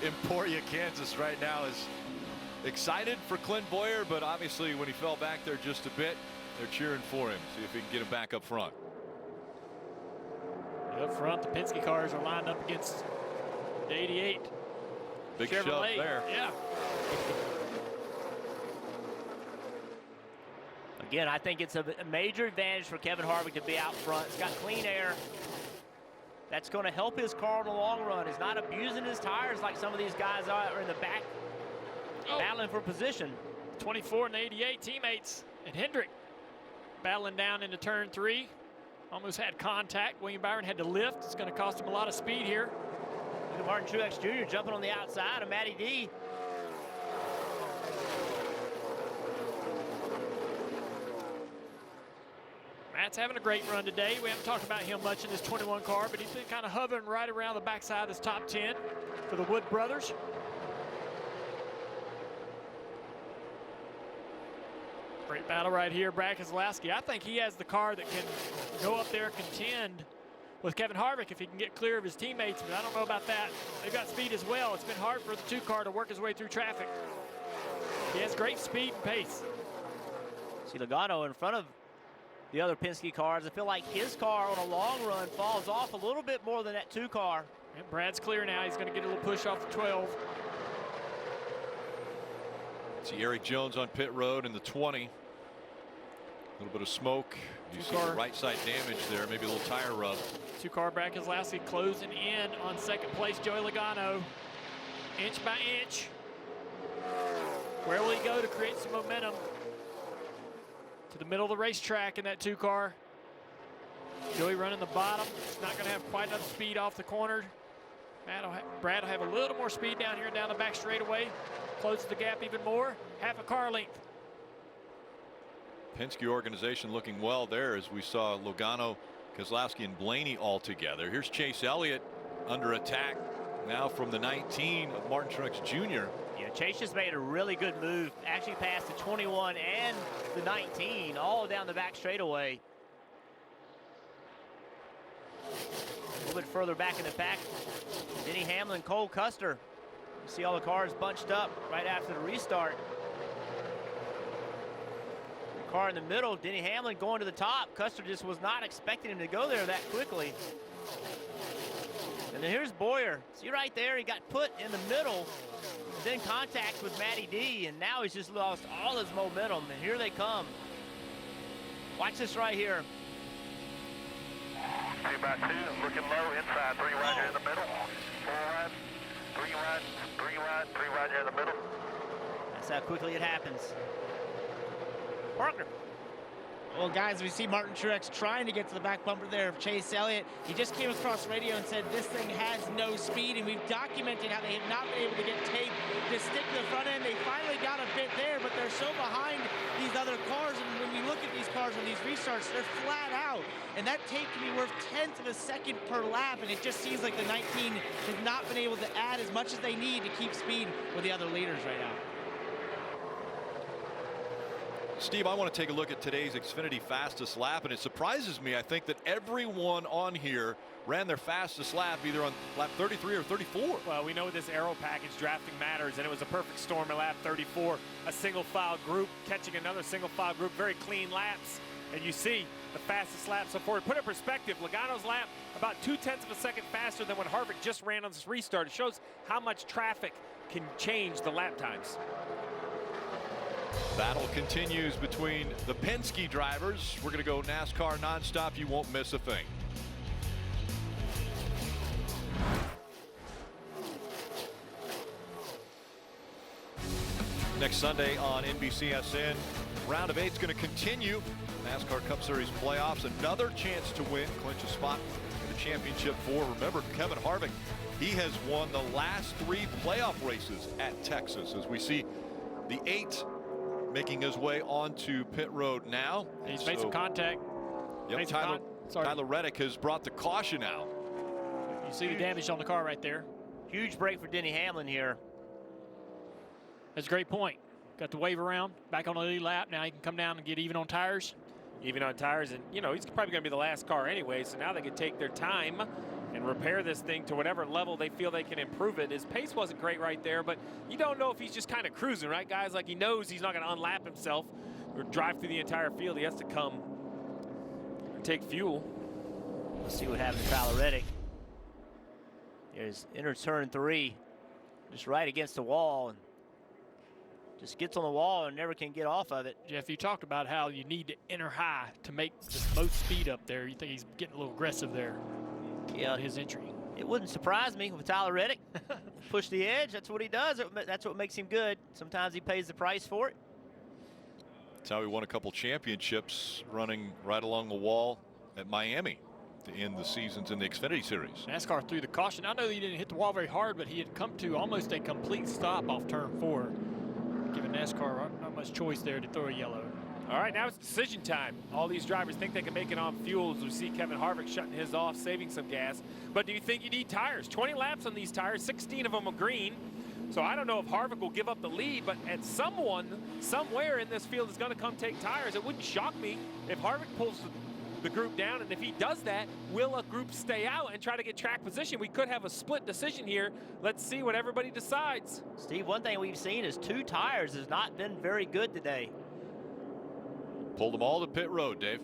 Emporia, Kansas right now is excited for Clint Boyer, but obviously when he fell back there just a bit, they're cheering for him. See if he can get him back up front. Up front, the Penske cars are lined up against the 88. Big Chevrolet. shove there. Yeah. Again, I think it's a major advantage for Kevin Harvick to be out front. He's got clean air. That's going to help his car in the long run. He's not abusing his tires like some of these guys are in the back battling for position. 24 and 88 teammates at Hendrick battling down into turn 3. Almost had contact. William Byron had to lift. It's going to cost him a lot of speed here. Look at Martin Truex Jr. jumping on the outside of Matty D. Matt's having a great run today. We haven't talked about him much in this 21 car, but he's been kind of hovering right around the backside of this top 10 for the Wood brothers. Great battle right here, Brad Keselowski. I think he has the car that can go up there, contend with Kevin Harvick if he can get clear of his teammates, but I don't know about that. They've got speed as well. It's been hard for the 2-car to work his way through traffic. He has great speed and pace. See Logano in front of the other Penske cars. I feel like his car on a long run falls off a little bit more than that 2-car. And Brad's clear now. He's going to get a little push off the 12. See Eric Jones on pit road in the 20. A little bit of smoke. You see the right side damage there, maybe a little tire rub. 2-car Brad Keselowski closing in on second place. Joey Logano, inch by inch. Where will he go to create some momentum? To the middle of the racetrack in that 2-car. Joey running the bottom. It's not going to have quite enough speed off the corner. Brad will have a little more speed down here and down the back straightaway. Closes the gap even more. Half a car length. Penske organization looking well there as we saw Logano, Keselowski, and Blaney all together. Here's Chase Elliott under attack now from the 19 of Martin Truex Jr. Yeah, Chase just made a really good move. Actually passed the 21 and the 19 all down the back straightaway. A little bit further back in the pack, Denny Hamlin, Cole Custer. You see all the cars bunched up right after the restart. The car in the middle, Denny Hamlin going to the top. Custer just was not expecting him to go there that quickly. And then here's Bowyer. See right there, he got put in the middle, then contact with Matty D, and now he's just lost all his momentum. And here they come. Watch this right here. 2 by 2, looking low inside, 3 right here in the middle. 4 right, 3 right, 3 right, 3 right here in the middle. That's how quickly it happens. Parker. Well, guys, we see Martin Truex trying to get to the back bumper there of Chase Elliott. He just came across radio and said this thing has no speed, and we've documented how they have not been able to get tape to stick to the front end. They finally got a bit there, but they're so behind these other cars, and when we look at these cars on these restarts, they're flat out, and that tape can be worth 1/10 of a second per lap, and it just seems like the 19 has not been able to add as much as they need to keep speed with the other leaders right now. Steve, I want to take a look at today's Xfinity fastest lap, and it surprises me. I think that everyone on here ran their fastest lap either on lap 33 or 34. Well, we know this aero package drafting matters, and it was a perfect storm in lap 34. A single file group catching another single file group, very clean laps. And you see the fastest lap so far. Put in perspective, Logano's lap about 2/10 of a second faster than when Harvick just ran on this restart. It shows how much traffic can change the lap times. Battle continues between the Penske drivers. We're going to go NASCAR nonstop. You won't miss a thing. Next Sunday on NBCSN, round of 8 is going to continue. NASCAR Cup Series playoffs, another chance to win, clinch a spot in the championship 4. Remember, Kevin Harvick, he has won the last 3 playoff races at Texas, as we see the 8 making his way onto pit road now. He's made some contact. Yep, Tyler Reddick has brought the caution out. You see the damage on the car right there. Huge break for Denny Hamlin here. That's a great point. Got the wave around, back on the lead lap. Now he can come down and get even on tires. Even on tires, and you know, he's probably going to be the last car anyway, so now they can take their time and repair this thing to whatever level they feel they can improve it. His pace wasn't great right there, but you don't know if he's just kind of cruising, right, guys? Like, he knows he's not going to unlap himself or drive through the entire field. He has to come and take fuel. Let's see what happens to Tyler Reddick. There's inner turn 3, just right against the wall, and just gets on the wall and never can get off of it. Jeff, you talked about how you need to enter high to make the most speed up there. You think he's getting a little aggressive there? Yeah, his entry. It wouldn't surprise me with Tyler Reddick. Push the edge, that's what he does. That's what makes him good. Sometimes he pays the price for it. That's how he won a couple championships, running right along the wall at Miami to end the seasons in the Xfinity Series. NASCAR threw the caution. I know he didn't hit the wall very hard, but he had come to almost a complete stop off turn 4. Giving NASCAR not much choice there to throw a yellow. All right, now it's decision time. All these drivers think they can make it on fuel, as we see Kevin Harvick shutting his off, saving some gas. But do you think you need tires? 20 laps on these tires, 16 of them are green. So I don't know if Harvick will give up the lead, but at someone, somewhere in this field is going to come take tires. It wouldn't shock me if Harvick pulls the group down. And if he does that, will a group stay out and try to get track position? We could have a split decision here. Let's see what everybody decides. Steve, one thing we've seen is 2 tires has not been very good today. Pulled them all to pit road, Dave.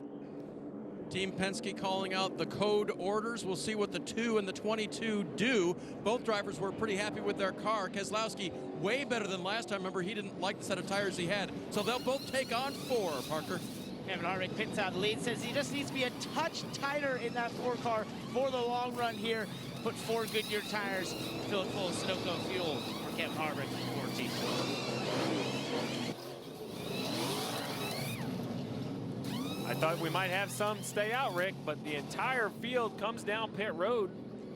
Team Penske calling out the code orders. We'll see what the 2 and the 22 do. Both drivers were pretty happy with their car. Keselowski way better than last time. Remember, he didn't like the set of tires he had. So they'll both take on 4, Parker. Kevin Harvick pits out the lead, says he just needs to be a touch tighter in that 4 car for the long run here. Put 4 Goodyear tires, fill it full of Sunoco fuel for Kevin Harvick, 14. I thought we might have some stay out, Rick, but the entire field comes down pit road.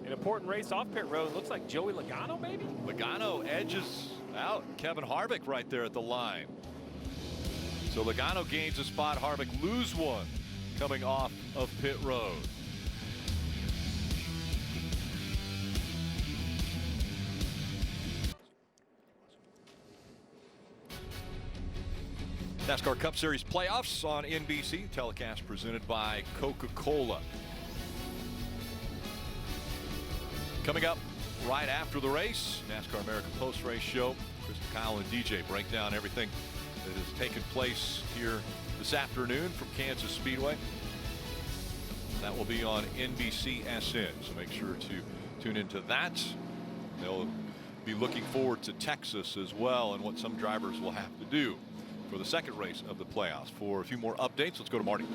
An important race off pit road. Looks like Joey Logano, maybe? Logano edges out. Kevin Harvick right there at the line. So Logano gains a spot. Harvick lose one coming off of pit road. NASCAR Cup Series playoffs on NBC. Telecast presented by Coca-Cola. Coming up right after the race, NASCAR American Post Race Show. Chris, Kyle, and DJ break down everything that has taken place here this afternoon from Kansas Speedway. That will be on NBCSN, so make sure to tune into that. They'll be looking forward to Texas as well and what some drivers will have to do for the second race of the playoffs. For a few more updates, let's go to Marty.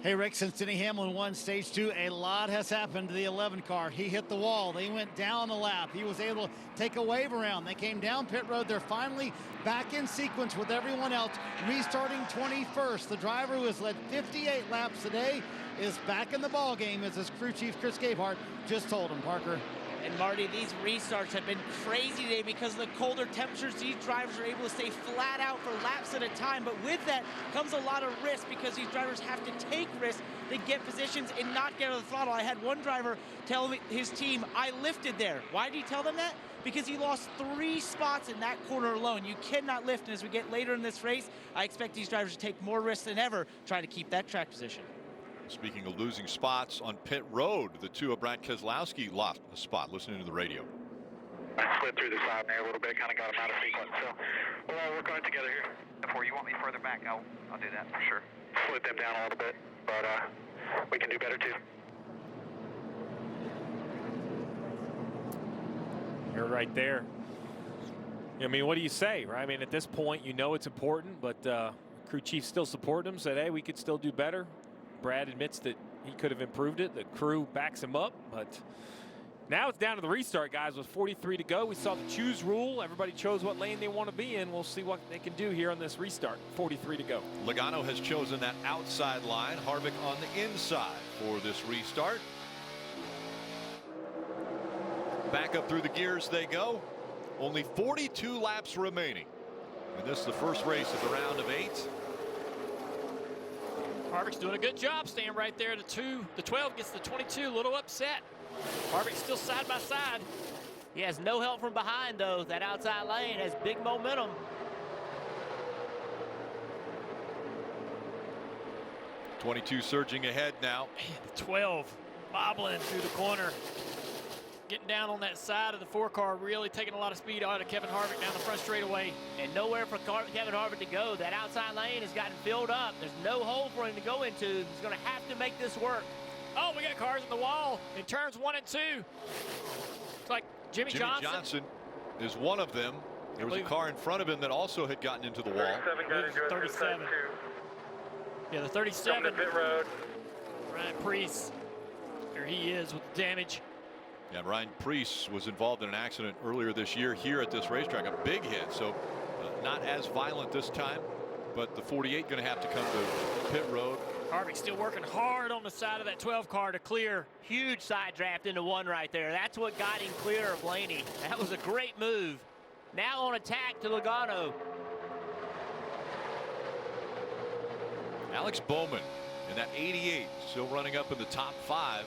Hey, Rick, since Denny Hamlin won stage 2, a lot has happened to the 11 car. He hit the wall. They went down the lap. He was able to take a wave around. They came down pit road. They're finally back in sequence with everyone else, restarting 21st. The driver who has led 58 laps today is back in the ball game, as his crew chief Chris Gabehart just told him. Parker. And Marty, these restarts have been crazy today because of the colder temperatures. These drivers are able to stay flat out for laps at a time, but with that comes a lot of risk because these drivers have to take risks to get positions and not get on the throttle. I had one driver tell his team, I lifted there. Why did he tell them that? Because he lost 3 spots in that corner alone. You cannot lift, and as we get later in this race, I expect these drivers to take more risks than ever trying to keep that track position. Speaking of losing spots on pit road, the 2 of Brad Keselowski lost a spot. Listening to the radio. I slid through the side there a little bit, kind of got him out of sequence. So we'll all work on it together here. Before you want me further back, I'll do that for sure. Slid them down a little bit, but we can do better too. You're right there. I mean, what do you say, right? I mean, at this point, you know it's important, but crew chief still supporting him, said, hey, we could still do better. Brad admits that he could have improved it. The crew backs him up, but now it's down to the restart, guys. With 43 to go, we saw the choose rule. Everybody chose what lane they want to be in. We'll see what they can do here on this restart. 43 to go. Logano has chosen that outside line. Harvick on the inside for this restart. Back up through the gears they go. Only 42 laps remaining. And this is the first race of the round of 8. Harvick's doing a good job staying right there. The 12 gets the 22, a little upset. Harvick's still side by side. He has no help from behind, though. That outside lane has big momentum. '22 surging ahead now. The 12 bobbling through the corner. Getting down on that side of the 4 car, really taking a lot of speed out of Kevin Harvick down the front straightaway. And nowhere for Kevin Harvick to go. That outside lane has gotten filled up. There's no hole for him to go into. He's going to have to make this work. Oh, we got cars in the wall in turns 1 and 2. It's like Jimmy Johnson is one of them. There was a car in front of him that also had gotten into the wall. 37. Yeah, the 37. Pit road. Ryan Preece. There he is with the damage. Yeah, Ryan Preece was involved in an accident earlier this year here at this racetrack, a big hit, so not as violent this time, but the 48 going to have to come to pit road. Harvick still working hard on the side of that 12 car to clear. Huge side draft into 1 right there. That's what got him clear of Blaney. That was a great move. Now on attack to Logano. Alex Bowman in that 88, still running up in the top 5.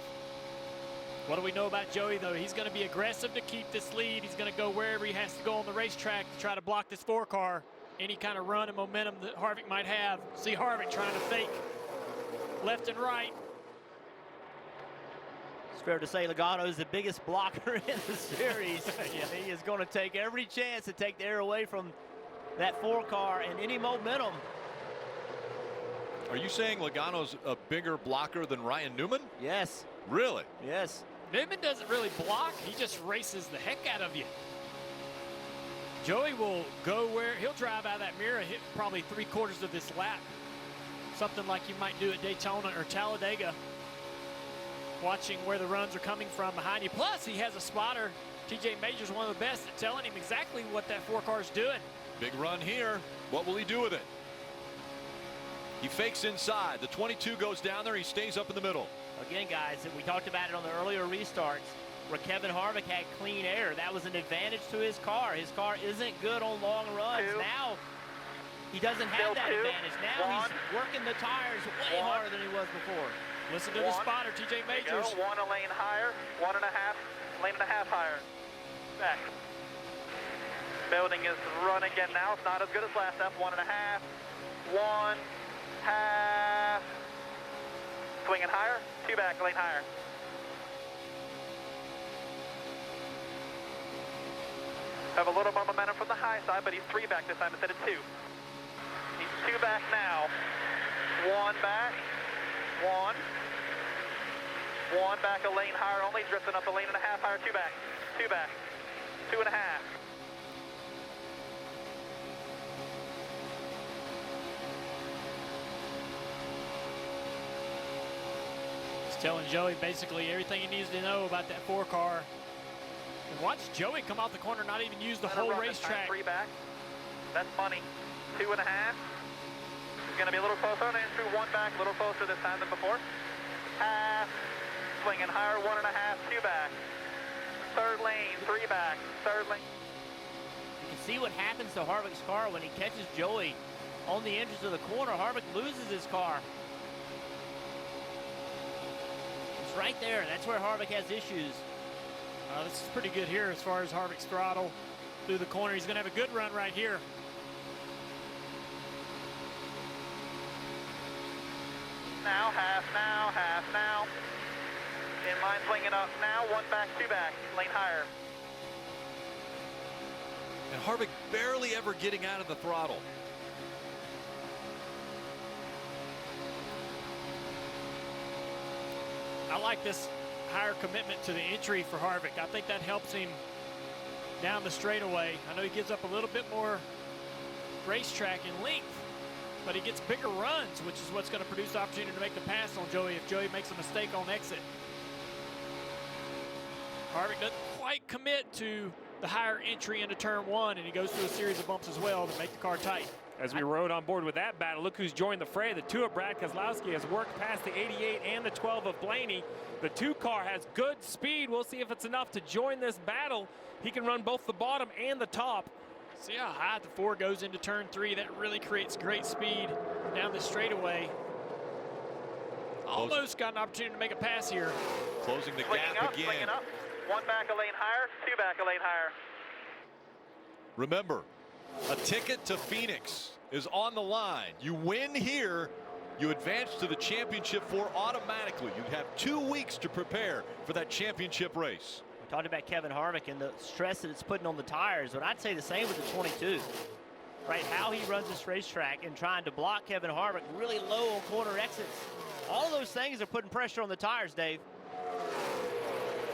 What do we know about Joey, though? He's going to be aggressive to keep this lead. He's going to go wherever he has to go on the racetrack to try to block this 4 car. Any kind of run and momentum that Harvick might have. See Harvick trying to fake left and right. It's fair to say Logano is the biggest blocker in the series. Yeah, he is going to take every chance to take the air away from that 4 car and any momentum. Are you saying Logano's a bigger blocker than Ryan Newman? Yes. Really? Yes. Newman doesn't really block. He just races the heck out of you. Joey will go where he'll drive out of that mirror, hit probably 3/4 of this lap. Something like you might do at Daytona or Talladega. Watching where the runs are coming from behind you. Plus, he has a spotter. TJ Major's one of the best at telling him exactly what that 4 car is doing. Big run here. What will he do with it? He fakes inside. The 22 goes down there. He stays up in the middle. Again, guys, we talked about it on the earlier restarts where Kevin Harvick had clean air. That was an advantage to his car. His car isn't good on long runs. Now he doesn't have that advantage. Now he's working the tires way harder than he was before. Listen to the spotter, TJ Majors. 1 a lane higher, 1.5, lane and a half higher. Back. Building is run again now. It's not as good as last lap. 1.5, 1.5. Swinging higher, 2 back, lane higher. Have a little more momentum from the high side, but he's 3 back this time instead of 2. He's 2 back now. 1 back, 1. 1 back a lane higher only, drifting up a lane and a half higher, 2 back, 2 back, 2.5. He's telling Joey basically everything he needs to know about that 4 car. And watch Joey come out the corner, not even use the whole racetrack. 3 back, that's money, 2.5. He's going to be a little closer, and through 1 back, a little closer this time than before. Half. Swinging higher, 1.5, 2 back. 3rd lane, 3 back, 3rd lane. You can see what happens to Harvick's car when he catches Joey on the entrance of the corner. Harvick loses his car. It's right there. That's where Harvick has issues. This is pretty good here as far as Harvick's throttle through the corner. He's going to have a good run right here. Now, half now, half now. In line, swinging up now, 1 back, 2 back, lane higher. And Harvick barely ever getting out of the throttle. I like this higher commitment to the entry for Harvick. I think that helps him down the straightaway. I know he gives up a little bit more racetrack in length, but he gets bigger runs, which is what's going to produce the opportunity to make the pass on Joey if Joey makes a mistake on exit. Harvick doesn't quite commit to the higher entry into turn 1, and he goes through a series of bumps as well to make the car tight. As we rode on board with that battle, look who's joined the fray. The 2 of Brad Keselowski has worked past the 88 and the 12 of Blaney. The 2 car has good speed. We'll see if it's enough to join this battle. He can run both the bottom and the top. See how high the 4 goes into turn 3. That really creates great speed down the straightaway. Almost got an opportunity to make a pass here. Closing the gap again. Swinging up. 1 back a lane higher, 2 back a lane higher. Remember, a ticket to Phoenix is on the line. You win here, you advance to the championship 4 automatically. You have 2 weeks to prepare for that championship race. We talked about Kevin Harvick and the stress that it's putting on the tires, but I'd say the same with the 22. Right, how he runs this racetrack and trying to block Kevin Harvick really low on corner exits. All those things are putting pressure on the tires, Dave.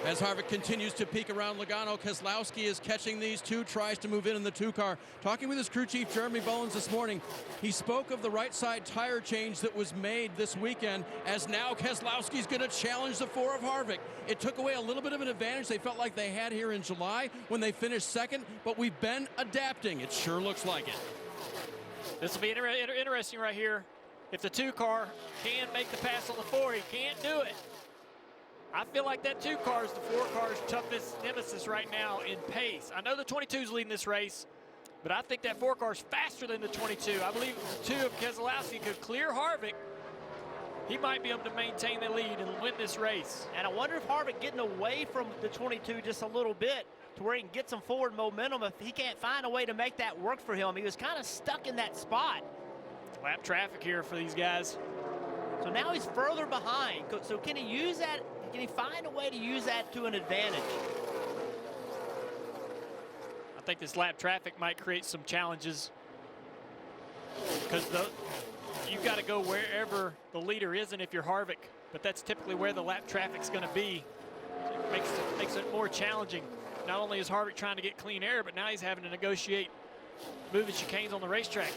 As Harvick continues to peek around Logano, Keselowski is catching these 2, tries to move in the 2 car. Talking with his crew chief, Jeremy Bowens, this morning, he spoke of the right side tire change that was made this weekend, as now Keselowski's going to challenge the 4 of Harvick. It took away a little bit of an advantage they felt like they had here in July when they finished 2nd, but we've been adapting. It sure looks like it. This will be interesting right here. If the 2 car can make the pass on the 4, he can't do it. I feel like that 2 car is the 4 car's toughest nemesis right now in pace. I know the 22's leading this race, but I think that 4 car's faster than the 22. I believe if the 2 of Keselowski could clear Harvick, he might be able to maintain the lead and win this race. And I wonder if Harvick getting away from the 22 just a little bit to where he can get some forward momentum, if he can't find a way to make that work for him. He was kind of stuck in that spot. Lap traffic here for these guys. So now he's further behind. So can he use that? Can he find a way to use that to an advantage? I think this lap traffic might create some challenges because you've got to go wherever the leader is, and if you're Harvick, but that's typically where the lap traffic's going to be. So it makes it more challenging. Not only is Harvick trying to get clean air, but now he's having to negotiate moving chicanes on the racetrack.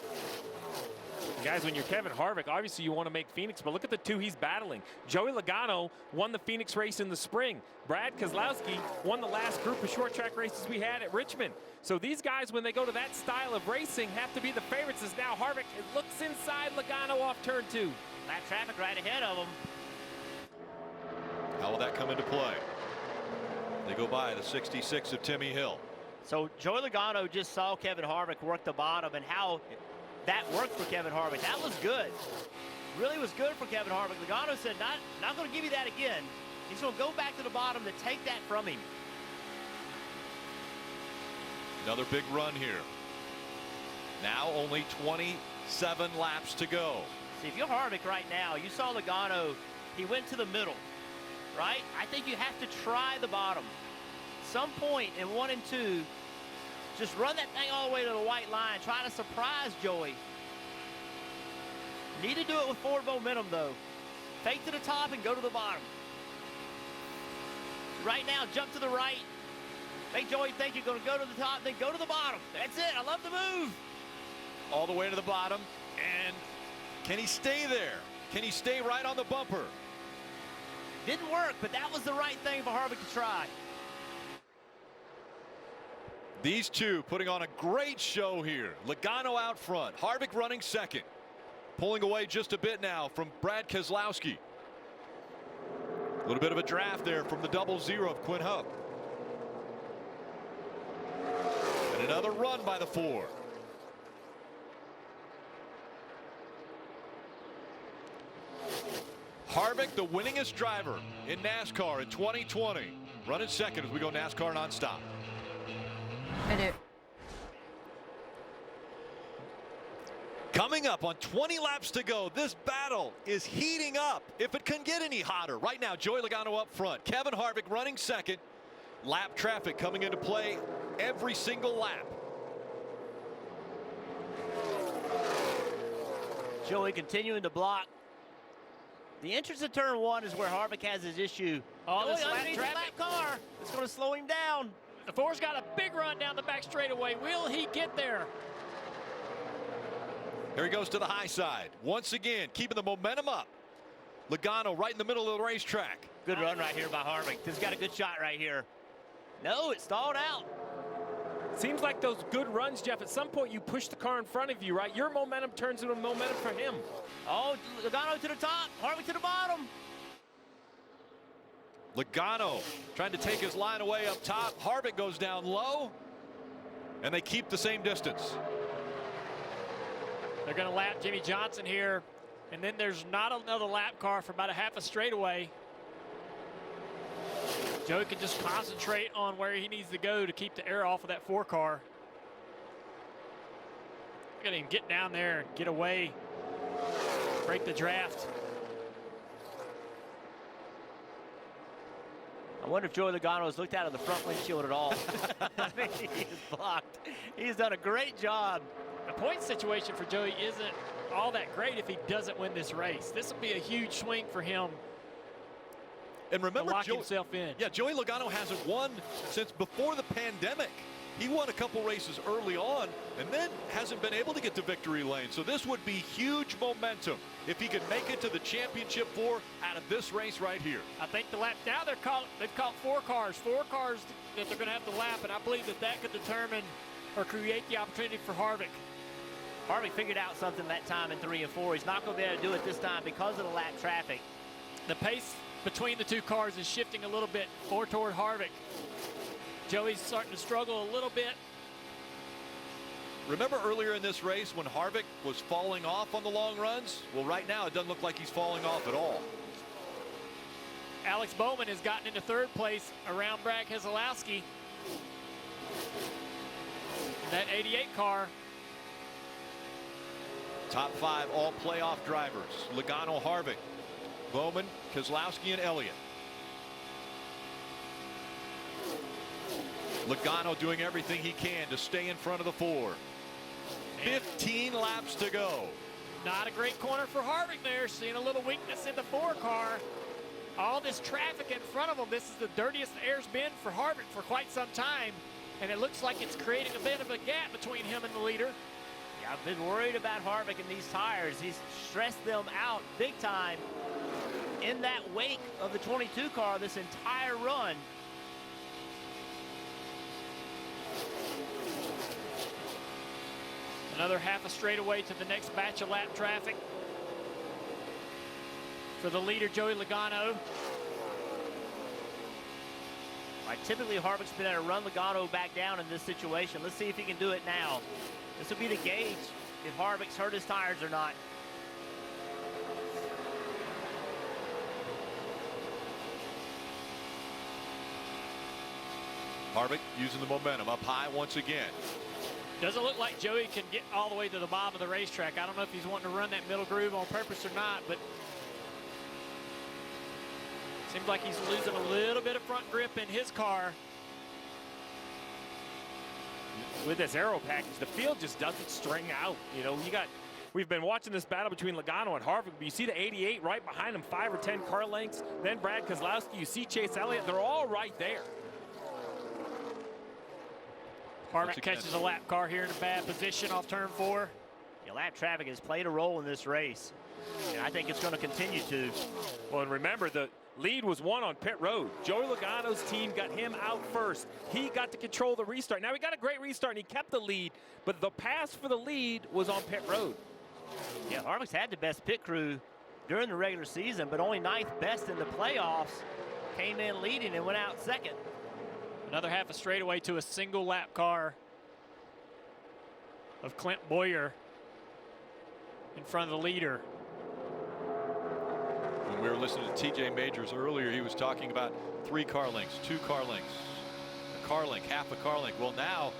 Guys, when you're Kevin Harvick, obviously you want to make Phoenix, but look at the two he's battling. Joey Logano won the Phoenix race in the spring. Brad Keselowski won the last group of short track races we had at Richmond. So these guys, when they go to that style of racing, have to be the favorites. As now Harvick looks inside Logano off turn 2. Lap traffic right ahead of him. How will that come into play? They go by the 66 of Timmy Hill. So Joey Logano just saw Kevin Harvick work the bottom, and how that worked for Kevin Harvick. That was good. Really was good for Kevin Harvick. Logano said, not going to give you that again. He's going to go back to the bottom to take that from him. Another big run here. Now only 27 laps to go. See, if you're Harvick right now, you saw Logano, he went to the middle, right? I think you have to try the bottom. Some point in 1 and 2, just run that thing all the way to the white line. Try to surprise Joey. Need to do it with forward momentum, though. Fake to the top and go to the bottom. Right now, jump to the right. Make Joey think you're going to go to the top, then go to the bottom. That's it. I love the move. All the way to the bottom. And can he stay there? Can he stay right on the bumper? Didn't work, but that was the right thing for Harvick to try. These two putting on a great show here. Logano out front. Harvick running second. Pulling away just a bit now from Brad Keselowski. A little bit of a draft there from the 00 of Quinn Houff. And another run by the 4. Harvick, the winningest driver in NASCAR in 2020. Running second as we go NASCAR nonstop. Coming up on 20 laps to go, this battle is heating up. If it can get any hotter. Right now, Joey Logano up front. Kevin Harvick running second. Lap traffic coming into play every single lap. Joey continuing to block. The entrance to turn 1 is where Harvick has his issue. Oh, this lap underneath the traffic lap car. It's going to slow him down. The 4's got a big run down the back straightaway. Will he get there? Here he goes to the high side. Once again, keeping the momentum up. Logano right in the middle of the racetrack. Good run right here by Harvick. He's got a good shot right here. No, it stalled out. Seems like those good runs, Jeff, at some point you push the car in front of you, right? Your momentum turns into momentum for him. Oh, Logano to the top, Harvick to the bottom. Logano trying to take his line away up top. Harvick goes down low, and they keep the same distance. They're going to lap Jimmy Johnson here, and then there's not another lap car for about a half a straightaway. Joey can just concentrate on where he needs to go to keep the air off of that 4 car. Look at him get down there and get away, break the draft. I wonder if Joey Logano has looked out of the front windshield at all. I mean, he's blocked. He's done a great job. The point situation for Joey isn't all that great if he doesn't win this race. This will be a huge swing for him. And remember, to lock himself in. Yeah, Joey Logano hasn't won since before the pandemic. He won a couple races early on and then hasn't been able to get to victory lane. So this would be huge momentum if he could make it to the championship 4 out of this race right here. I think the lap now they've caught 4 cars that they're going to have to lap, and I believe that could determine or create the opportunity for Harvick. Harvick figured out something that time in 3 and 4. He's not going to be able to do it this time because of the lap traffic. The pace between the 2 cars is shifting a little bit more toward Harvick. Joey's starting to struggle a little bit. Remember earlier in this race when Harvick was falling off on the long runs? Well, right now it doesn't look like he's falling off at all. Alex Bowman has gotten into 3rd place around Brad Keselowski. That 88 car. Top 5 all playoff drivers: Logano, Harvick, Bowman, Keselowski, and Elliott. Logano doing everything he can to stay in front of the 4. 15 laps to go. Not a great corner for Harvick there, seeing a little weakness in the 4 car. All this traffic in front of him. This is the dirtiest the air's been for Harvick for quite some time, and it looks like it's creating a bit of a gap between him and the leader. Yeah, I've been worried about Harvick in these tires. He's stressed them out big time in that wake of the 22 car this entire run. Another half a straightaway to the next batch of lap traffic for the leader, Joey Logano. Right, typically Harvick's been able to run Logano back down in this situation. Let's see if he can do it now. This will be the gauge if Harvick's hurt his tires or not. Harvick using the momentum up high once again. Doesn't look like Joey can get all the way to the bottom of the racetrack. I don't know if he's wanting to run that middle groove on purpose or not, but seems like he's losing a little bit of front grip in his car. With this aero package, the field just doesn't string out. You know, we've been watching this battle between Logano and Harvick, but you see the 88 right behind him, 5 or 10 car lengths. Then Brad Keselowski, you see Chase Elliott. They're all right there. Harvick catches a lap car here in a bad position off turn 4. Yeah, lap traffic has played a role in this race, and I think it's going to continue to. Well, and remember, the lead was won on pit road. Joey Logano's team got him out first. He got to control the restart. Now, he got a great restart, and he kept the lead, but the pass for the lead was on pit road. Yeah, Harvick's had the best pit crew during the regular season, but only 9th best in the playoffs. Came in leading and went out second. Another half a straightaway to a single lap car of Clint Bowyer in front of the leader. When we were listening to TJ Majors earlier, he was talking about 3 car lengths, 2 car lengths, a car length, half a car length. Well, now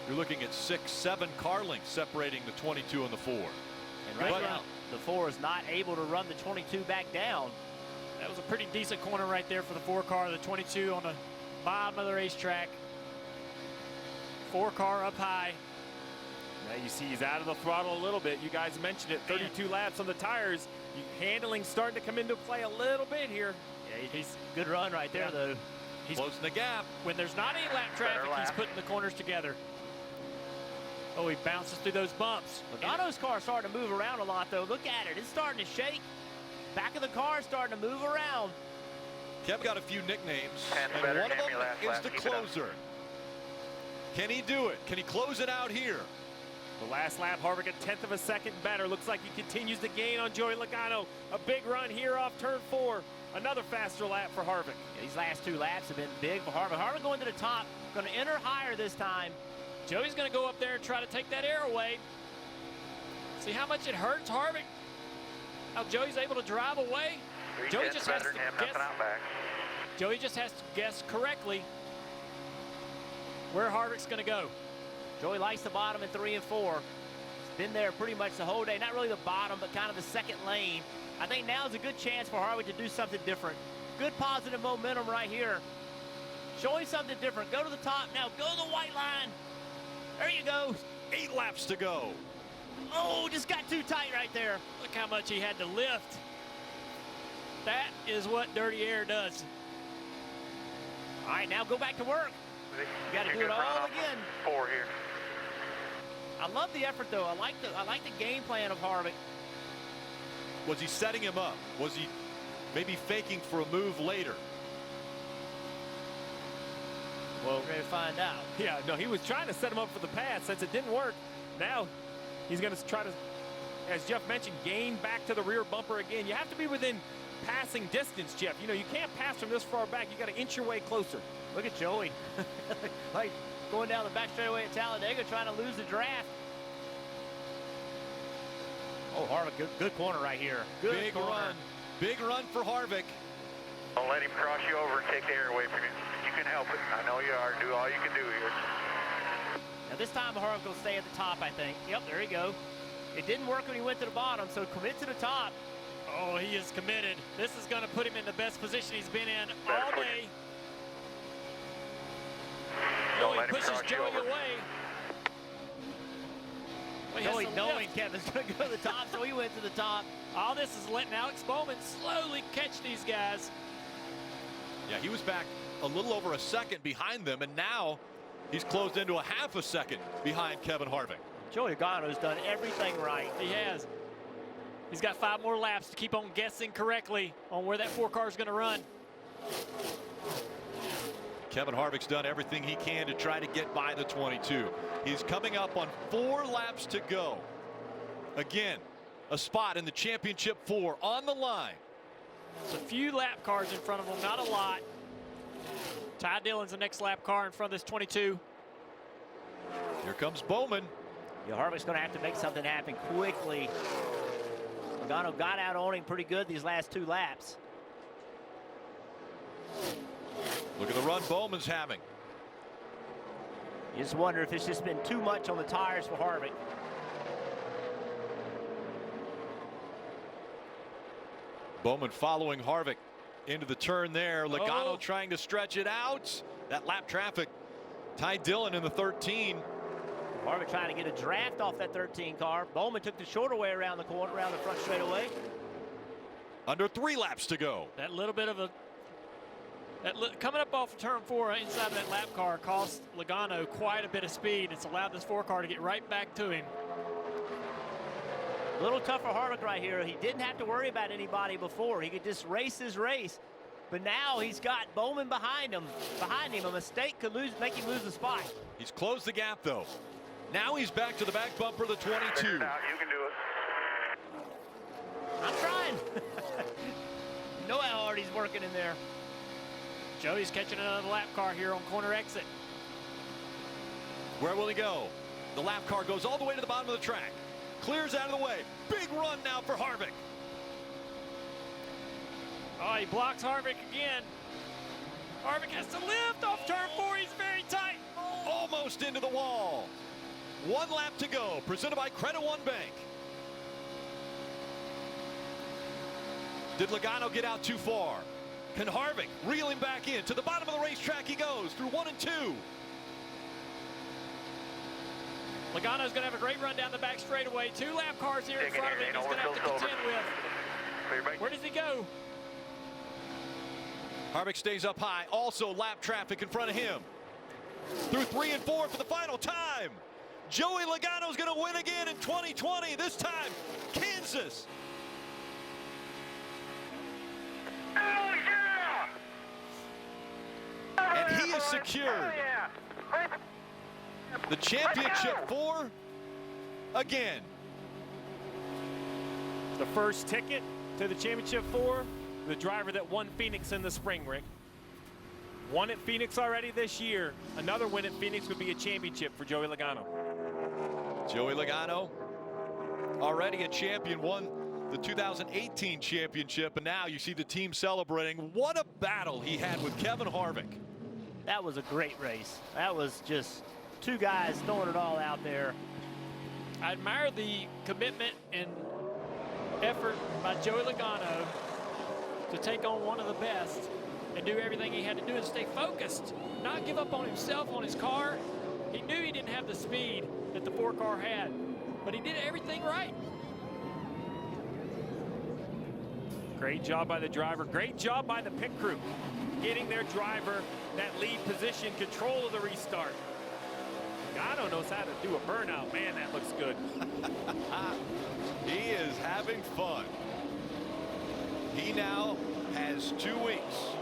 you're looking at 6, 7 car lengths separating the 22 and the 4. And right now, the 4 is not able to run the 22 back down. That was a pretty decent corner right there for the 4 car. The 22 on the bottom of the racetrack. 4 car up high. Now you see he's out of the throttle a little bit. You guys mentioned it, 32 laps on the tires. Handling starting to come into play a little bit here. Yeah, he's good run right there, though. He's closing the gap. When there's not any lap traffic, he's putting the corners together. Oh, he bounces through those bumps. Logano's car starting to move around a lot, though. Look at it. It's starting to shake. Back of the car is starting to move around. Kev got a few nicknames, and one of them is the closer. Can he do it? Can he close it out here? The last lap, Harvick a 1/10 of a second better. Looks like he continues to gain on Joey Logano. A big run here off turn 4. Another faster lap for Harvick. Yeah, these last 2 laps have been big for Harvick. Harvick going to the top, going to enter higher this time. Joey's going to go up there and try to take that air away. See how much it hurts Harvick? How Joey's able to drive away? Joey just has to guess. Joey just has to guess correctly where Harvick's going to go. Joey likes the bottom in 3 and 4. He's been there pretty much the whole day. Not really the bottom, but kind of the second lane. I think now is a good chance for Harvick to do something different. Good positive momentum right here. Show him something different. Go to the top now. Go to the white line. There you go. 8 laps to go. Oh, just got too tight right there. Look how much he had to lift. That is what dirty air does. All right, now go back to work. You got to do it all again. 4 here. I love the effort, though. I like the game plan of Harvick. Was he setting him up? Was he maybe faking for a move later? Well, we're going to find out. Yeah, no, he was trying to set him up for the pass. Since it didn't work, now he's going to try to, as Jeff mentioned, gain back to the rear bumper again. You have to be within passing distance, Jeff. You know, you can't pass from this far back. You got to inch your way closer. Look at Joey. Like going down the back straightaway at Talladega trying to lose the draft. Oh, Harvick, good corner right here. Good big corner. run. Big run for Harvick. Don't let him cross you over and take the air away from you. You can help it. I know you are. Do all you can do here. Now this time Harvick will stay at the top, I think. Yep, there you go. It didn't work when he went to the bottom, so commit to the top. Oh, he is committed. This is going to put him in the best position he's been in all day. Oh, he pushes Joey away. Well, Joey knowing Kevin's going to go to the top, so he went to the top. All this is letting Alex Bowman slowly catch these guys. Yeah, he was back a little over a second behind them, and now he's closed into a half a second behind Kevin Harvick. Joey Logano's done everything right. He has. He's got 5 more laps to keep on guessing correctly on where that 4 car is going to run. Kevin Harvick's done everything he can to try to get by the 22. He's coming up on 4 laps to go. Again, a spot in the championship 4 on the line. There's a few lap cars in front of him, not a lot. Ty Dillon's the next lap car in front of this 22. Here comes Bowman. Yeah, Harvick's going to have to make something happen quickly. Logano got out on him pretty good these last 2 laps. Look at the run Bowman's having. You just wonder if it's just been too much on the tires for Harvick. Bowman following Harvick into the turn there. Logano trying to stretch it out. That lap traffic. Ty Dillon in the 13. Harvick trying to get a draft off that 13 car. Bowman took the shorter way around the corner, around the front straightaway. Under 3 laps to go. That little bit of a coming up off of turn 4 inside of that lap car cost Logano quite a bit of speed. It's allowed this 4 car to get right back to him. A little tough for Harvick right here. He didn't have to worry about anybody before. He could just race his race. But now he's got Bowman behind him. A mistake could make him lose the spot. He's closed the gap though. Now he's back to the back bumper of the 22. You can do it. I'm trying. You know how hard he's working in there. Joey's catching another lap car here on corner exit. Where will he go? The lap car goes all the way to the bottom of the track. Clears out of the way. Big run now for Harvick. Oh, he blocks Harvick again. Harvick has to lift off turn 4. He's very tight. Almost into the wall. 1 lap to go. Presented by Credit One Bank. Did Logano get out too far? Can Harvick reel him back in? To the bottom of the racetrack he goes through 1 and 2. Logano's going to have a great run down the back straightaway. 2 lap cars here in front of him. He's going to have to contend with. Where does he go? Harvick stays up high. Also lap traffic in front of him. Through 3 and 4 for the final time. Joey Logano's going to win again in 2020. This time, Kansas. Oh, yeah! And he is secured. The championship 4 again. The first ticket to the championship 4, the driver that won Phoenix in the spring, Rick. Won at Phoenix already this year. Another win at Phoenix would be a championship for Joey Logano. Joey Logano, already a champion, won the 2018 championship, and now you see the team celebrating. What a battle he had with Kevin Harvick. That was a great race. That was just 2 guys throwing it all out there. I admire the commitment and effort by Joey Logano to take on one of the best and do everything he had to do and stay focused, not give up on himself, on his car. He knew he didn't have the speed that the 4 car had, but he did everything right. Great job by the driver. Great job by the pit crew. Getting their driver that lead position, control of the restart. Logano knows how to do a burnout. Man, that looks good. He is having fun. He now has 2 weeks.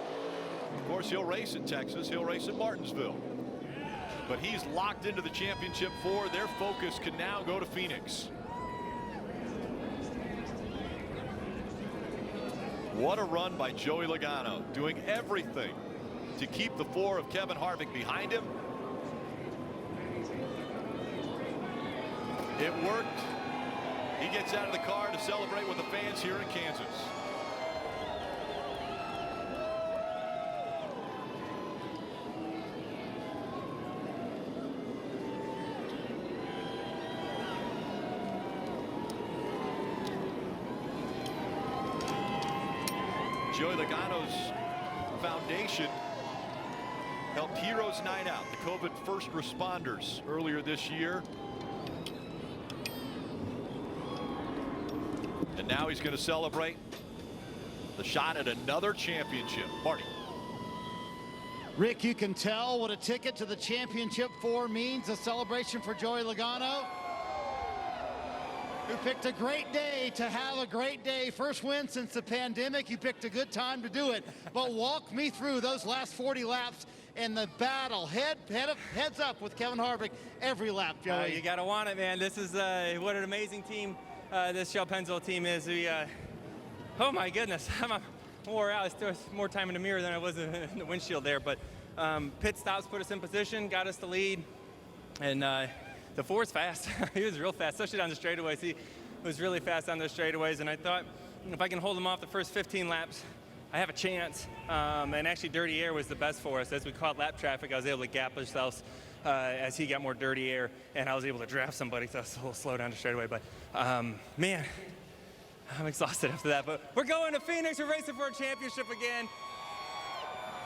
Of course, he'll race in Texas. He'll race in Martinsville. But he's locked into the championship 4. Their focus can now go to Phoenix. What a run by Joey Logano, doing everything to keep the 4 of Kevin Harvick behind him. It worked. He gets out of the car to celebrate with the fans here in Kansas. Joey Logano's foundation helped Heroes Night Out, the COVID first responders, earlier this year. And now he's going to celebrate the shot at another championship. Marty. Rick, you can tell what a ticket to the championship 4 means, a celebration for Joey Logano, who picked a great day to have a great day. First win since the pandemic. You picked a good time to do it. But walk me through those last 40 laps and the battle, heads up with Kevin Harvick every lap, Joey. You gotta want it, man. This is what an amazing team this Shell Pennzoil team is. We, oh my goodness, I'm wore out. There's more time in the mirror than I was in the windshield there. But pit stops put us in position, got us the lead, and the 4's fast. He was real fast, especially down the straightaways. He was really fast on those straightaways, and I thought if I can hold him off the first 15 laps, I have a chance. And actually, dirty air was the best for us. As we caught lap traffic, I was able to gap ourselves as he got more dirty air, and I was able to draft somebody, so I was a little slow down the straightaway. But man, I'm exhausted after that. But we're going to Phoenix. We're racing for a championship again.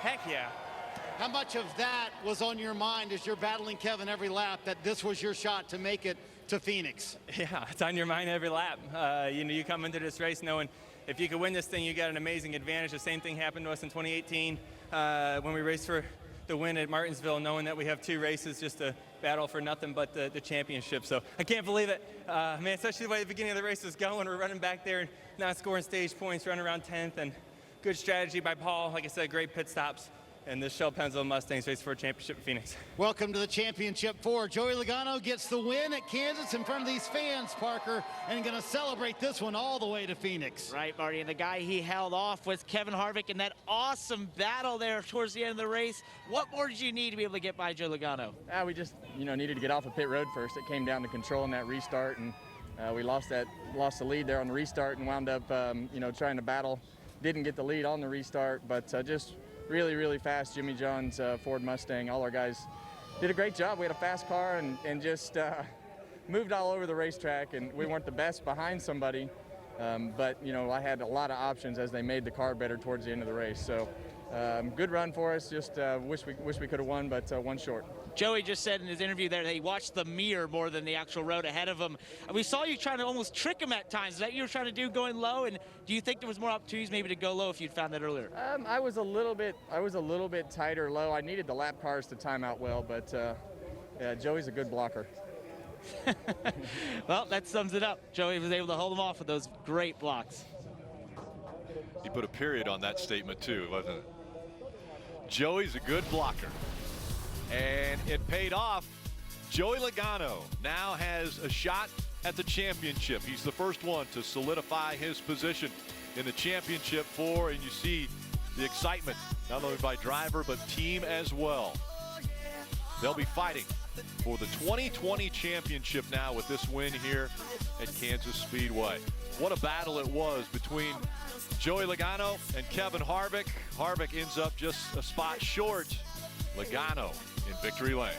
Heck yeah. How much of that was on your mind as you're battling Kevin every lap, that this was your shot to make it to Phoenix? Yeah, it's on your mind every lap. You know, you come into this race knowing if you could win this thing, you got an amazing advantage. The same thing happened to us in 2018 when we raced for the win at Martinsville, knowing that we have 2 races just to battle for nothing but the championship. So I can't believe it, man, especially the way the beginning of the race was going. We're running back there and not scoring stage points, running around 10th, and good strategy by Paul. Like I said, great pit stops. And this Shell Pennzoil Mustangs race for a championship in Phoenix. Welcome to the championship 4. Joey Logano gets the win at Kansas in front of these fans, Parker, and going to celebrate this one all the way to Phoenix. Right, Marty, and the guy he held off was Kevin Harvick in that awesome battle there towards the end of the race. What more did you need to be able to get by Joe Logano? We just, needed to get off of pit road first. It came down to controlling that restart, and we lost the lead there on the restart and wound up, trying to battle. Didn't get the lead on the restart, but just really, really fast. Jimmy John's Ford Mustang, all our guys did a great job. We had a fast car and just moved all over the racetrack, and we weren't the best behind somebody, but I had a lot of options as they made the car better towards the end of the race. So good run for us. Just wish we could have won, but one short. Joey just said in his interview there that he watched the mirror more than the actual road ahead of him. We saw you trying to almost trick him at times. Is that what you were trying to do, going low? And do you think there was more opportunities maybe to go low if you'd found that earlier? I was a little bit tighter low. I needed the lap cars to time out well, but yeah, Joey's a good blocker. Well, that sums it up. Joey was able to hold him off with those great blocks. He put a period on that statement too, wasn't it? Joey's a good blocker. And it paid off. Joey Logano now has a shot at the championship. He's the first one to solidify his position in the championship 4, and you see the excitement not only by driver but team as well. They'll be fighting for the 2020 championship now with this win here at Kansas Speedway. What a battle it was between Joey Logano and Kevin Harvick. Harvick ends up just a spot short. Logano in victory lane.